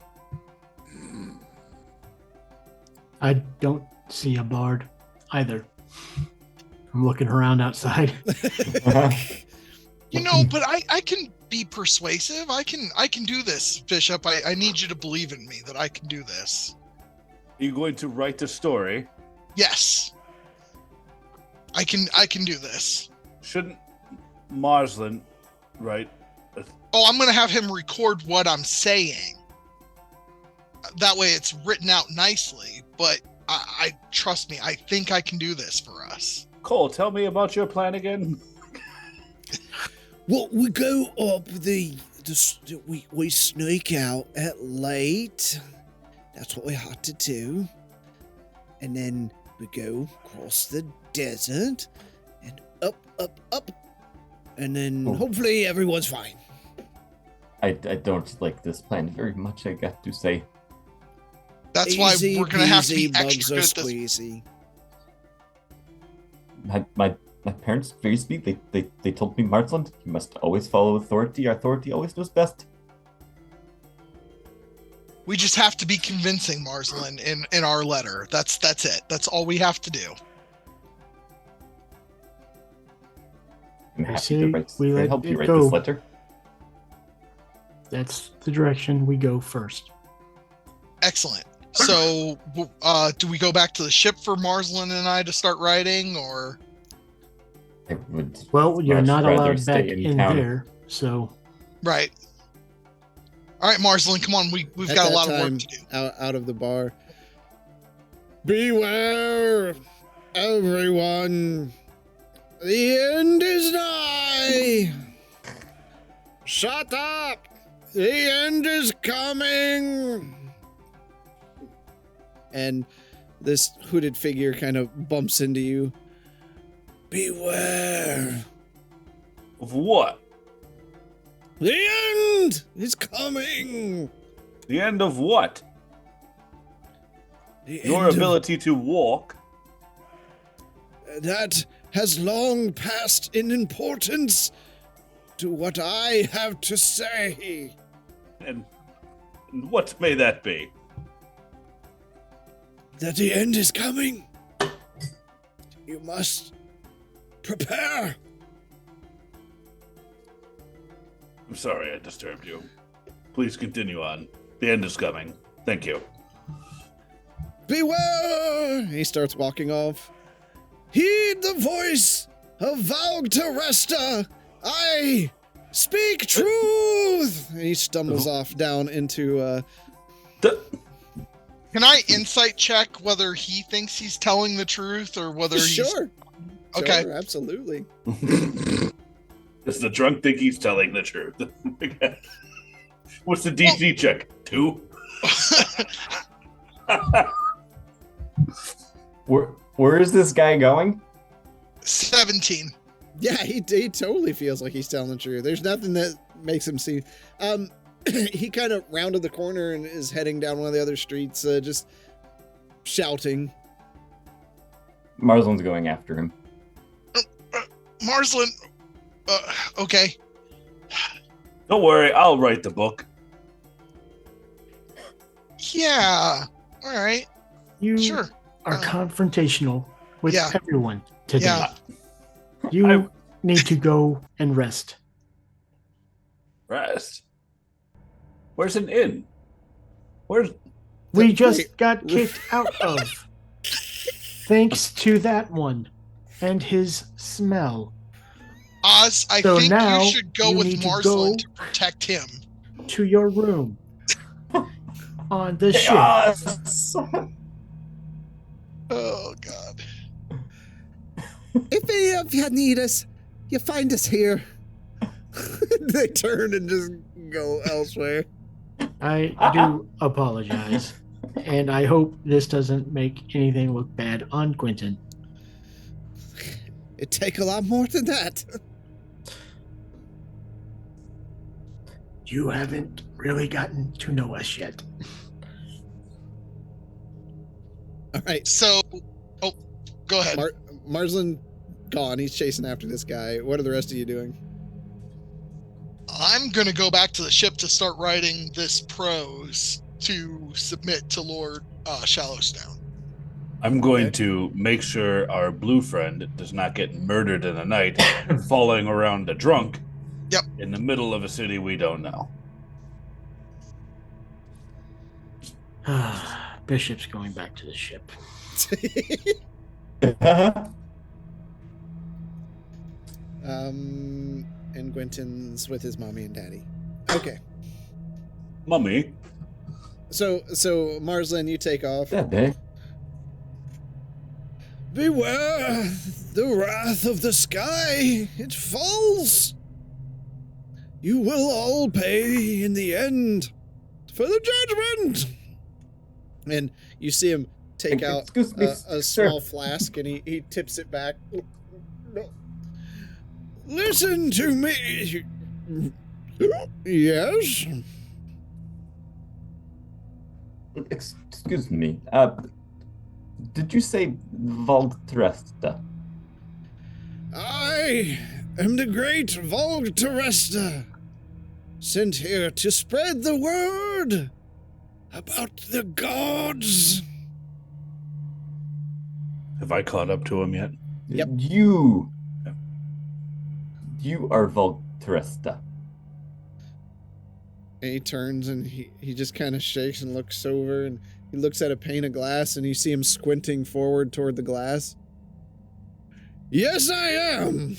I don't see a bard either. I'm looking around outside. You know, but I can be persuasive. I can do this, Bishop. I need you to believe in me that I can do this. Are you going to write a story? Yes. I can do this. Shouldn't Marsland write? Oh, I'm gonna have him record what I'm saying. That way it's written out nicely, but I trust me, I think I can do this for us. Cole, tell me about your plan again. Well, we go up we sneak out at late. That's what we had to do. And then we go across the desert and up. And then hopefully everyone's fine. I don't like this plan very much, I got to say. That's why Easy we're gonna have to be peasy, extra bugs good are at this. squeezy. My parents raised me. They told me, Marsland, you must always follow authority. Authority always knows best. We just have to be convincing, Marsland, in our letter. That's it. That's all we have to do. I'm I happy see, to write, we let help you it write go. this letter. That's the direction we go first. Excellent. So, do we go back to the ship for Marsland and I to start writing, or? I would Well, you're much not rather allowed stay back in in town. there, so Right. All right, Marsland, come on. We've At got a that lot of time, work to do. out of the bar. Beware, everyone. The end is nigh. Shut up. The end is coming. And this hooded figure kind of bumps into you. Beware. Of what? The end is coming. The end of what? The Your end of- ability to walk? that has long passed in importance to what I have to say. And what may that be? That the end is coming. You must prepare. I'm sorry I disturbed you. Please continue on. The end is coming. Thank you. Beware! He starts walking off. Heed the voice of Valgteresta. I speak truth. And he stumbles off down into Can I insight check whether he thinks he's telling the truth or whether he's... Sure. Okay. Sure, absolutely. Does the drunk think he's telling the truth? What's the DC check? 2? Where is this guy going? 17. Yeah, he totally feels like he's telling the truth. There's nothing that makes him see. He kind of rounded the corner and is heading down one of the other streets, just shouting. Marsland's going after him. Marsland, okay. Don't worry, I'll write the book. Yeah. All right. you Sure. are confrontational with yeah. everyone today. Yeah. You need to go and rest. Rest? Where's an inn? Where's... We just got kicked out of. Thanks to that one and his smell. Oz, I So think now you should go you with need to Marsland to go- protect him. To your room. On the ship. Yes! Oh, God. If any of you need us, You find us here. They turn and just go elsewhere. I do apologize, and I hope this doesn't make anything look bad on Quentin. It'd take a lot more than that. You haven't really gotten to know us yet. All right. So, go ahead. Marsland gone. He's chasing after this guy. What are the rest of you doing? I'm going to go back to the ship to start writing this prose to submit to Lord Shallowstone. I'm going to make sure our blue friend does not get murdered in the night, following around a drunk. Yep. In the middle of a city we don't know. Bishop's going back to the ship. And Gwenton's with his mommy and daddy. Okay. Mummy. So Marsland, you take off. That day. Beware the wrath of the sky. It falls. You will all pay in the end for the judgment. And you see him take out Excuse me, a small flask, and he tips it back. Oh, no. Listen to me. Yes? Excuse me. Did you say Voltresta? I am the great Volteresta, sent here to spread the word about the gods. Have I caught up to him yet? Yep. You are Voltresta. And he turns and he just kind of shakes and looks over, and he looks at a pane of glass, and you see him squinting forward toward the glass. Yes, I am.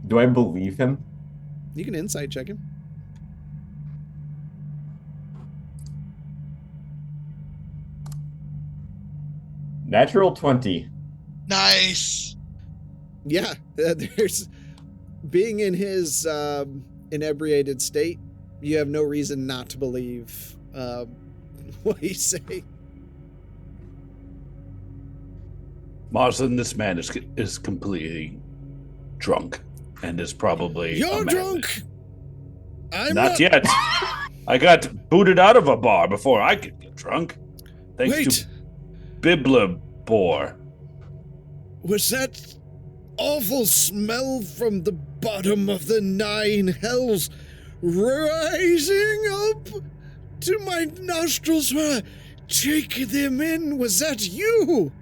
Do I believe him? You can insight check him. Natural 20. Nice. Yeah, there's being in his inebriated state, you have no reason not to believe what he's saying. Marsland, this man is completely drunk and is probably You're a drunk. I'm Not yet. I got booted out of a bar before I could get drunk. Thanks Wait. to Biblabor. Was that awful smell from the bottom of the 9 hells rising up to my nostrils where I take them in? Was that you?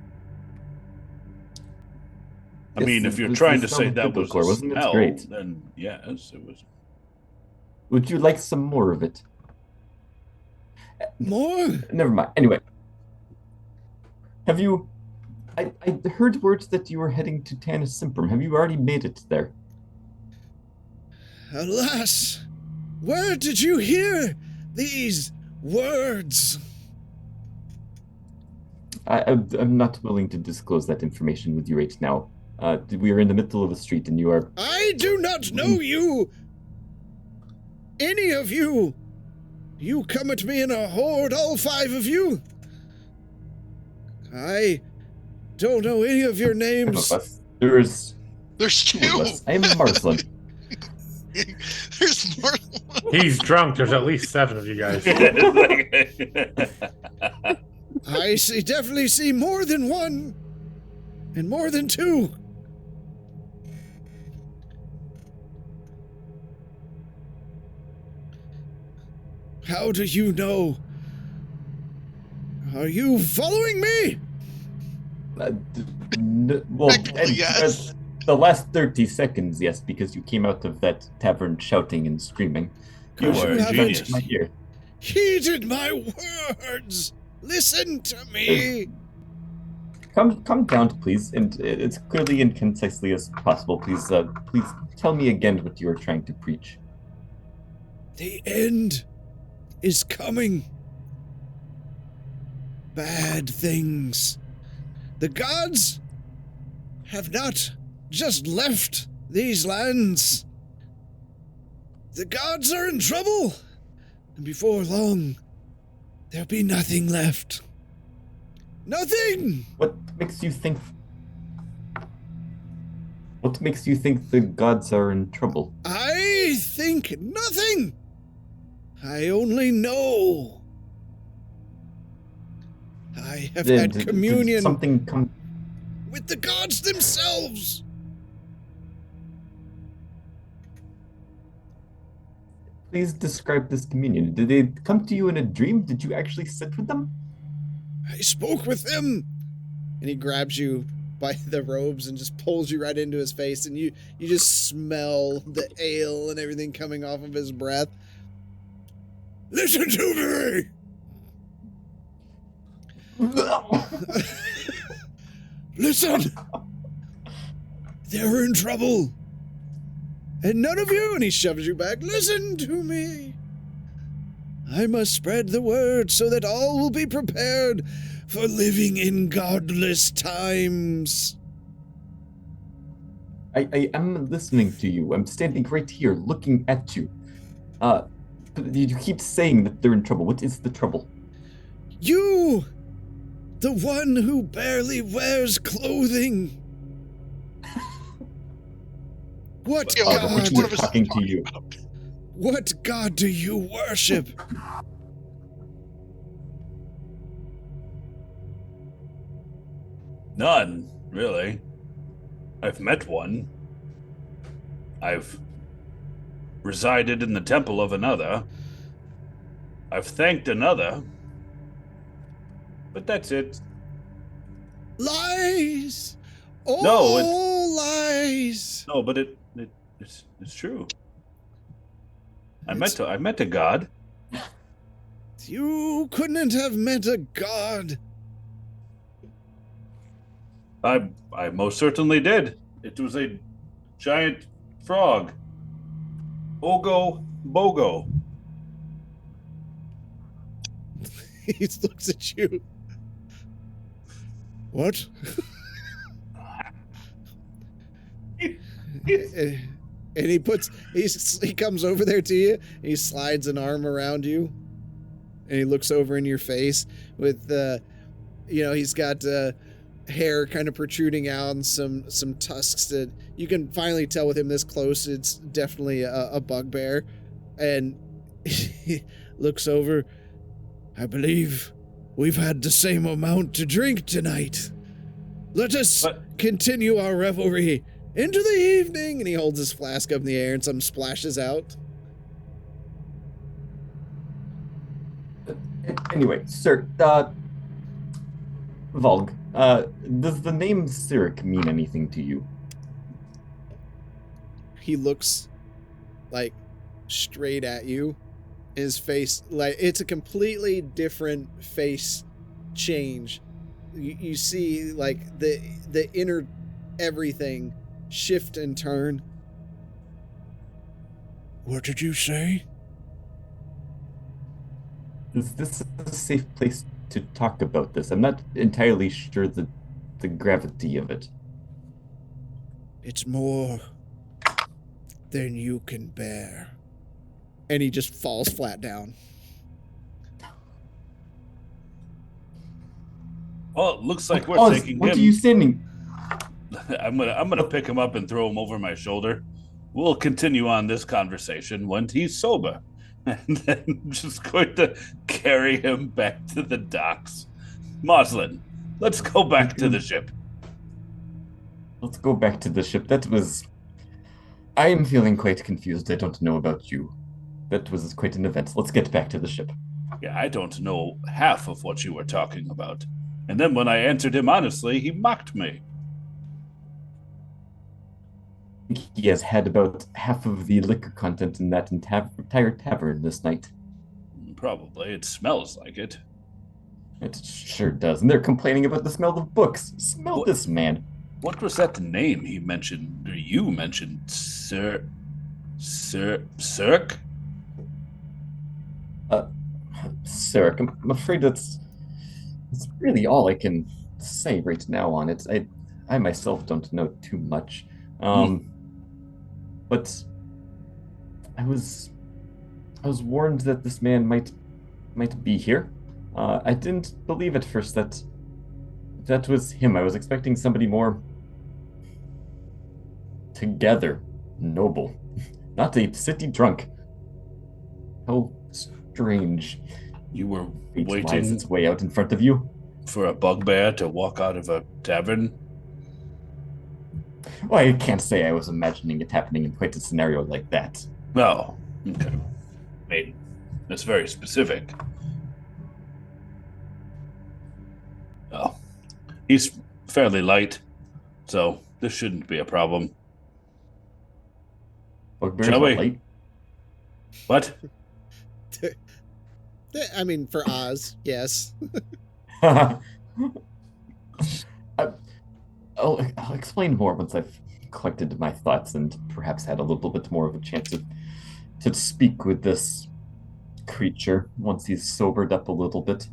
I mean, Yes, if you're it was trying the to say smell that of was Biblabor, a wasn't it smell, great? then yes, it was. Would you like some more of it? More? Never mind. Anyway. Have you... I heard words that you were heading to Tanis Simprum. Have you already made it there? Alas, where did you hear these words? I'm not willing to disclose that information with you right now. We are in the middle of a street and you are... I do not know you. Any of you. You come at me in a horde, all 5 of you. I don't know any of your names. There's two of us. I am Marsland. There's more. He's drunk. There's at least 7 of you guys. I definitely see more than 1 and more than 2. How do you know? Are you following me? Well, Technically, yes. the last 30 seconds, yes, because you came out of that tavern shouting and screaming. You were a haven't genius. My ear. heeded my words. Listen to me. Come down, please, and it's clearly and concisely as possible. Please tell me again what you are trying to preach. The end is coming. Bad things. The gods have not just left these lands. The gods are in trouble, and before long, there'll be nothing left. Nothing! What makes you think? What makes you think the gods are in trouble? I think nothing! I only know. I have had Did communion something come? with the gods themselves! Please describe this communion. Did they come to you in a dream? Did you actually sit with them? I spoke with them! And he grabs you by the robes and just pulls you right into his face, and you just smell the ale and everything coming off of his breath. Listen to me! Listen! They're in trouble! And none of you, and he shoves you back, listen to me! I must spread the word so that all will be prepared for living in godless times. I am listening to you. I'm standing right here looking at you. But you keep saying that they're in trouble. What is the trouble? You! The one who barely wears clothing! What Yeah, god? which one of us is talking to you? about? What god do you worship? None, really. I've met one. I've resided in the temple of another. I've thanked another. But that's it. Lies! All No, lies! No, but it's true. I met a god. You couldn't have met a god. I most certainly did. It was a giant frog. Ogo Bogo. He looks at you. What? And he comes over there to you, and he slides an arm around you, and he looks over in your face with he's got hair kind of protruding out and some tusks that you can finally tell with him this close it's definitely a bugbear. And he looks over. I believe we've had the same amount to drink tonight. Let us continue our revelry into the evening. And he holds his flask up in the air and some splashes out. Anyway, sir, Volg, does the name Cyric mean anything to you? He looks like straight at you. His face, like, it's a completely different face change. You see, like, the inner everything shift and turn. What did you say? Is this a safe place to talk about this? I'm not entirely sure the gravity of it. It's more than you can bear. And he just falls flat down. Well, it looks like we're Oz, taking what him. are you standing? I'm gonna pick him up and throw him over my shoulder. We'll continue on this conversation when he's sober. And then I'm just going to carry him back to the docks. Moslin, let's go back to the ship. Let's go back to the ship. I am feeling quite confused. I don't know about you. That was quite an event. Let's get back to the ship. Yeah, I don't know half of what you were talking about. And then when I answered him honestly, he mocked me. He has had about half of the liquor content in that entire tavern this night. Probably. It smells like it. It sure does. And they're complaining about the smell of books. Smell this, man. What was that name he mentioned, or you mentioned? Cirque? Sir, I'm afraid that's really all I can say right now on it. I myself don't know too much. But I was warned that this man might be here. I didn't believe at first that was him. I was expecting somebody more together, noble, not a city drunk. How strange. You were Fate lies waiting its way out in front of you. for a bugbear to walk out of a tavern? Well, I can't say I was imagining it happening in quite a scenario like that. No. Okay. I mean, that's very specific. Oh, he's fairly light, so this shouldn't be a problem. Bugbears Shall are we? light. What? I mean, for Oz, yes. I- I'll explain more once I've collected my thoughts and perhaps had a little bit more of a chance to speak with this creature once he's sobered up a little bit.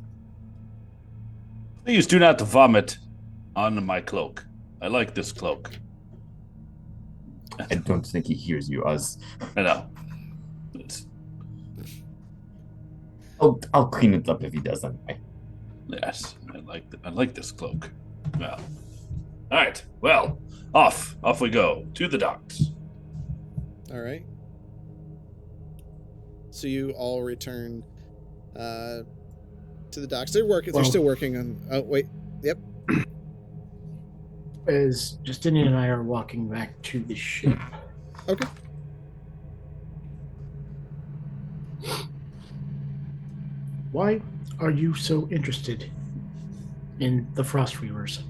Please do not vomit on my cloak. I like this cloak. I don't think he hears you, Oz. I know. It's, I'll clean it up if he does anyway. yes, I like this cloak. Well, all right. Well, off we go to the docks. All right. So you all return to the docks. They're working. They're still working on. Oh wait. Yep. As Justinian and I are walking back to the ship. Okay. Why are you so interested in the Frost Reavers?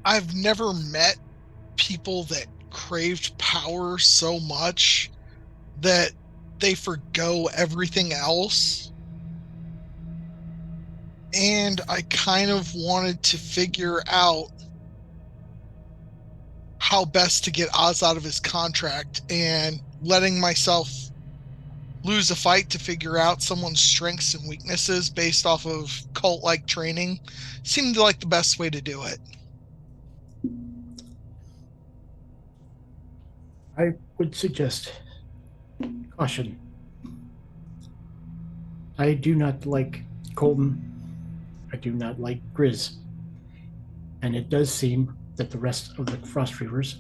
I've never met people that craved power so much that they forgo everything else. And I kind of wanted to figure out how best to get Oz out of his contract, and letting myself lose a fight to figure out someone's strengths and weaknesses based off of cult-like training seemed like the best way to do it. I would suggest caution. I do not like Colton. I do not like Grizz. And it does seem that the rest of the Frost Reavers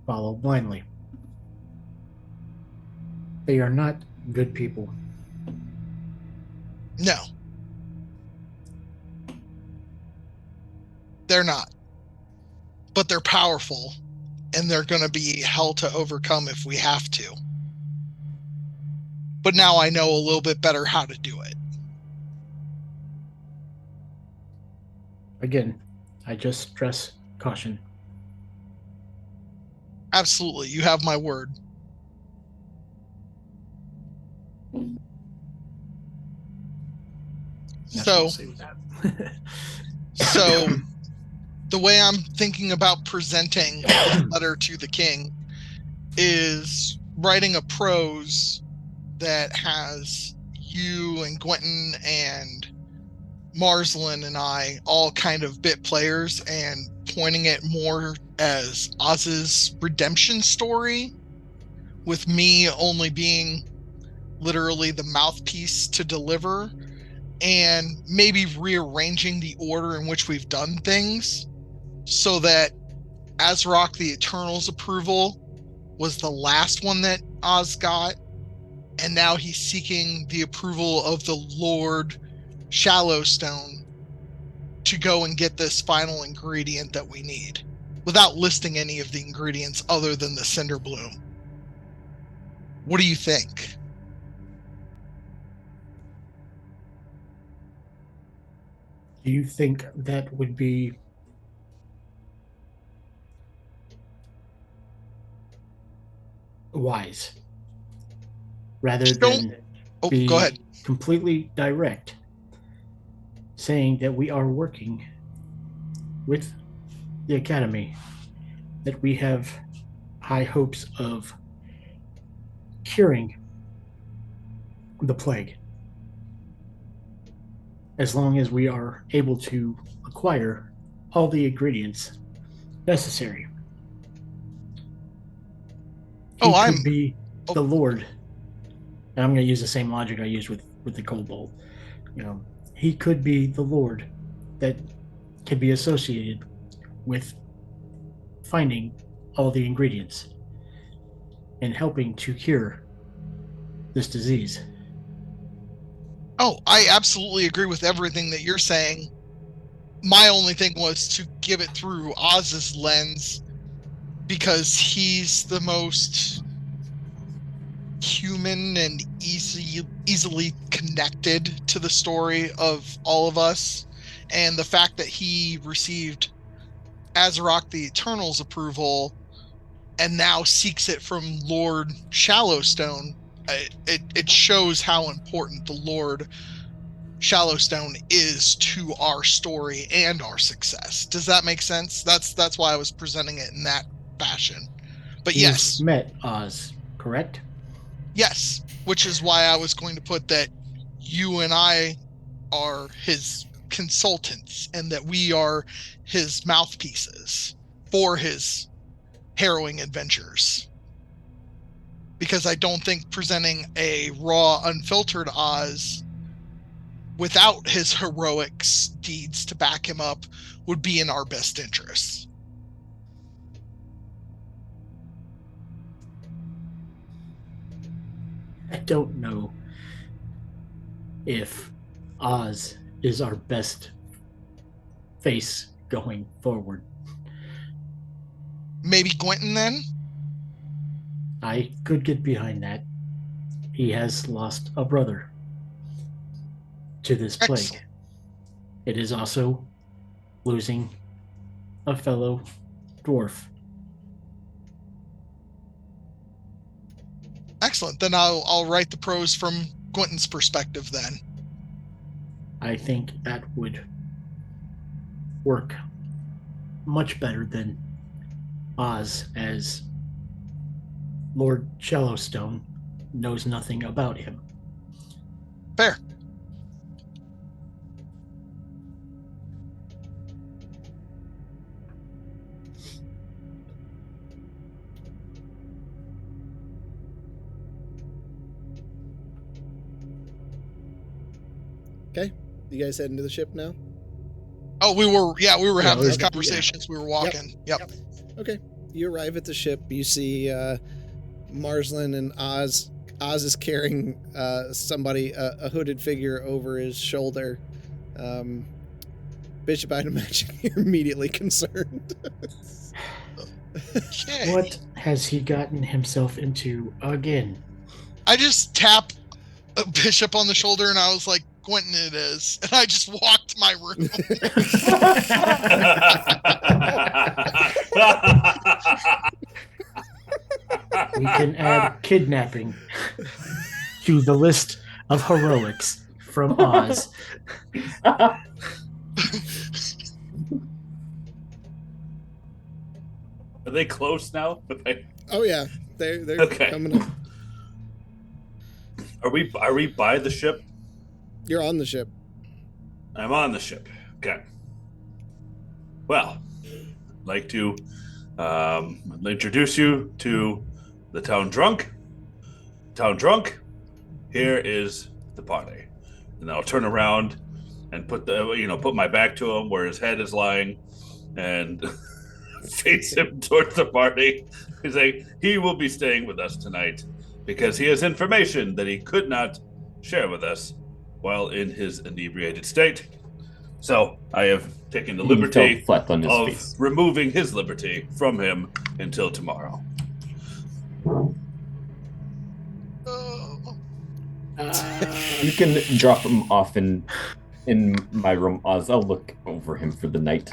follow blindly. They are not good people. No. They're not. But they're powerful, and they're going to be hell to overcome if we have to. But now I know a little bit better how to do it. Again, I just stress caution. Absolutely. You have my word. So the way I'm thinking about presenting this letter to the king is writing a prose that has you and Gwenton and Marslin and I all kind of bit players, and pointing it more as Oz's redemption story, with me only being literally the mouthpiece to deliver, and maybe rearranging the order in which we've done things so that Azrock the Eternal's approval was the last one that Oz got, and now he's seeking the approval of the Lord Shallowstone to go and get this final ingredient that we need, without listing any of the ingredients other than the Cinder Bloom. What do you think? Do you think that would be wise? Rather than be go ahead. completely direct, saying that we are working with the Academy, that we have high hopes of curing the plague. as long as we are able to acquire all the ingredients necessary. He Oh, could be oh. the Lord. And I'm going to use the same logic I used with the kobold. You know, he could be the Lord that can be associated with finding all the ingredients and helping to cure this disease. Oh, I absolutely agree with everything that you're saying. My only thing was to give it through Oz's lens because he's the most human and easily connected to the story of all of us. And the fact that he received Azeroth the Eternal's approval and now seeks it from Lord Shallowstone, it shows how important the Lord Shallowstone is to our story and our success. Does that make sense? That's why I was presenting it in that fashion. But You've yes, met Oz, correct? yes, which is why I was going to put that you and I are his consultants and that we are his mouthpieces for his harrowing adventures. Because I don't think presenting a raw, unfiltered Oz without his heroics deeds to back him up would be in our best interests. I don't know if Oz is our best face going forward. Maybe Gwenton then? I could get behind that. He has lost a brother to this plague. Excellent. It is also losing a fellow dwarf. Excellent. Then I'll write the prose from Gwenton's perspective then. I think that would work much better than Oz, as Lord Shallowstone knows nothing about him. Fair. Okay. You guys heading to the ship now? Oh, we were having these okay. conversations. We were walking. Yep. Okay. You arrive at the ship. You see Marslin and Oz. Oz is carrying somebody, a hooded figure over his shoulder. Bishop, I'd imagine you're immediately concerned. Okay. What has he gotten himself into again? I just tap Bishop on the shoulder and I was like, Gwenton it is. And I just walked to my room. We can add kidnapping to the list of heroics from Oz. Are they close now? Oh yeah, they're Okay. coming up. Are we by the ship? You're on the ship. I'm on the ship. Okay. Well, I'd like to introduce you to the town drunk. Town drunk, here is the party. And I'll turn around and put my back to him where his head is lying and face him towards the party. He's like, he will be staying with us tonight because he has information that he could not share with us while in his inebriated state. So I have taken the liberty flat on his of face. removing his liberty from him until tomorrow. You can drop him off in my room, Oz. I'll look over him for the night.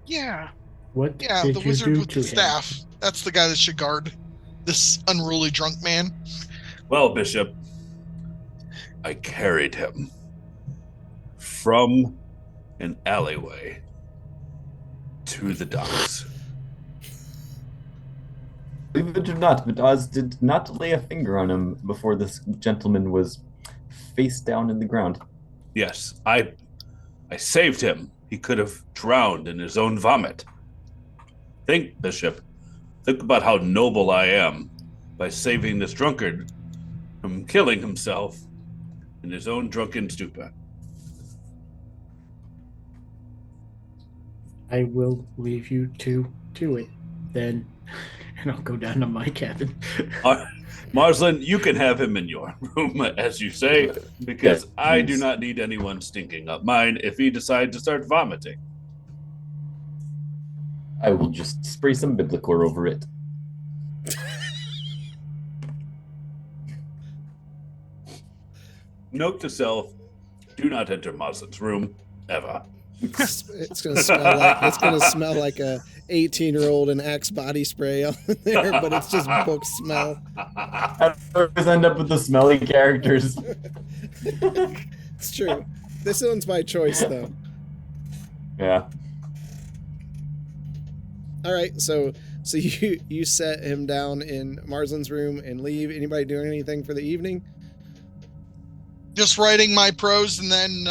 Yeah. What Yeah, did the you wizard do with to the him? staff. That's the guy that should guard this unruly drunk man. Well, Bishop, I carried him from an alleyway to the docks. Believe it or not, but Oz did not lay a finger on him before this gentleman was face down in the ground. Yes, I saved him. He could have drowned in his own vomit. Think, Bishop. Think about how noble I am by saving this drunkard from killing himself in his own drunken stupor. I will leave you to it then, and I'll go down to my cabin. Marslin, you can have him in your room, as you say, because I do not need anyone stinking up mine if he decides to start vomiting. I will just spray some Biblicor over it. Note to self: do not enter Marslin's room ever. It's gonna smell like a 18-year-old in Axe body spray on there, but it's just book smell. I always end up with the smelly characters. It's true. This one's by choice, though. Yeah. All right, so you set him down in Marslin's room and leave. Anybody doing anything for the evening? Just writing my prose and then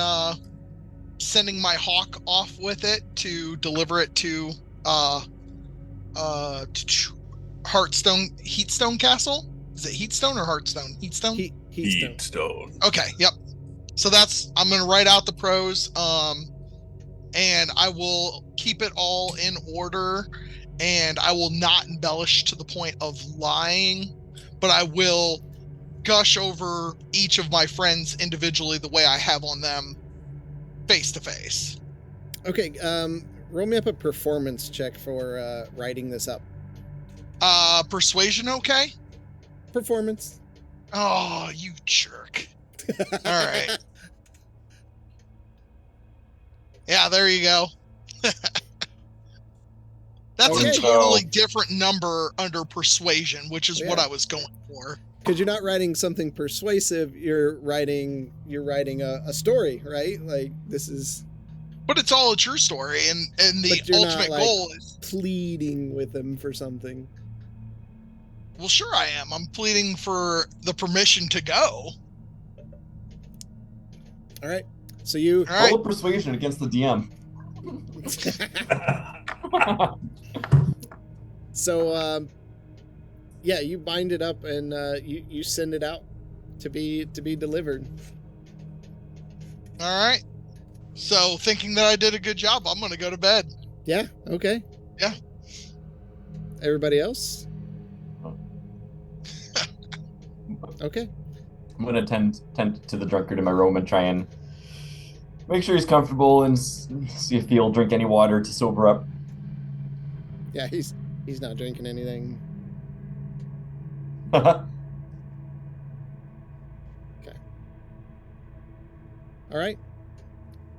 sending my hawk off with it to deliver it to Heatstone Castle. Is it Heatstone or Heartstone? Heatstone. Heatstone. Okay. Yep. So I'm gonna write out the prose, and I will keep it all in order, and I will not embellish to the point of lying, but I will gush over each of my friends individually the way I have on them face to face. Okay, roll me up a performance check for writing this up. Persuasion, okay? Performance. Oh, you jerk. All right. Yeah, there you go. That's Okay. a totally different number under persuasion, which is what I was going for. Because you're not writing something persuasive, you're writing a story, right? Like this is. But it's all a true story, and the ultimate goal is pleading with them for something. Well, sure I am. I'm pleading for the permission to go. All right. So you roll a persuasion against the DM. So yeah, you bind it up and you send it out to be delivered. All right. So thinking that I did a good job, I'm going to go to bed. Yeah. Okay. Yeah. Everybody else? Okay. I'm going to tend to the drunkard in my room and try and make sure he's comfortable and see if he'll drink any water to sober up. Yeah, he's not drinking anything. Okay. All right.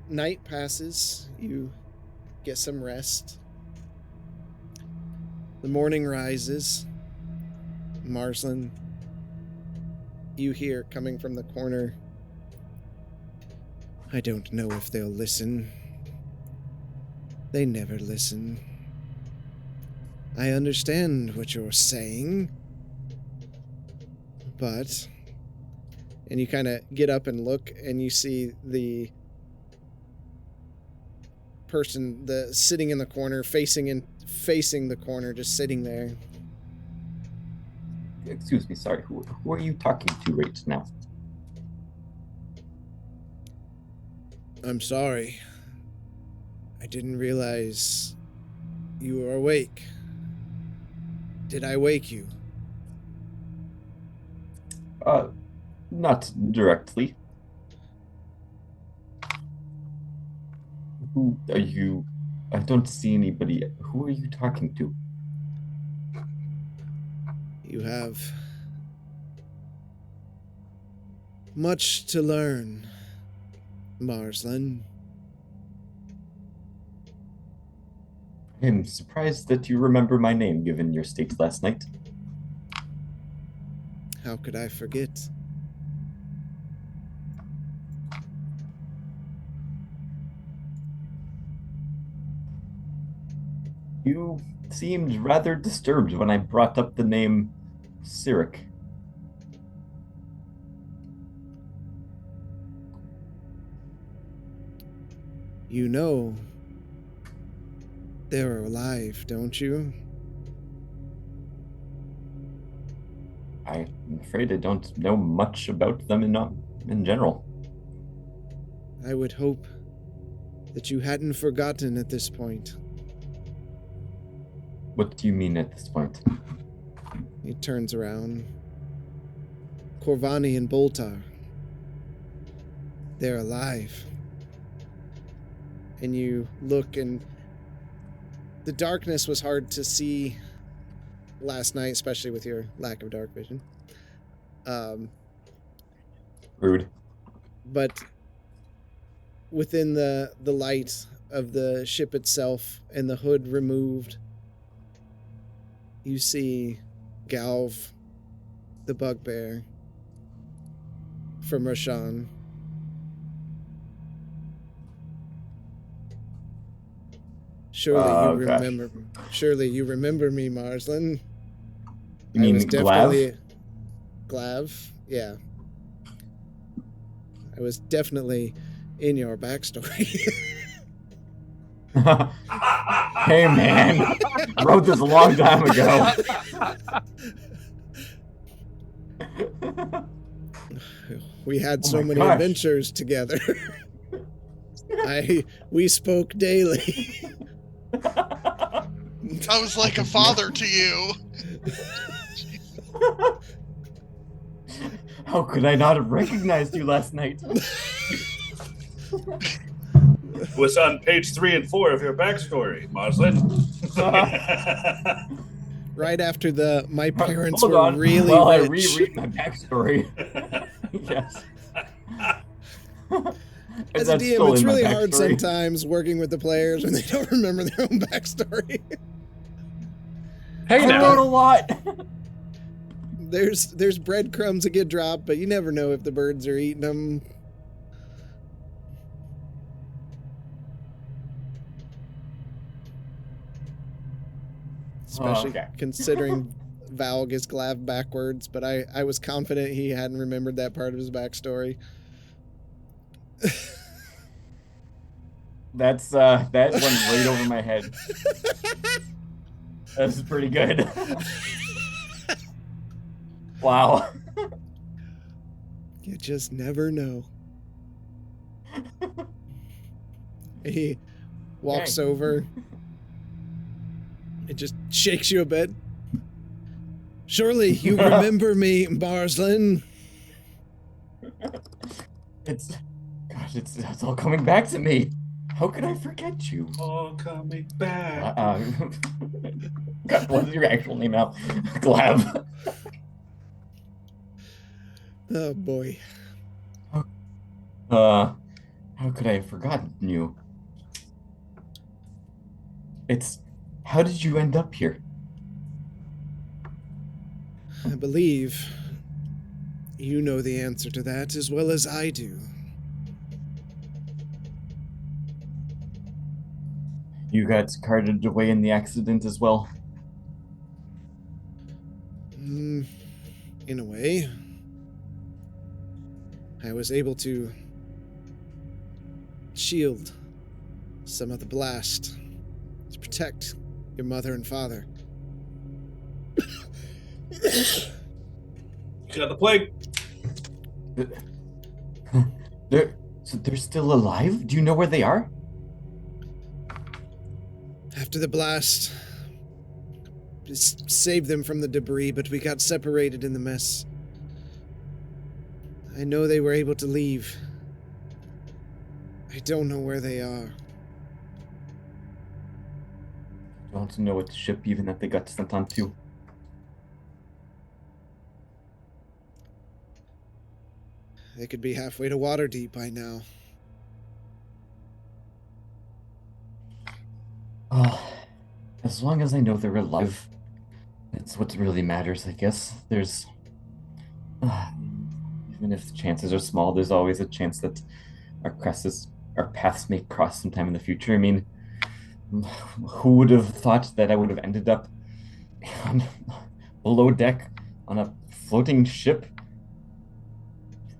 Night passes. You get some rest. The morning rises. Marslin, you hear coming from the corner. I don't know if they'll listen. They never listen. I understand what you're saying, but... And you kind of get up and look, and you see the person sitting in the corner, facing the corner, just sitting there. Excuse me, sorry. Who are you talking to right now? I'm sorry. I didn't realize you were awake. Did I wake you? Not directly. Who are you? I don't see anybody. Who are you talking to? You have much to learn, Marslin. I'm surprised that you remember my name given your state last night. How could I forget? You seemed rather disturbed when I brought up the name Cyric. You know they're alive, don't you? I'm afraid I don't know much about them in general. I would hope that you hadn't forgotten at this point. What do you mean at this point? He turns around. Corvani and Boltar. They're alive. And you look, and the darkness was hard to see last night, especially with your lack of dark vision. Rude. But within the light of the ship itself and the hood removed, you see Galv, the bugbear from Rashan. Surely you remember me, Marsland. You mean Glav? Glav, yeah. I was definitely in your backstory. Hey man, I wrote this a long time ago. We had Oh so my many gosh. adventures together. We spoke daily. I was like a father to you. How could I not have recognized you last night? Was on page 3 and 4 of your backstory, Moslin. Right after my parents Hold were on. really While I rich. reread my backstory. Yes. As a That's DM, still it's in my really hard backstory. sometimes working with the players when they don't remember their own backstory. Hey I now. wrote a lot. There's breadcrumbs that get dropped, but you never know if the birds are eating them. Especially okay. considering Valg is Glav backwards, but I was confident he hadn't remembered that part of his backstory. That went right over my head. That's pretty good. Wow. You just never know. He walks Okay. over. It just shakes you a bit. Surely you remember me, Barslin. It's all coming back to me. How could I forget you? All coming back. God, what is your actual name now? Glav. Oh boy. How could I have forgotten you? How did you end up here? I believe you know the answer to that as well as I do. You got carted away in the accident as well? In a way. I was able to shield some of the blast to protect your mother and father. You got the plague. They're still alive? Do you know where they are? After the blast, saved them from the debris, but we got separated in the mess. I know they were able to leave. I don't know where they are. Don't know what ship even that they got sent on to. They could be halfway to Waterdeep by now. Oh, as long as I know they're alive, that's what really matters, I guess. There's... even if the chances are small, there's always a chance that our paths may cross sometime in the future. I mean, who would have thought that I would have ended up below deck on a floating ship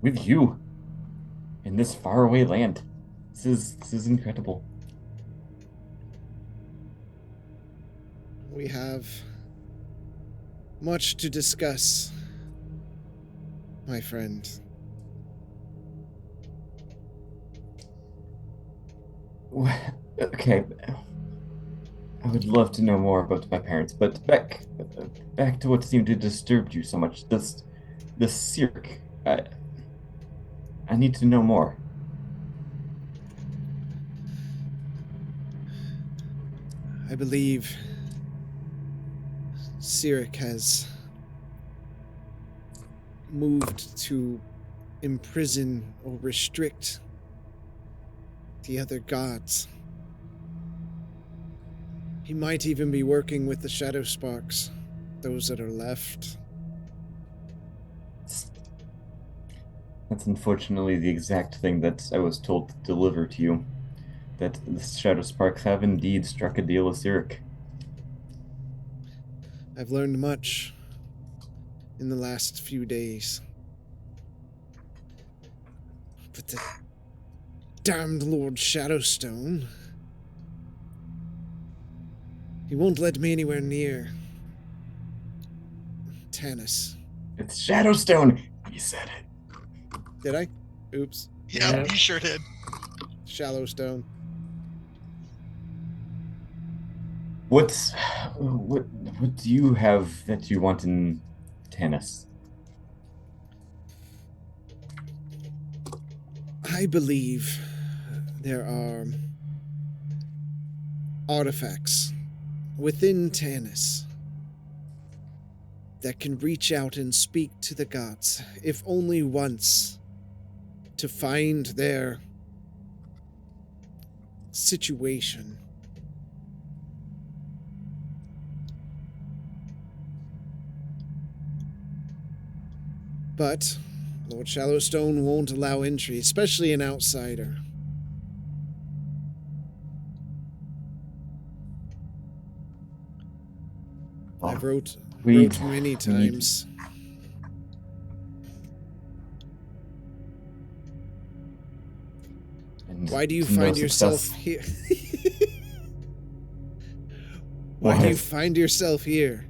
with you in this faraway land? This is incredible. We have much to discuss, my friend. Okay, I would love to know more about my parents, but back to what seemed to disturb you so much. This cirque. I need to know more. I believe Sirik has moved to imprison or restrict the other gods. He might even be working with the Shadowsparks, those that are left. That's unfortunately the exact thing that I was told to deliver to you. That the Shadowsparks have indeed struck a deal with Sirik. I've learned much in the last few days. But the damned Lord Shadowstone, he won't let me anywhere near Tanis. It's Shadowstone! He said it. Did I? Oops. Yeah, Yeah. you sure did. Shallowstone. What do you have that you want in Tanis? I believe there are artifacts within Tanis that can reach out and speak to the gods, if only once, to find their situation. But Lord Shallowstone won't allow entry, especially an outsider. I've wrote many times. Why do you find yourself here? Why do you find yourself here?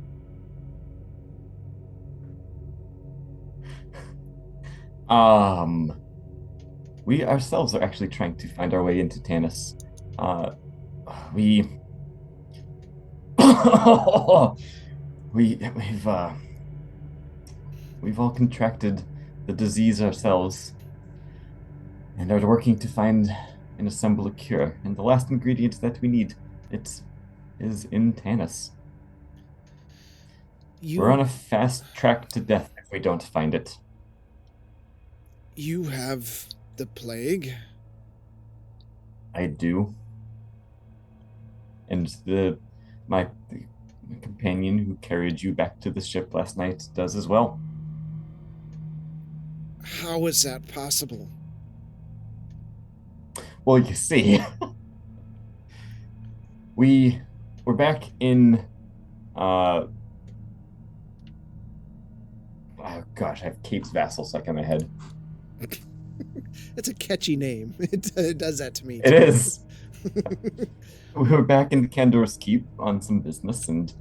We ourselves are actually trying to find our way into Tanis. We we've all contracted the disease ourselves and are working to find and assemble a cure. And the last ingredient that we need, it is in Tanis. We're on a fast track to death if we don't find it. You have the plague? I do. And my companion who carried you back to the ship last night does as well. How is that possible? Well, you see, we're back in oh gosh, I have Kate's Vassal stuck in my head. It's a catchy name. It does that to me. It is. We were back in Kandor's Keep on some business, and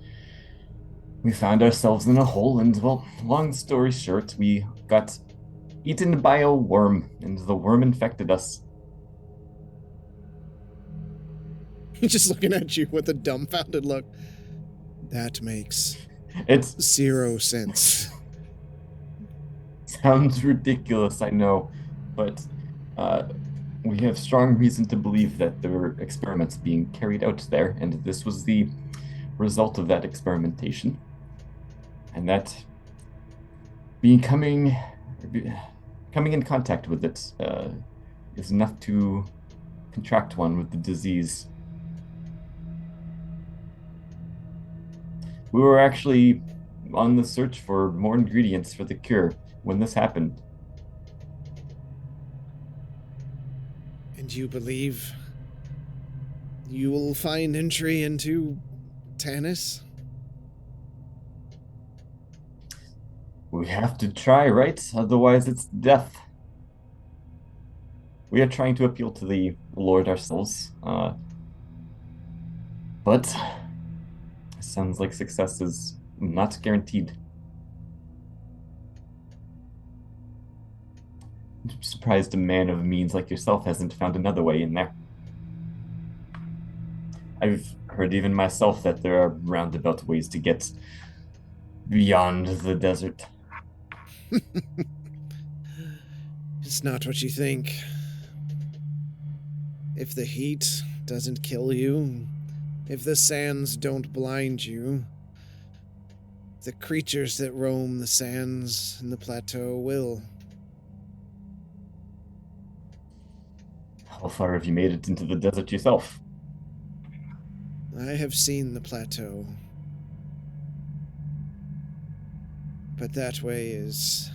we found ourselves in a hole. And well, long story short, we got eaten by a worm, and the worm infected us. He's just looking at you with a dumbfounded look. That makes It's 0 sense. Sounds ridiculous, I know, but we have strong reason to believe that there were experiments being carried out there, and this was the result of that experimentation. And that coming in contact with it is enough to contract one with the disease. We were actually on the search for more ingredients for the cure when this happened. And you believe you will find entry into Tanis? We have to try, right? Otherwise it's death. We are trying to appeal to the Lord ourselves. But it sounds like success is not guaranteed. I'm surprised a man of means like yourself hasn't found another way in there. I've heard even myself that there are roundabout ways to get beyond the desert. It's not what you think. If the heat doesn't kill you, if the sands don't blind you, the creatures that roam the sands and the plateau will. How far have you made it into the desert yourself? I have seen the plateau. But that way is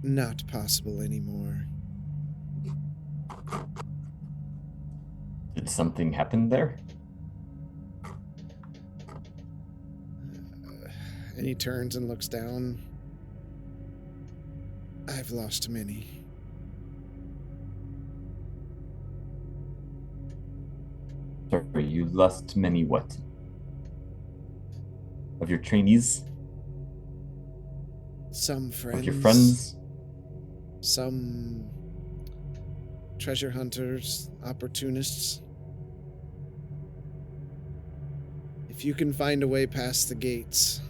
not possible anymore. Did something happen there? And he turns and looks down. I've lost many. Sorry, you lost many what? Of your trainees? Some friends. Of your friends? Some treasure hunters, opportunists. If you can find a way past the gates,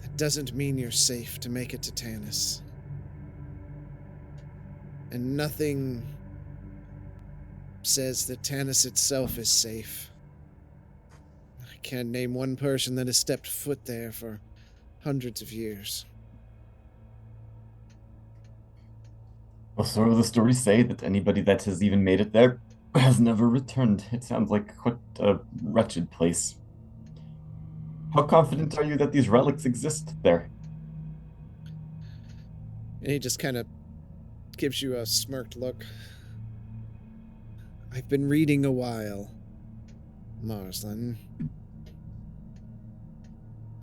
that doesn't mean you're safe to make it to Tanis. And nothing says that Tanis itself is safe. I can't name one person that has stepped foot there for hundreds of years. Well, so the stories say that anybody that has even made it there has never returned. It sounds like quite a wretched place. How confident are you that these relics exist there? And he just kind of gives you a smirked look. I've been reading a while, Marsland.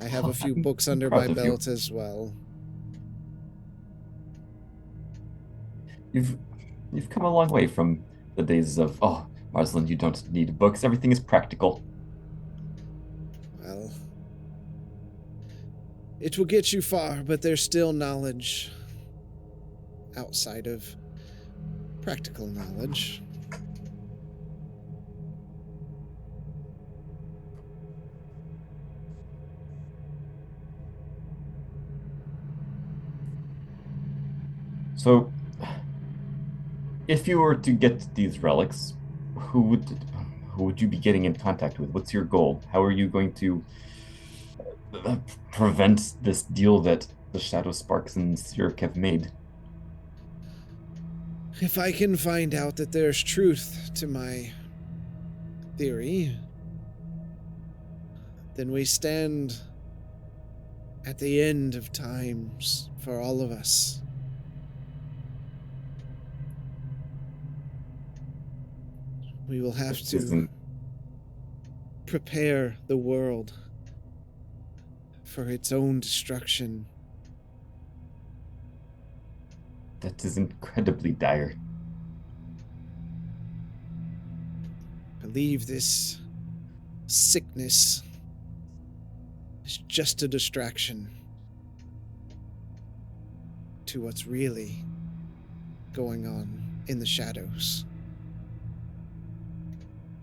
I have a few books under my belt as well. You've come a long way from the days of, oh, Marsland, you don't need books. Everything is practical. Well, it will get you far, but there's still knowledge outside of practical knowledge. So, if you were to get these relics, who would you be getting in contact with? What's your goal? How are you going to prevent this deal that the Shadowsparks and Zurich have made? If I can find out that there's truth to my theory, then we stand at the end of times for all of us. We will have to prepare the world for its own destruction. That is incredibly dire. I believe this sickness is just a distraction to what's really going on in the shadows.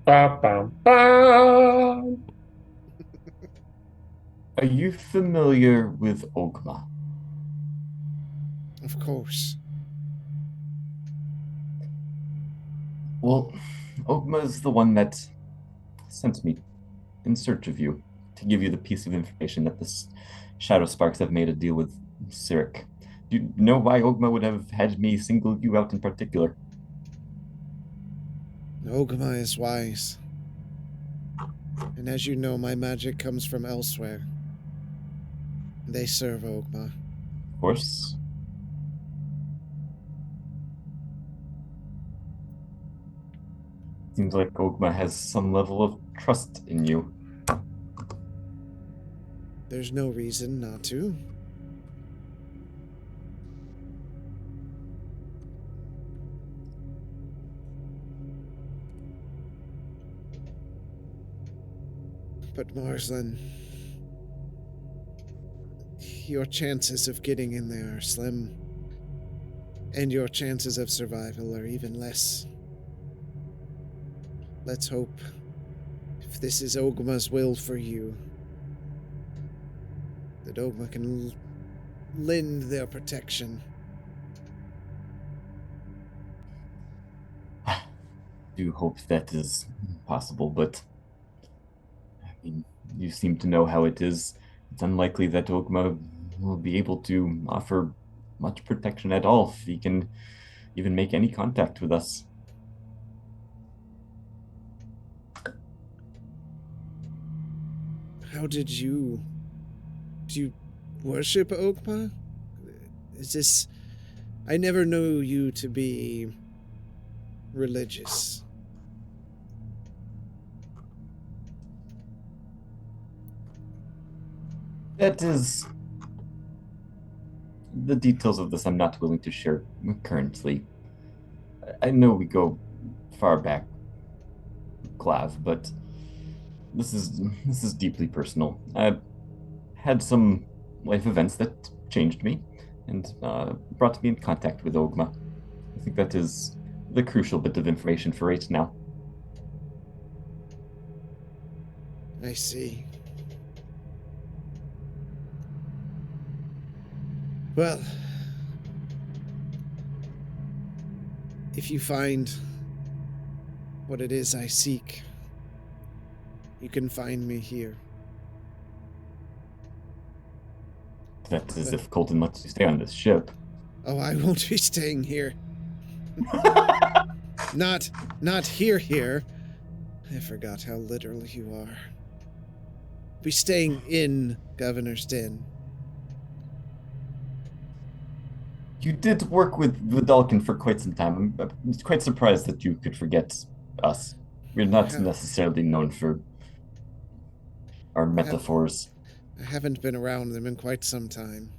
Ba, bam, bam. Are you familiar with Ogma? Of course. Well, Ogma is the one that sent me in search of you to give you the piece of information that the Shadowsparks have made a deal with Zurich. Do you know why Ogma would have had me single you out in particular? Ogma is wise. And as you know, my magic comes from elsewhere. They serve Ogma. Of course. Seems like Ogma has some level of trust in you. There's no reason not to. But Marsland, your chances of getting in there are slim, and your chances of survival are even less. Let's hope, if this is Ogma's will for you, that Ogma can lend their protection. I do hope that is possible, but I mean, you seem to know how it is. It's unlikely that Ogma will be able to offer much protection at all if he can even make any contact with us. How did you... Do you worship Ogma? Is this... I never knew you to be religious. That is the details of this I'm not willing to share currently. I know we go far back, Clav, but this is deeply personal. I had some life events that changed me and brought me in contact with Ogma. I think that is the crucial bit of information for right now. I see. Well, if you find what it is I seek, you can find me here. That is if Colton lets you stay on this ship. Oh, I won't be staying here. Not here. I forgot how literal you are. Be staying in Governor's Den. You did work with Vidalkin for quite some time. I'm quite surprised that you could forget us. We're not necessarily known for our metaphors. I haven't been around them in quite some time.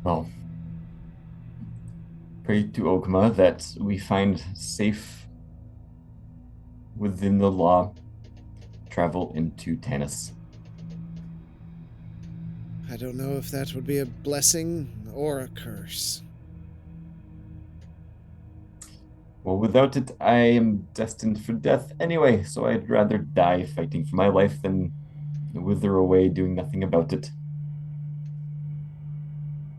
Well, pray to Ogma that we find safe within the law travel into Tanis. I don't know if that would be a blessing or a curse. Well, without it, I am destined for death anyway, so I'd rather die fighting for my life than wither away doing nothing about it.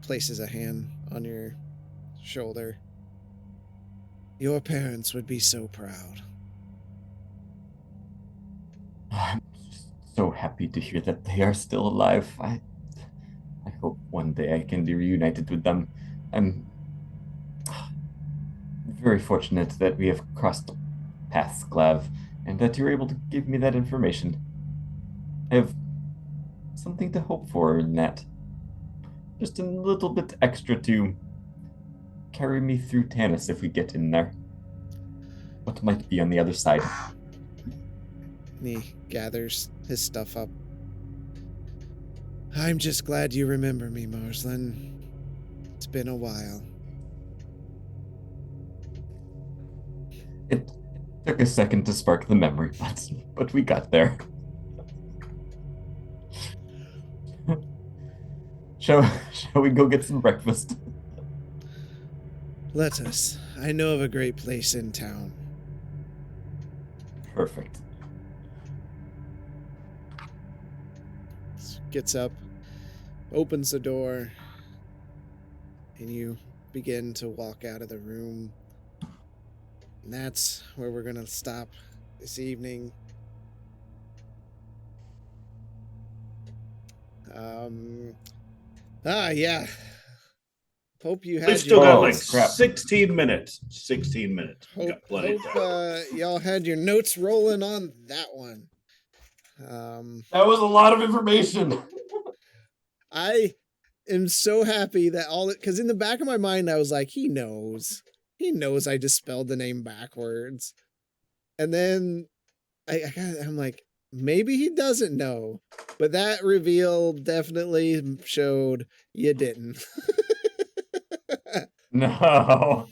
Places a hand on your shoulder. Your parents would be so proud. I'm just so happy to hear that they are still alive. I hope one day I can be reunited with them. I'm very fortunate that we have crossed paths, Clav, and that you're able to give me that information. I have something to hope for in that. Just a little bit extra to carry me through Tanis if we get in there. What might be on the other side? And he gathers his stuff up. I'm just glad you remember me, Marsland. It's been a while. It took a second to spark the memory, but we got there. Shall we go get some breakfast? Let us. I know of a great place in town. Perfect. Gets up, opens the door, and you begin to walk out of the room. And that's where we're going to stop this evening. Yeah. Hope you had We've still your got like notes. 16 minutes. 16 minutes. We got plenty of time. Y'all had your notes rolling on that one. That was a lot of information. I am so happy that because in the back of my mind, I was like, he knows I just spelled the name backwards. And then I'm like, maybe he doesn't know, but that reveal definitely showed you didn't. No,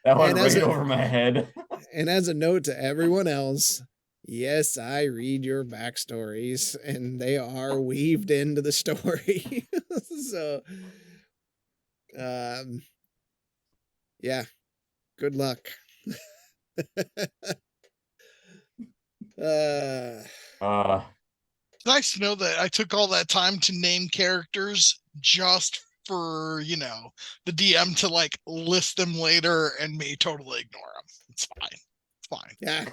that went And right over my head. And as a note to everyone else, yes, I read your backstories, and they are weaved into the story. So, yeah, good luck. Uh, It's nice to know that I took all that time to name characters just for, the DM to like list them later and me totally ignore them. It's fine. It's fine. Yeah.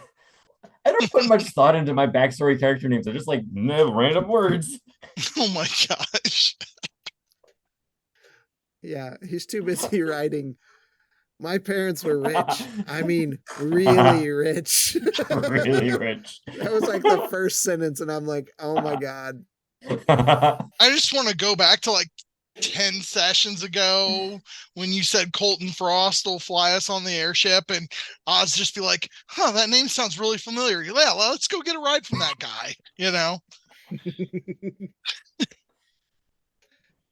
I don't put much thought into my backstory character names. They're just like random words. Oh my gosh. Yeah, he's too busy writing. My parents were rich. I mean, really rich. Really rich. That was like the first sentence, and I'm like, oh my God. I just want to go back to like 10 sessions ago when you said Colton Frost will fly us on the airship, and Oz just be like, that name sounds really familiar. Yeah, let's go get a ride from that guy,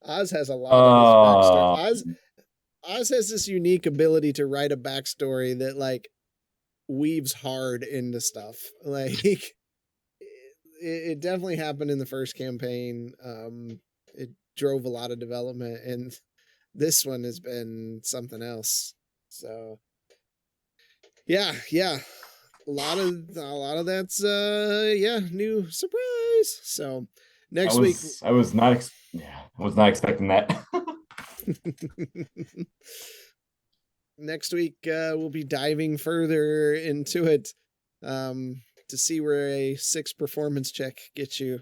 Oz has a lot of this backstory. Uh, Oz has this unique ability to write a backstory that like weaves hard into stuff. Like it definitely happened in the first campaign. It drove a lot of development, and this one has been something else. So yeah. A lot of that's new surprise. So next week I was not expecting that. next week we'll be diving further into it to see where a 6 performance check gets you.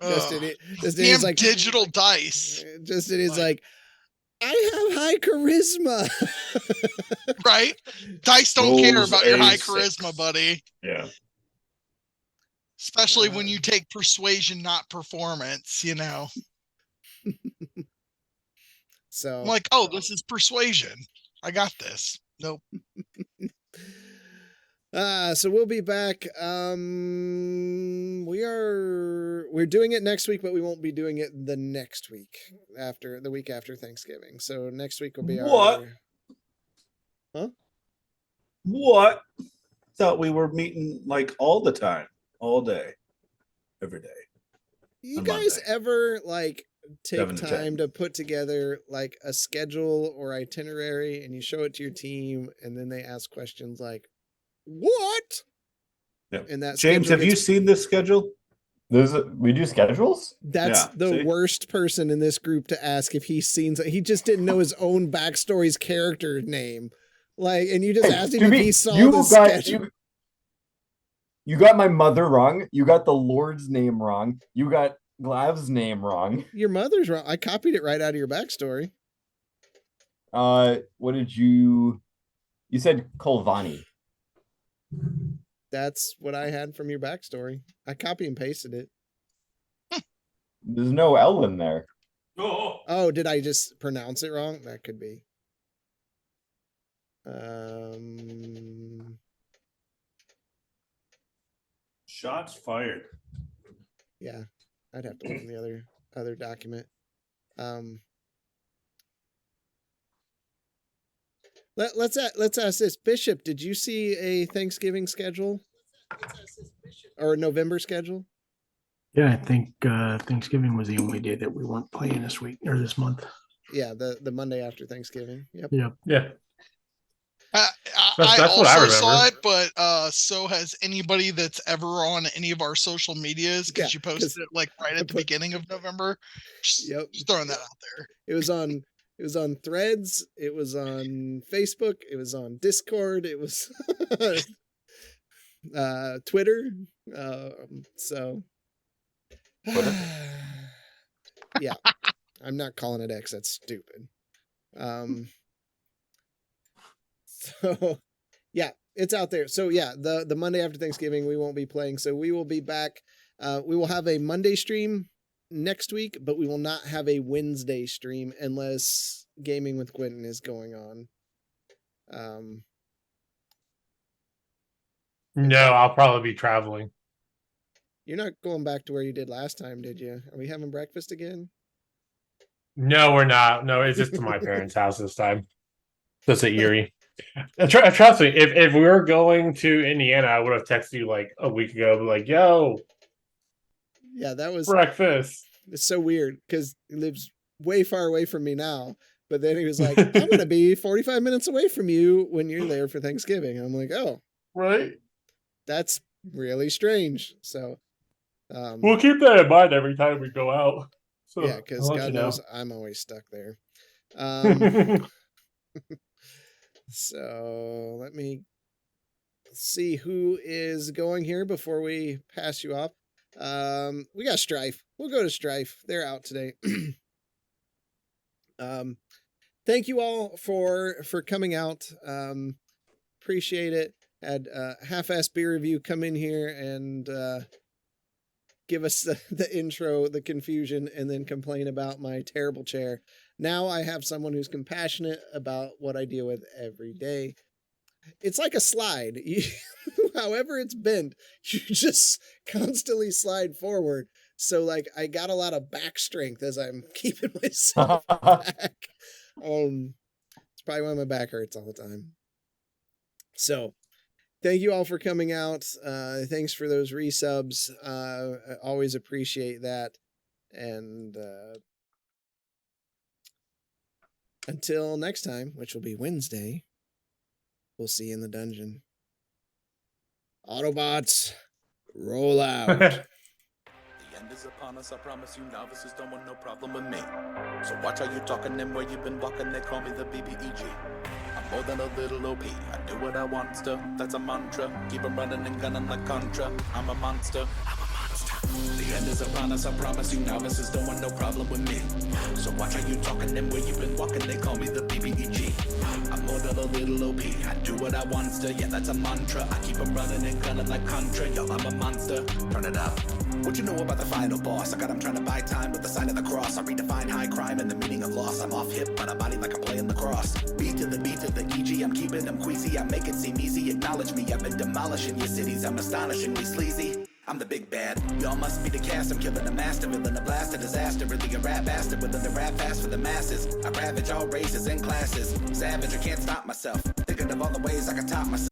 Justin is like digital dice. Justin is like, I have high charisma. Right? Dice don't care Rolls about your a high 6. charisma, buddy. Yeah. Especially when you take persuasion, not performance, So I'm like, this is persuasion. I got this. Nope. So we'll be back. We're doing it next week, but we won't be doing it the next week after the week after Thanksgiving. So next week will be What? What? Thought we were meeting like all the time, all day, every day. You on guys Monday. ever like take 7 to 10. time to put together like a schedule or itinerary, and you show it to your team, and then they ask questions like, "What?" Yeah. And that James, schedule have you gets- seen this schedule? We do schedules? That's Yeah, the see? worst person in this group to ask if he's seen. He just didn't know his own backstory's character name. Like, and you just asked him if he saw the schedule. You got my mother wrong. You got the Lord's name wrong. You got Glav's name wrong. Your mother's wrong. I copied it right out of your backstory. What did you said Colvani. That's what I had from your backstory. I copy and pasted it. There's no L in there. Oh, did I just pronounce it wrong? That could be. Shots fired. Yeah, I'd have to look in the other document. Let's ask this. Bishop, did you see a Thanksgiving schedule or a November schedule? Yeah, I think Thanksgiving was the only day that we weren't playing this week or this month. Yeah, the Monday after Thanksgiving. Yep. Yeah. I That's what I also remember. saw it, but so has anybody that's ever on any of our social medias, because Yeah, you posted it like right at the beginning of November. Just throwing that out there. It was on Threads. It was on Facebook. It was on Discord. It was Twitter. So yeah, I'm not calling it X. That's stupid. So yeah, it's out there. So yeah, the Monday after Thanksgiving we won't be playing. So we will be back. We will have a Monday stream next week, but we will not have a Wednesday stream unless Gaming with Quentin is going on. No, I'll probably be traveling. You're not going back to where you did last time, did you? Are we having breakfast again? No, we're not. No, it's just to my parents' house this time. Just at Erie. Trust me, if we were going to Indiana, I would have texted you like a week ago, like, "Yo, Yeah, that was breakfast." it's so weird because he lives way far away from me now. But then he was like, "I'm gonna be 45 minutes away from you when you're there for Thanksgiving." And I'm like, "Oh, Right. that's really strange." So, We'll keep that in mind every time we go out. So yeah, because I'll let God you know. knows I'm always stuck there. So let me see who is going here before we pass you off. We got Strife. We'll go to Strife. They're out today. Thank you all for coming out. Appreciate it. Had half-ass beer review come in here and give us the intro, the confusion, and then complain about my terrible chair. Now I have someone who's compassionate about what I deal with every day. It's like a slide. However it's bent, you just constantly slide forward. So like I got a lot of back strength as I'm keeping myself back. It's probably why my back hurts all the time. So thank you all for coming out. Thanks for those resubs. I always appreciate that. And until next time, which will be Wednesday, we'll see you in the dungeon. Autobots, roll out. The end is upon us, I promise you novices don't want no problem with me. So watch how you talking and where you been walking, they call me the BBEG. I'm more than a little OP, I do what I want to, that's a mantra. Keep 'em running and gunning like Contra, I'm a monster. The end is upon us, I promise you novices don't want no problem with me. So watch how you talking and where you been walking, they call me the BBEG. I'm more than a little OP, I do what I want to, yeah that's a mantra. I keep 'em running and gunning like Contra, yo I'm a monster, turn it up. What you know about the final boss? I got 'em trying to buy time with the sign of the cross. I redefine high crime and the meaning of loss. I'm off hip, but I body like I'm playing lacrosse. Beat to the EG, I'm keeping them queasy. I make it seem easy, acknowledge me. I've been demolishing your cities, I'm astonishingly sleazy. I'm the big bad, y'all must be the cast. I'm killing the master, villain, a blast, a disaster. Really a rap bastard, willing to rap fast for the masses. I ravage all races and classes. Savage, I can't stop myself. Thinking of all the ways I can top myself.